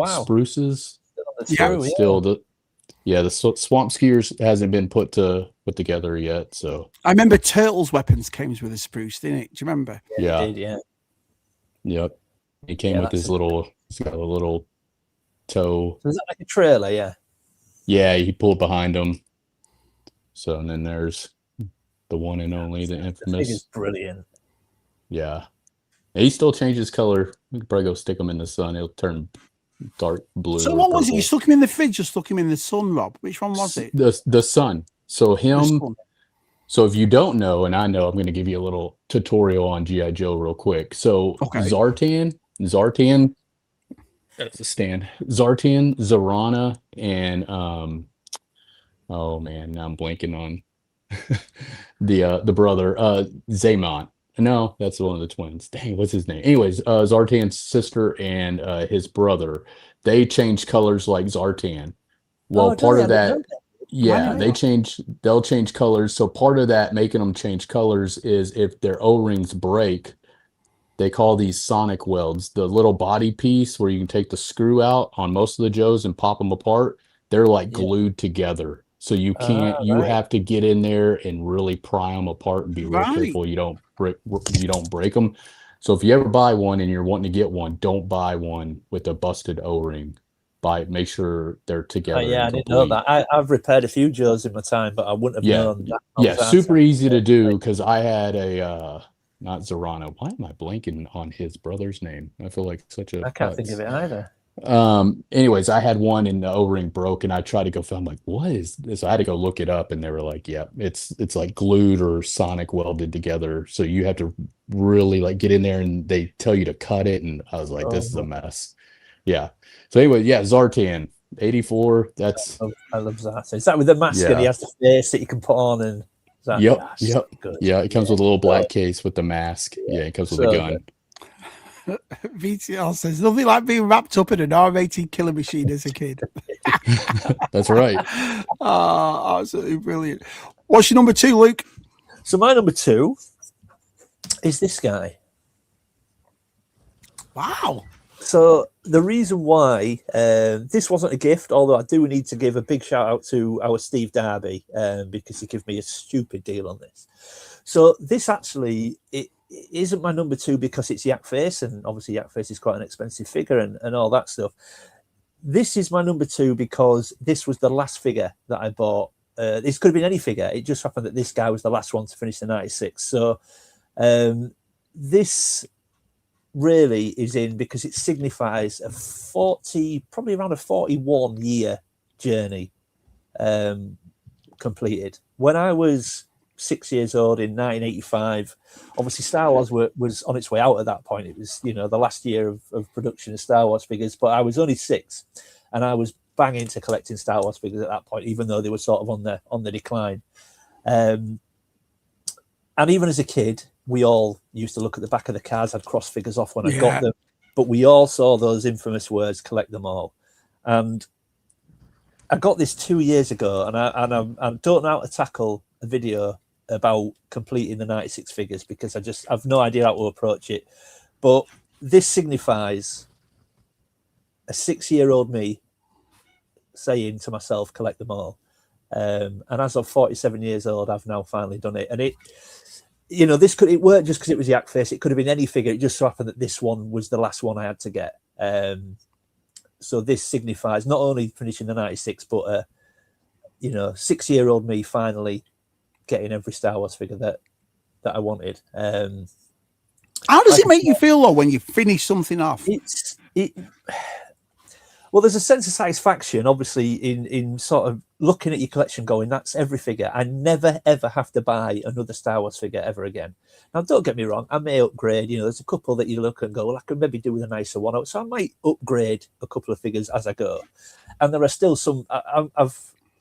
spruces. The swamp skiers hasn't been put together yet. So I remember Turtles weapons came with a spruce, didn't it? Do you remember? Yeah, it did, Yep. It came with his little. It's got a little toe. So is that like a trailer? Yeah. Yeah, he pulled behind him. So and then there's the one and only, the infamous. It is brilliant. Yeah, and he still changes color. You could probably go stick him in the sun; it'll turn dark blue. So what was it? You stuck him in the fridge or stuck him in the sun, Rob? Which one was it? The sun. So him. So if you don't know, and I know, I'm going to give you a little tutorial on G.I. Joe real quick. So Zartan, that's a stand. Zartan, Zarana, and oh man, now I'm blanking on the brother, Zaymont. No, that's one of the twins. Dang, what's his name? Anyways, Zartan's sister and his brother, they changed colors like Zartan. Well, part of that. Yeah, they'll change colors. So part of that making them change colors is if their O-rings break, they call these sonic welds, the little body piece where you can take the screw out on most of the Joes and pop them apart. They're like glued together. So you can't, you have to get in there and really pry them apart and be real careful you don't break them. So if you ever buy one and you're wanting to get one, don't buy one with a busted O-ring. Make sure they're together. I didn't know that. I've repaired a few Joes in my time, but I wouldn't have known that. Yeah, super easy to do because I had a not Zorano. Why am I blanking on his brother's name? I feel like such a I can't think of it either. Anyways, I had one and the O-ring broke and I tried to go film like, what is this? I had to go look it up and they were like, yeah, it's like glued or sonic welded together. So you have to really like get in there and they tell you to cut it. And I was like, this is a mess. Yeah. So anyway, yeah, Zartan 84. That's I love Zartan. Is that with the mask and he has the face that you can put on and Yep. Yeah, it comes with a little black case with the mask. Yeah, it comes with a gun. VTL says nothing like being wrapped up in an R18 killer machine as a kid. That's right. Oh, absolutely brilliant. What's your number 2, Luke? So my number 2 is this guy. Wow. So the reason why this wasn't a gift, although I do need to give a big shout out to our Steve Darby because he gave me a stupid deal on this. So this actually it isn't my number 2 because it's Yak Face, and obviously Yak Face is quite an expensive figure and all that stuff. This is my number 2 because this was the last figure that I bought. This could have been any figure. It just happened that this guy was the last one to finish the 96. So this really is in because it signifies a 40, probably around a 41 year journey completed. When I was 6 years old in 1985, obviously Star Wars was on its way out at that point. It was, the last year of production of Star Wars figures, but I was only 6 and I was banging into collecting Star Wars figures at that point, even though they were sort of on the decline. And even as a kid, we all used to look at the back of the cards. I'd cross figures off when I got them, but we all saw those infamous words, collect them all. And I got this 2 years ago, and I don't know how to tackle a video about completing the 96 figures because I've no idea how to approach it. But this signifies a 6-year-old me saying to myself, collect them all. And as of 47 years old, I've now finally done it. And it weren't just because it was Yak Face. It could have been any figure. It just so happened that this one was the last one I had to get. So this signifies not only finishing the 96, but 6-year-old me finally getting every Star Wars figure that I wanted. How does it make you feel though when you finish something off? Well, there's a sense of satisfaction, obviously, in sort of looking at your collection going, that's every figure. I never, ever have to buy another Star Wars figure ever again. Now, don't get me wrong. I may upgrade. There's a couple that you look and go, well, I could maybe do with a nicer one. So I might upgrade a couple of figures as I go. And there are still some...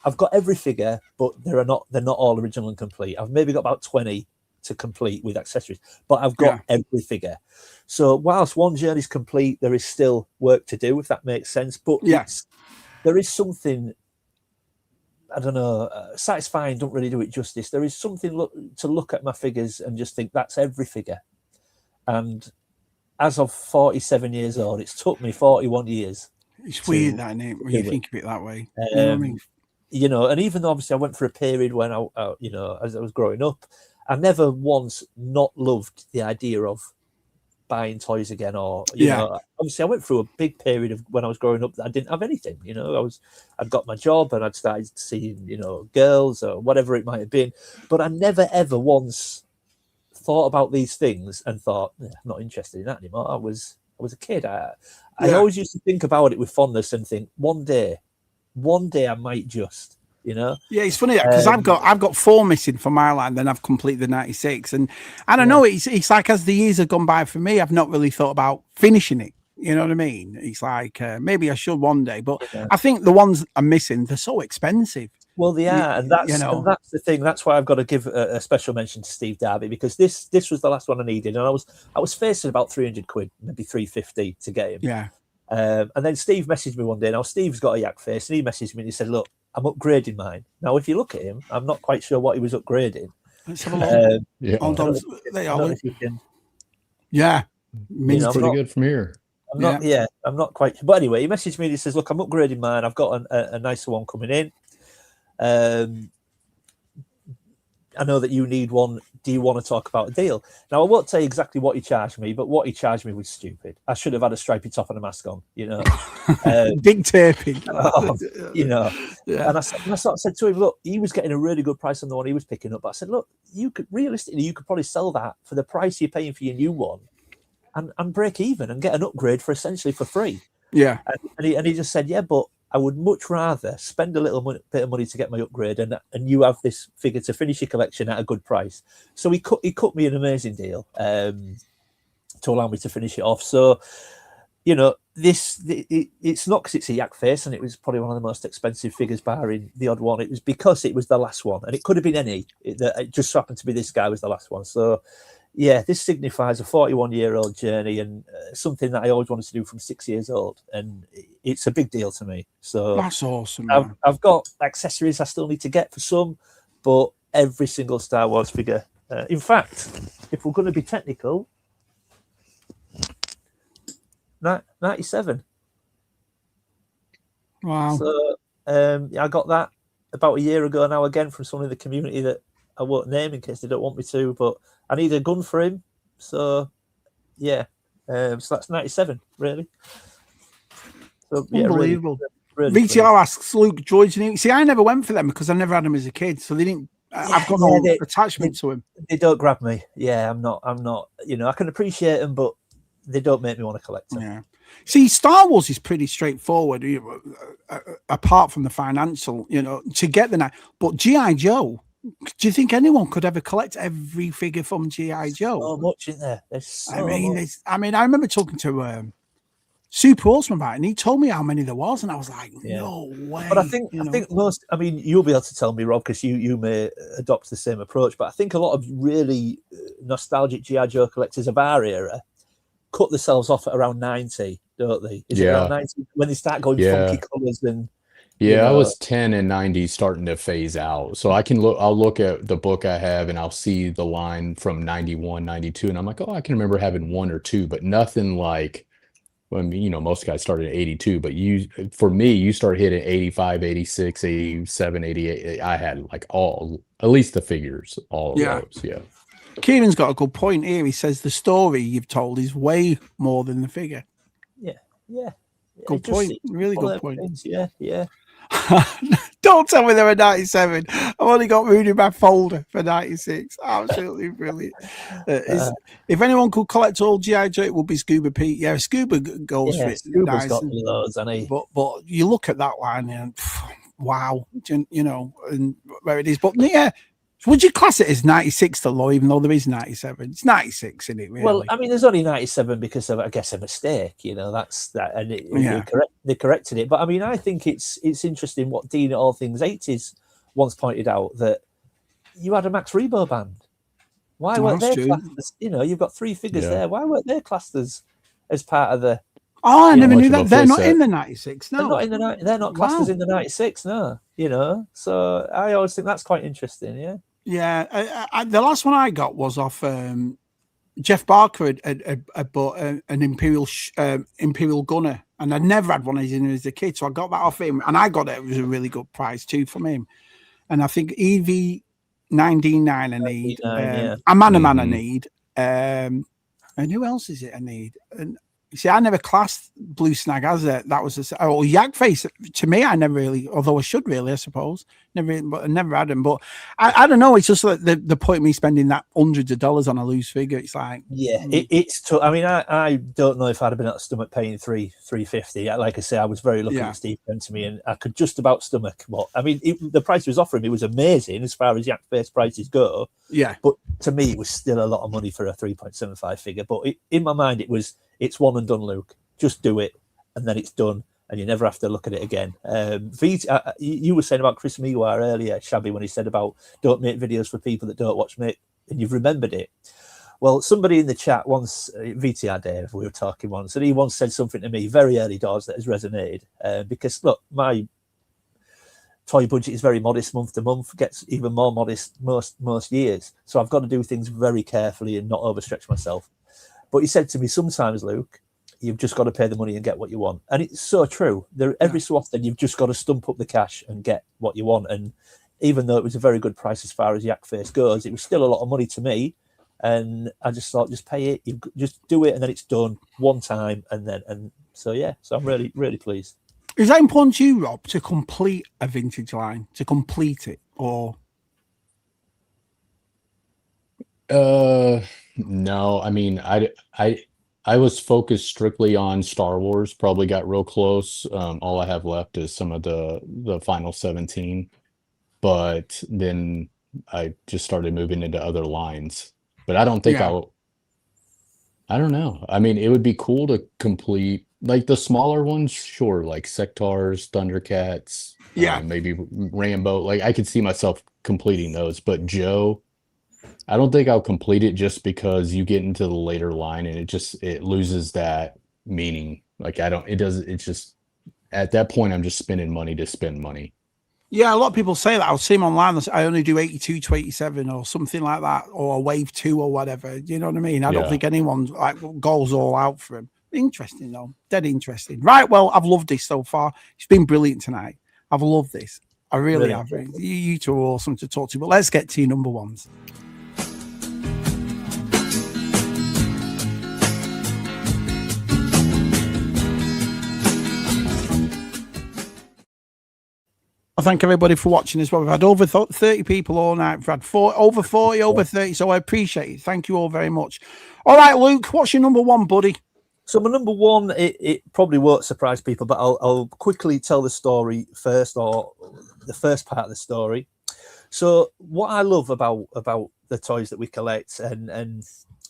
I've got every figure, but they're not all original and complete. I've maybe got about 20 to complete with accessories, but I've got every figure. So whilst one journey is complete, there is still work to do, if that makes sense. But there is something, I don't know, satisfying, don't really do it justice. There is something to look at my figures and just think that's every figure. And as of 47 years old, it's took me 41 years. It's weird that name when you think of it that way. You know what I mean? And even though obviously I went for a period when as I was growing up, I never once not loved the idea of buying toys again, or obviously I went through a big period of when I was growing up that I didn't have anything. I'd got my job and I'd started seeing girls or whatever it might have been, but I never ever once thought about these things and thought, I'm not interested in that anymore. I was a kid. I always used to think about it with fondness and think one day I might just. Yeah, it's funny because I've got 4 missing from my line, then I've completed the 96, and I know it's like as the years have gone by for me, I've not really thought about finishing it. You know what I mean? It's like maybe I should one day, but I think the ones I'm missing, they're so expensive. Well, they are, and that's the thing. That's why I've got to give a special mention to Steve Darby, because this was the last one I needed, and I was facing about 300 quid, maybe 350 to get him. Yeah. And then Steve messaged me one day. Now Steve's got a Yak Face, and he messaged me and he said, "Look, I'm upgrading mine. Now, if you look at him, I'm not quite sure what he was upgrading. Let's have a look. Yeah. Hold on. I don't know if you can. Yeah. It's pretty good from here. I'm not quite. But anyway, he messaged me and he says, "Look, I'm upgrading mine. I've got a nicer one coming in. I know that you need one. Do you want to talk about a deal?" Now, I won't tell you exactly what he charged me, but what he charged me was stupid. I should have had a stripy top and a mask on, you know. Big taping. You know. Yeah. And I sort of said to him, look, he was getting a really good price on the one he was picking up. But I said, look, you could probably sell that for the price you're paying for your new one and break even and get an upgrade for essentially for free. Yeah. And he just said, yeah, but I would much rather spend a little bit of money to get my upgrade and you have this figure to finish your collection at a good price. So he cut me an amazing deal to allow me to finish it off. So, you know, it's not because it's a yak face and it was probably one of the most expensive figures barring the odd one. It was because it was the last one and it could have been any. It just happened to be this guy was the last one. So, yeah, this signifies a 41-year-old journey and something that I always wanted to do from 6 years old. And it's a big deal to me. So that's awesome. I've got accessories I still need to get for some, but every single Star Wars figure. In fact, if we're going to be technical, 97. Wow. So I got that about a year ago now again from someone in the community that I won't name in case they don't want me to, but I need a gun for him. So, yeah. So that's 97, really. So, yeah, unbelievable. Really VTR asks Luke, George, see, I never went for them because I never had them as a kid. So they didn't, I've got no attachment to him. They don't grab me. Yeah, I'm not, you know, I can appreciate them, but they don't make me want to collect them. Yeah. See, Star Wars is pretty straightforward, apart from the financial, you know, to get the night. But G.I. Joe, do you think anyone could ever collect every figure from G.I. Joe? So much in there. There's so much. I remember talking to Super Horseman about it, and he told me how many there was, and I was like, no way. But I think most, I mean, you'll be able to tell me, Rob, because you may adopt the same approach, but I think a lot of really nostalgic G.I. Joe collectors of our era cut themselves off at around 90, don't they? Is it around 90 when they start going funky colours and I was 10 and 90 starting to phase out. So I'll look at the book I have and I'll see the line from 91, 92, and I'm like, oh, I can remember having one or two, but nothing like, I mean, you know, most guys started at 82, but for me, you start hitting 85, 86, 87, 88. I had like at least the figures, all of those. Yeah. Kieran's got a good point here. He says the story you've told is way more than the figure. Yeah. Good point. Really good point. Things. Yeah. Don't tell me they were 97. I've only got room in my folder for 96. Absolutely brilliant. If anyone could collect all G.I. Joe, it would be Scuba Pete. Yeah, Scuba goes for it. Scuba's got loads, hasn't he? But you look at that line and wow, you know, and where it is. But yeah, would you class it as 96 though, even though there is 97? It's 96, isn't it? Really? Well, I mean, there's only 97 because of, I guess, a mistake. You know, that's that, and they corrected it. But I mean, I think it's interesting what Dean at All Things 80s once pointed out, that you had a Max Rebo band. Why weren't they classed as, you know, you've got three figures there. Why weren't they classed as part of the? Oh, I never knew that. They're not in the 96. No, they're not in the. They're not classed as in the 96. No, you know. So I always think that's quite interesting. Yeah. Yeah, the last one I got was off Jeff Barker had bought an Imperial Gunner, and I'd never had one as a kid, so I got that off him, and I got it. It was a really good price too from him. And I think EV99 I need, a Man I need, and who else is it I need? And see, I never classed Blue Snag as that was Yak Face. To me, I never really, although I should really, I suppose, but I never had them. But I don't know. It's just like the point of me spending that hundreds of dollars on a loose figure. It's like, it's tough. I mean, I don't know if I'd have been at the stomach paying $350. Like I say, I was very lucky that Steve came to me, and I could just about stomach. What I mean, the price he was offering me was amazing as far as Yak Face prices go. Yeah, but to me, it was still a lot of money for a 3.75 figure. But in my mind, it's one and done, Luke. Just do it, and then it's done, and you never have to look at it again. You were saying about Chris Miwar earlier, Shabby, when he said about don't make videos for people that don't watch me, and you've remembered it. Well, somebody in the chat once, VTR Dave, we were talking once, and he once said something to me very early doors that has resonated. Because, look, my toy budget is very modest month to month, gets even more modest most years. So I've got to do things very carefully and not overstretch myself. But he said to me, sometimes, Luke, you've just got to pay the money and get what you want. And it's so true. Every so often, you've just got to stump up the cash and get what you want. And even though it was a very good price as far as Yak Face goes, it was still a lot of money to me. And I just thought, just pay it, you just do it, and then it's done one time. And so, yeah, so I'm really, really pleased. Is that important to you, Rob, to complete a vintage line, to complete it, or? No, I mean, I was focused strictly on Star Wars, probably got real close. All I have left is some of the final 17, but then I just started moving into other lines. But I don't think I don't know. I mean, it would be cool to complete like the smaller ones, sure, like Sectars, Thundercats, maybe Rambo. Like I could see myself completing those, but Joe, I don't think I'll complete it just because you get into the later line and it loses that meaning. Like it's just at that point I'm just spending money to spend money. Yeah, a lot of people say that. I'll see them online. I only do 82 to 87 or something like that, or a wave 2 or whatever. You know what I mean? I don't think anyone like goes all out for him. Interesting though, dead interesting. Right, well, I've loved this so far. It's been brilliant tonight. I've loved this. I really have. You two are awesome to talk to. But let's get to your number ones. I thank everybody for watching as well. We've had over 30 people all night. We've had over 40, over 30. So I appreciate it. Thank you all very much. All right, Luke, what's your number one, buddy? So my number one, it probably won't surprise people, but I'll quickly tell the story first, or the first part of the story. So what I love about the toys that we collect, and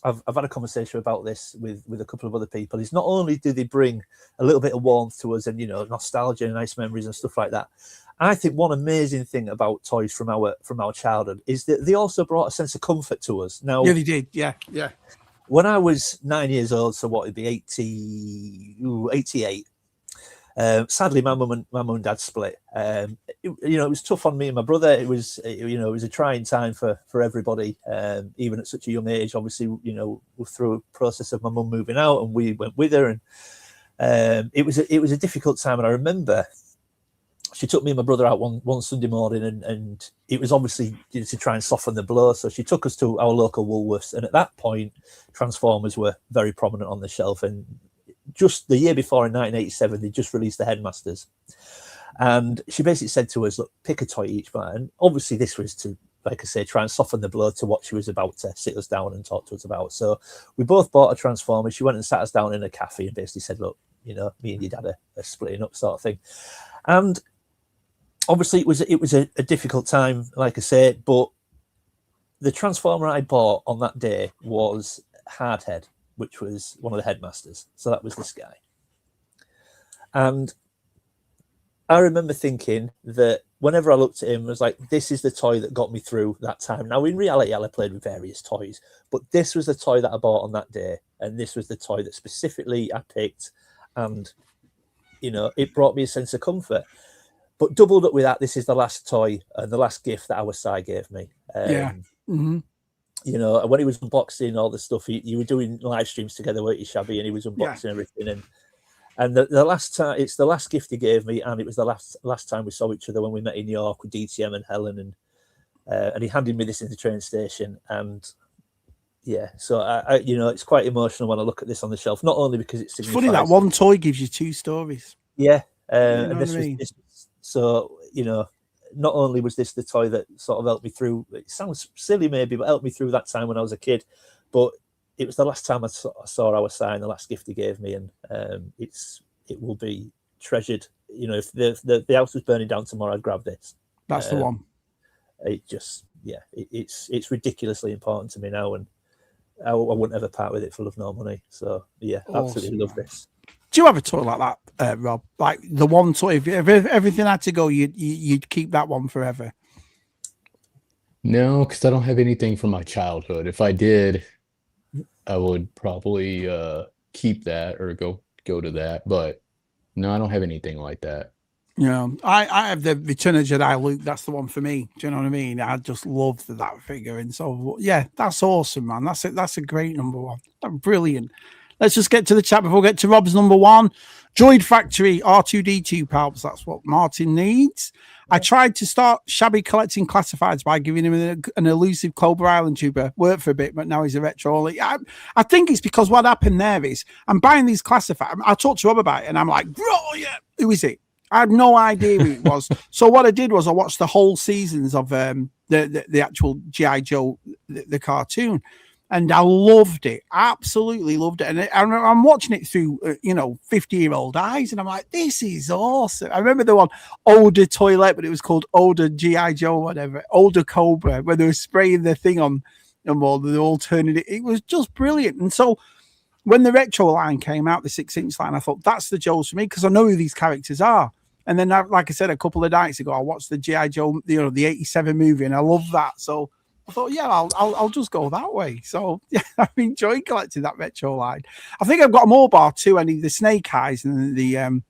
I've had a conversation about this with a couple of other people, is not only do they bring a little bit of warmth to us and, you know, nostalgia and nice memories and stuff like that. I think one amazing thing about toys from our childhood is that they also brought a sense of comfort to us. Now, yeah, they did. Yeah. When I was 9 years old, so what would be 88. Sadly, my mum and dad split. It was tough on me and my brother. It was a trying time for everybody, even at such a young age. Obviously, we're through a process of my mum moving out, and we went with her, and it was a difficult time. And I remember she took me and my brother out one Sunday morning, and it was obviously to try and soften the blow. So she took us to our local Woolworths, and at that point, Transformers were very prominent on the shelf. And just the year before, in 1987, they just released the Headmasters, and she basically said to us, "Look, pick a toy each." And obviously, this was to, like I say, try and soften the blow to what she was about to sit us down and talk to us about. So we both bought a Transformer. She went and sat us down in a cafe and basically said, "Look, me and your dad are splitting up," sort of thing. And obviously, it was a difficult time, like I said, but the Transformer I bought on that day was Hardhead, which was one of the Headmasters. So that was this guy. And I remember thinking that whenever I looked at him, I was like, this is the toy that got me through that time. Now, in reality, I played with various toys, but this was the toy that I bought on that day. And this was the toy that specifically I picked. And, it brought me a sense of comfort. But doubled up with that, this is the last toy and the last gift that our side gave me. When he was unboxing all the stuff, you were doing live streams together, weren't you, Shabby? And he was unboxing everything. And the last time, it's the last gift he gave me, and it was the last time we saw each other when we met in New York with DTM and Helen, and he handed me this in the train station. And yeah, so I it's quite emotional when I look at this on the shelf. Not only because it's funny that one toy gives you two stories. Yeah, and this was. So, not only was this the toy that sort of helped me through, it sounds silly maybe, but helped me through that time when I was a kid, but it was the last time I saw our sign, the last gift he gave me, and it will be treasured. If the house was burning down tomorrow, I'd grab this. That's the one. It just, it's ridiculously important to me now, and I wouldn't ever part with it for love nor money. So, yeah, absolutely love this. Do you have a toy like that, Rob? Like the one toy, if everything had to go, you'd keep that one forever? No, because I don't have anything from my childhood. If I did, I would probably keep that or go to that. But no, I don't have anything like that. You know, I have the Return of Jedi Luke. That's the one for me. Do you know what I mean? I just love that figure, and so yeah, that's awesome, man. That's a great number one. That's brilliant. Let's just get to the chat before we get to Rob's number one. Droid Factory R2D2 palps. That's what Martin needs. I tried to start Shabby collecting classifieds by giving him an elusive Cobra Island trooper. Worked for a bit, but now he's a retro. I think it's because what happened there is I'm buying these classifieds. I talked to Rob about it, and I'm like, bro, yeah, who is it? I had no idea who it was. So what I did was I watched the whole seasons of the actual G.I. Joe, the cartoon. And I loved it, absolutely loved it. And I'm watching it through, 50-year-old eyes. And I'm like, this is awesome. I remember the one, Older Toilet, but it was called Older G.I. Joe, whatever, Older Cobra, where they were spraying the thing on them all, they're all turning it. It was just brilliant. And so when the retro line came out, the 6-inch line, I thought, that's the Joes for me, because I know who these characters are. And then, like I said, a couple of nights ago, I watched the G.I. Joe, the 87 movie, and I love that. So I thought, yeah, I'll just go that way. So yeah, I've enjoyed collecting that retro line. I think I've got them all bar too. I need the Snake Eyes and the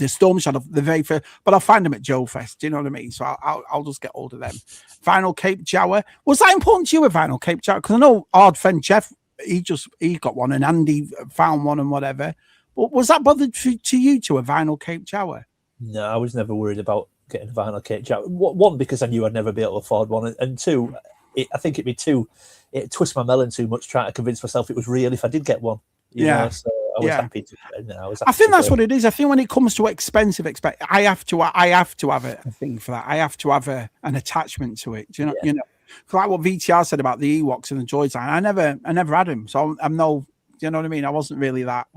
Storm Shadow, the very first, but I'll find them at Joe Fest. Do you know what I mean? So I'll just get hold of them. Vinyl Cape Jawa. Was that important to you, a Vinyl Cape Jawa? Because I know our friend Jeff, he got one, and Andy found one and whatever. But was that bothered to you to a Vinyl Cape Jawa? No, I was never worried about getting a Vinyl Cape Jawa. One, because I knew I'd never be able to afford one, and two, I think it twist my melon too much trying to convince myself it was real if I did get one. You know, so I was happy to. I think that's what it is. I think when it comes to expensive, I have to have a thing for that. I have to have an attachment to it. Do you know? You know, like what VTR said about the Ewoks and the Droids line. I never had them, so I'm no. Do you know what I mean? I wasn't really that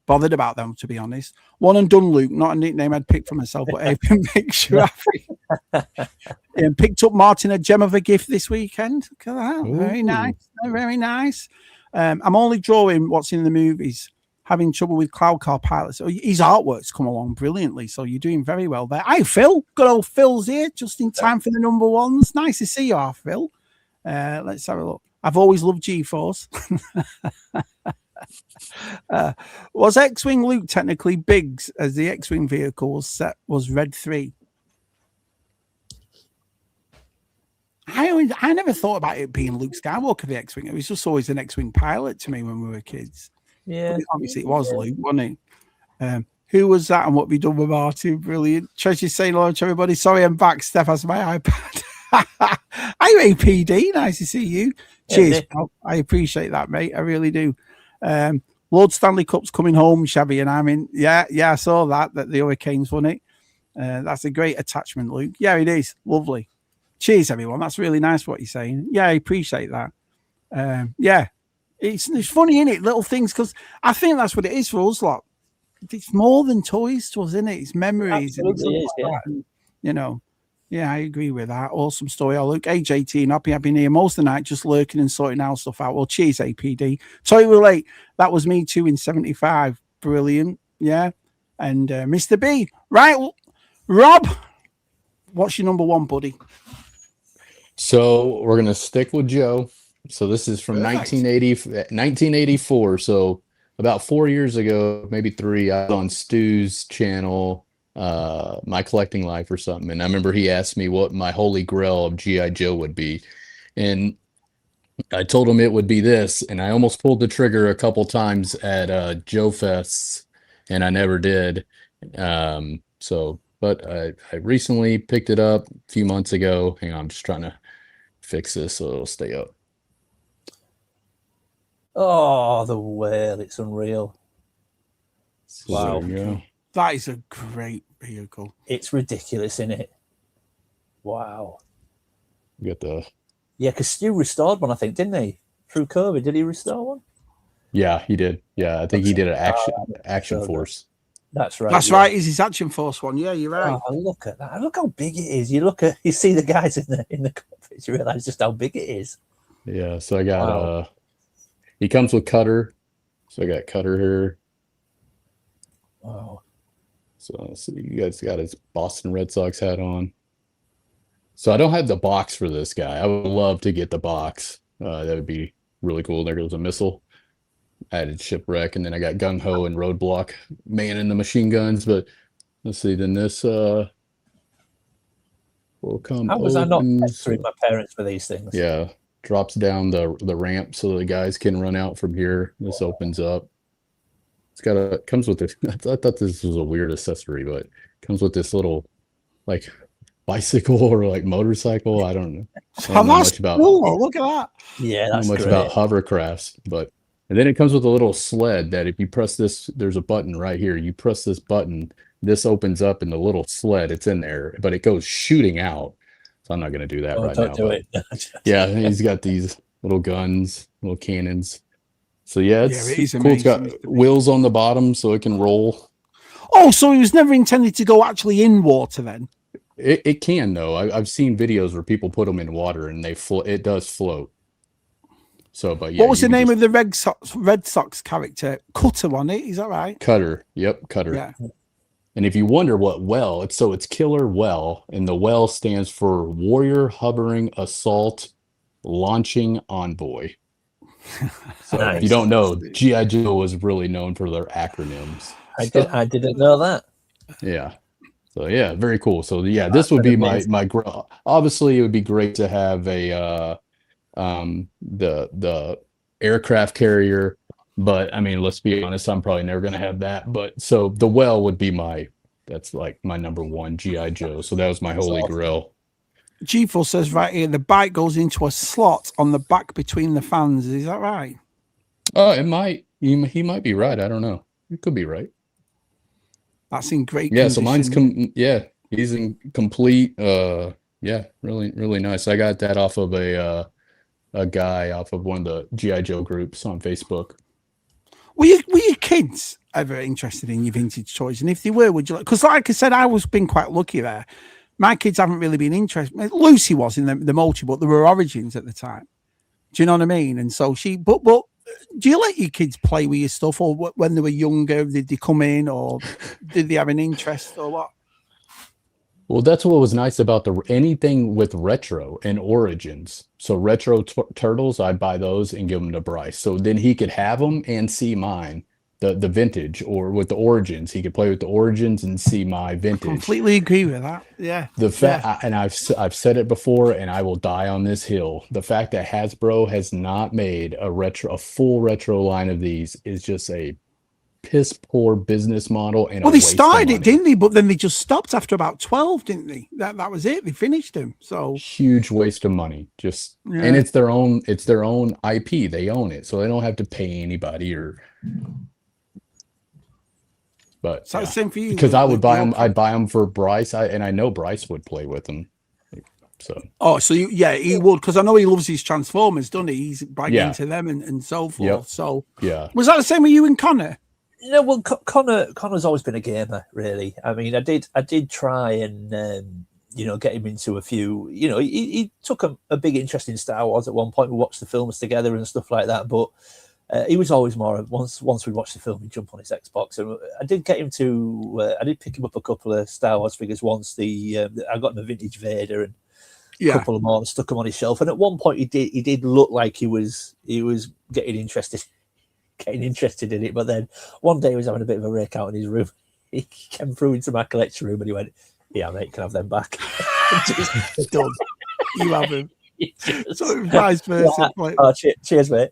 bothered about them, to be honest. One and done, Luke, not a nickname I'd picked for myself, but I've been and picked up Martin a gem of a gift this weekend. Look at that. Very nice. Very nice. I'm only drawing what's in the movies. Having trouble with Cloud Car pilots. His artwork's come along brilliantly, so you're doing very well there. Hi, Phil. Good old Phil's here, just in time for the number ones. Nice to see you, Phil. Let's have a look. I've always loved G-Force. Was X-Wing Luke technically Biggs, as the X-Wing vehicle was Red 3? I never thought about it being Luke Skywalker, the X-Wing. It was just always an X-Wing pilot to me when we were kids. Yeah, but obviously it was Luke, wasn't it? Who was that and what we done with R2? Brilliant. Treasure's saying hello to everybody. Sorry, I'm back. Steph has my iPad. Hi, APD. Nice to see you. Cheers. I appreciate that, mate. I really do. Lord Stanley Cup's coming home, Shabby, and I'm in. Yeah, I saw that the Hurricanes won it. That's a great attachment, Luke. Yeah, it is. Lovely. Cheers, everyone. That's really nice what you're saying. Yeah, I appreciate that. Yeah. It's funny, isn't it? Little things, because I think that's what it is for us lot. It's more than toys to us, isn't it? It's memories. Absolutely is, yeah. You know. Yeah, I agree with that. Awesome story. Oh, look, age 18, happy I've been here most of the night just lurking and sorting our stuff out. Well, cheers, APD. Sorry we're late. That was me too in 75. Brilliant. Yeah. And Mr. B. Right, Rob, what's your number one, buddy? So we're going to stick with Joe. So this is from 1984. So about 4 years ago, maybe 3, I was on Stu's channel, My Collecting Life or something. And I remember he asked me what my holy grail of G.I. Joe would be. And I told him it would be this. And I almost pulled the trigger a couple times at Joe Fests, and I never did. But I recently picked it up a few months ago. Hang on, I'm just trying to fix this so it'll stay up. Oh, the whale. It's unreal. Wow. Yeah. That is a great vehicle. It's ridiculous, isn't it? Wow. You got the... Yeah, because Stu restored one, I think, didn't he? Through COVID, did he restore one? Yeah, he did. Yeah, I think he did an Action Force. That's right. That's right. Is his Action Force one? Yeah, you're right. Oh, look at that! Look how big it is. You see the guys in the cockpit. You realize just how big it is. Yeah. So I got. He comes with Cutter. So I got Cutter here. Wow. So you guys got his Boston Red Sox hat on. So I don't have the box for this guy. I would love to get the box. That would be really cool. There goes a missile. Added Shipwreck, and then I got Gung Ho and Roadblock manning the machine guns. But let's see. Then this will come. How was I not open. pestering my parents for these things? Yeah, drops down the ramp so the guys can run out from here. This opens up. It's got a comes with this. I thought this was a weird accessory, but it comes with this little like bicycle or like motorcycle. I don't know much about. Cool. Look at that. Yeah, that's much great. about hovercrafts, but and then it comes with a little sled that if you press this, there's a button right here. You press this button, this opens up, and the little sled, it's in there, but it goes shooting out. So I'm not going to do that right now. Don't do it. Yeah, he's got these little guns, little cannons. So yeah, it's cool. It's got wheels on the bottom so it can roll. Oh, so it was never intended to go actually in water then? It can though. I've seen videos where people put them in water and it does float. So, but yeah. What was the name of the Red Sox character? Cutter on it, is that right? Cutter. Yep, Cutter. Yeah. And if you wonder what well, it's Killer Well, and the well stands for Warrior Hovering Assault Launching Envoy. So Nice. if you don't know, G.I. Joe was really known for their acronyms. I didn't know that. Yeah. So yeah, very cool. So yeah, this would be my obviously it would be great to have a the aircraft carrier, but I mean, let's be honest, I'm probably never gonna have that. But so the well would be that's like my number one G.I. Joe. So that was my holy grail. G4 says right here, the bike goes into a slot on the back between the fans. Is that right? Oh, it might. He might be right. I don't know. It could be right. That's in great condition. So mine's he's in complete. Yeah, really, really nice. I got that off of a guy off of one of the G.I. Joe groups on Facebook. Were your kids ever interested in your vintage toys? And if they were, would you like? Because like I said, I was been quite lucky there. My kids haven't really been interested. Lucy was in the multi, but there were Origins at the time. Do you know what I mean? And so but do you let your kids play with your stuff, or when they were younger, did they come in, or did they have an interest, or what? Well, that's what was nice about anything with retro and Origins. So retro turtles, I'd buy those and give them to Bryce. So then he could have them and see mine, the vintage, or with the Origins, he could play with the Origins and see my vintage. I completely agree with that. Yeah. The fact, and I've said it before, and I will die on this hill. The fact that Hasbro has not made a full retro line of these is just a piss poor business model. And they started it, didn't they? But then they just stopped after about 12, didn't they? That was it. They finished them. So huge waste of money. And it's their own IP. They own it, so they don't have to pay anybody or. But so same for you, because I would buy them. I'd buy them for Bryce, and I know Bryce would play with them. So he would, because I know he loves his Transformers, doesn't he? He's big into them and so forth. Yep. So yeah, was that the same with you and Connor? No, well, Connor's always been a gamer, really. I mean, I did try and get him into a few. He took a big interest in Star Wars at one point. We watched the films together and stuff like that, but. He was always more once we watched the film, he'd jump on his Xbox, and I did get him to. I did pick him up a couple of Star Wars figures once. I got him a vintage Vader and a couple of more, and stuck him on his shelf. And at one point, he did look like he was getting interested in it. But then one day he was having a bit of a rake out in his room. He came through into my collection room and he went, "Yeah, mate, can I have them back?" Just done. You have him. So vice versa. Cheers, mate.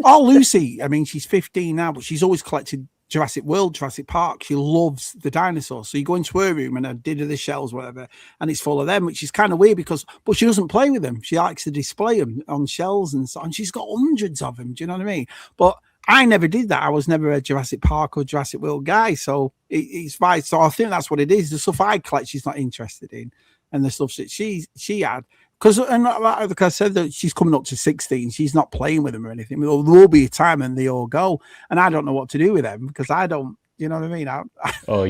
Oh, Lucy, I mean, she's 15 now, but she's always collected Jurassic World, Jurassic Park. She loves the dinosaurs. So you go into her room and I did her the shells, whatever, and it's full of them, which is kind of weird but she doesn't play with them. She likes to display them on shelves and so on. She's got hundreds of them. Do you know what I mean? But I never did that. I was never a Jurassic Park or Jurassic World guy. So it's fine. So I think that's what it is. The stuff I collect, she's not interested in. And the stuff that she had. Because, like I said, that she's coming up to 16. She's not playing with them or anything. There will be a time and they all go. And I don't know what to do with them because I don't, you know what I mean?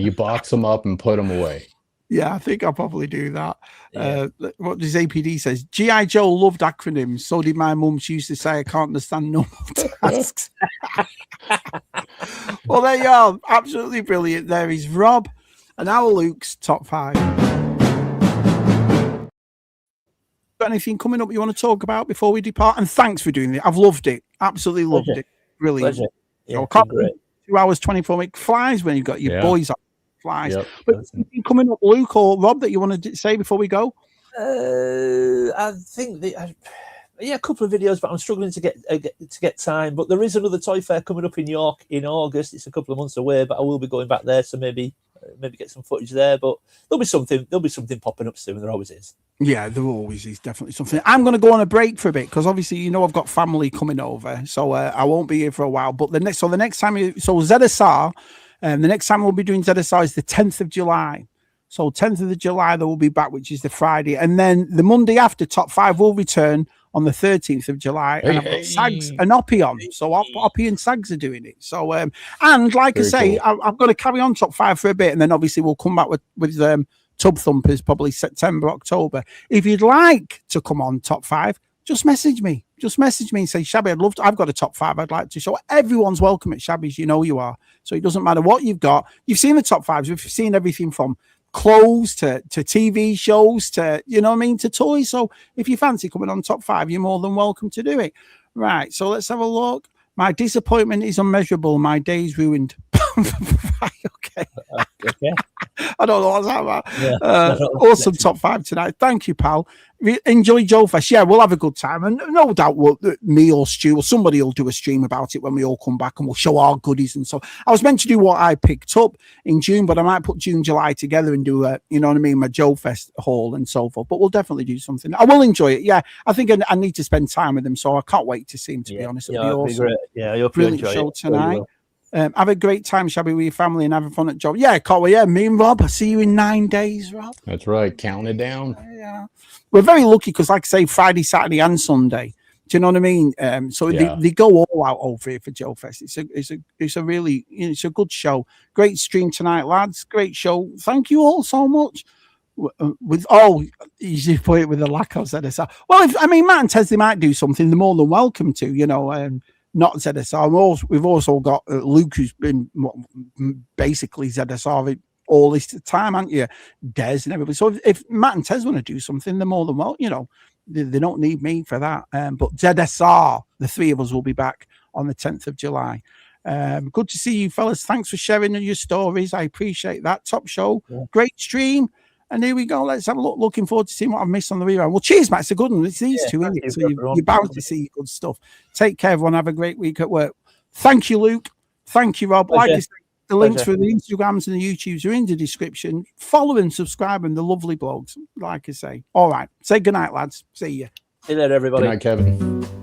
You box them up and put them away. Yeah, I think I'll probably do that. Yeah. What does APD says? G.I. Joe loved acronyms. So did my mum. She used to say, I can't understand normal tasks. Well, there you are. Absolutely brilliant. There is Rob and our Luke's top 5. Got anything coming up you want to talk about before we depart? And thanks for doing it. I've loved it. Absolutely loved it. Brilliant. Yeah, 2 hours 24 minutes flies when you've got your boys on. Flies. Yep. But coming up, Luke or Rob, that you want to say before we go? I think a couple of videos, but I'm struggling to get time. But there is another toy fair coming up in York in August. It's a couple of months away, but I will be going back there, so maybe get some footage there. But there'll be something popping up soon. There always is. Yeah, there always is definitely something. I'm going to go on a break for a bit because obviously, I've got family coming over, so I won't be here for a while. But the next time, ZSR, the next time we'll be doing ZSR is the 10th of July. So 10th of July, they will be back, which is the Friday. And then the Monday after, Top 5 will return on the 13th of July. And I've got Sags and Oppie on. So Oppie and Sags are doing it. So, and like I say, cool. I've got to carry on Top 5 for a bit. And then obviously we'll come back with Tub Thumpers, probably September, October. If you'd like to come on Top 5, just message me. Just message me and say, Shabby, I've got a Top 5 I'd like to show. Everyone's welcome at Shabby's. You are. So it doesn't matter what you've got. You've seen the Top 5s. We've seen everything from clothes to TV shows to, to toys. So if you fancy coming on Top 5, you're more than welcome to do it. Right. So let's have a look. My disappointment is unmeasurable. My day's ruined. Okay. I don't know what's that about. Yeah, awesome Top 5 tonight. Thank you, pal. Enjoy Joe Fest. Yeah, we'll have a good time. And no doubt me or Stu or somebody will do a stream about it when we all come back and we'll show our goodies and so. I was meant to do what I picked up in June, but I might put June, July together and do my Joe Fest haul and so forth. But we'll definitely do something. I will enjoy it. Yeah, I think I need to spend time with them, so I can't wait to see him, to be honest. It'll be awesome. Great. Yeah, you'll brilliant enjoy show it. tonight. Have a great time, Shabby, with your family and having fun at job. Yeah, Carl. Yeah, me and Rob. I see you in 9 days, Rob. That's right. Counting it down. Yeah, we're very lucky because, like I say, Friday, Saturday, and Sunday. Do you know what I mean? So they go all out over here for Joe Fest. It's a really it's a good show. Great stream tonight, lads. Great show. Thank you all so much. You put it with the lack of ZSR. Well, Matt and Tez, they might do something. They're more than welcome to. Not ZSR. We've also got Luke, who's been basically ZSR all this time, haven't you? Des and everybody. So if Matt and Tez want to do something, they're more than well. They don't need me for that. But ZSR, the three of us will be back on the 10th of July. Good to see you, fellas. Thanks for sharing your stories. I appreciate that. Top show, great stream. And here we go. Let's have a look. Looking forward to seeing what I've missed on the rerun. Well, cheers, Matt. It's a good one. It's these two, isn't it? So you're bound to see good stuff. Take care, everyone. Have a great week at work. Thank you, Luke. Thank you, Rob. Like I said, the links for the Instagrams and the YouTubes are in the description. Follow and subscribe and the lovely blogs, like I say. All right. Say goodnight, lads. See you. See you later, everybody. Good night, Kevin.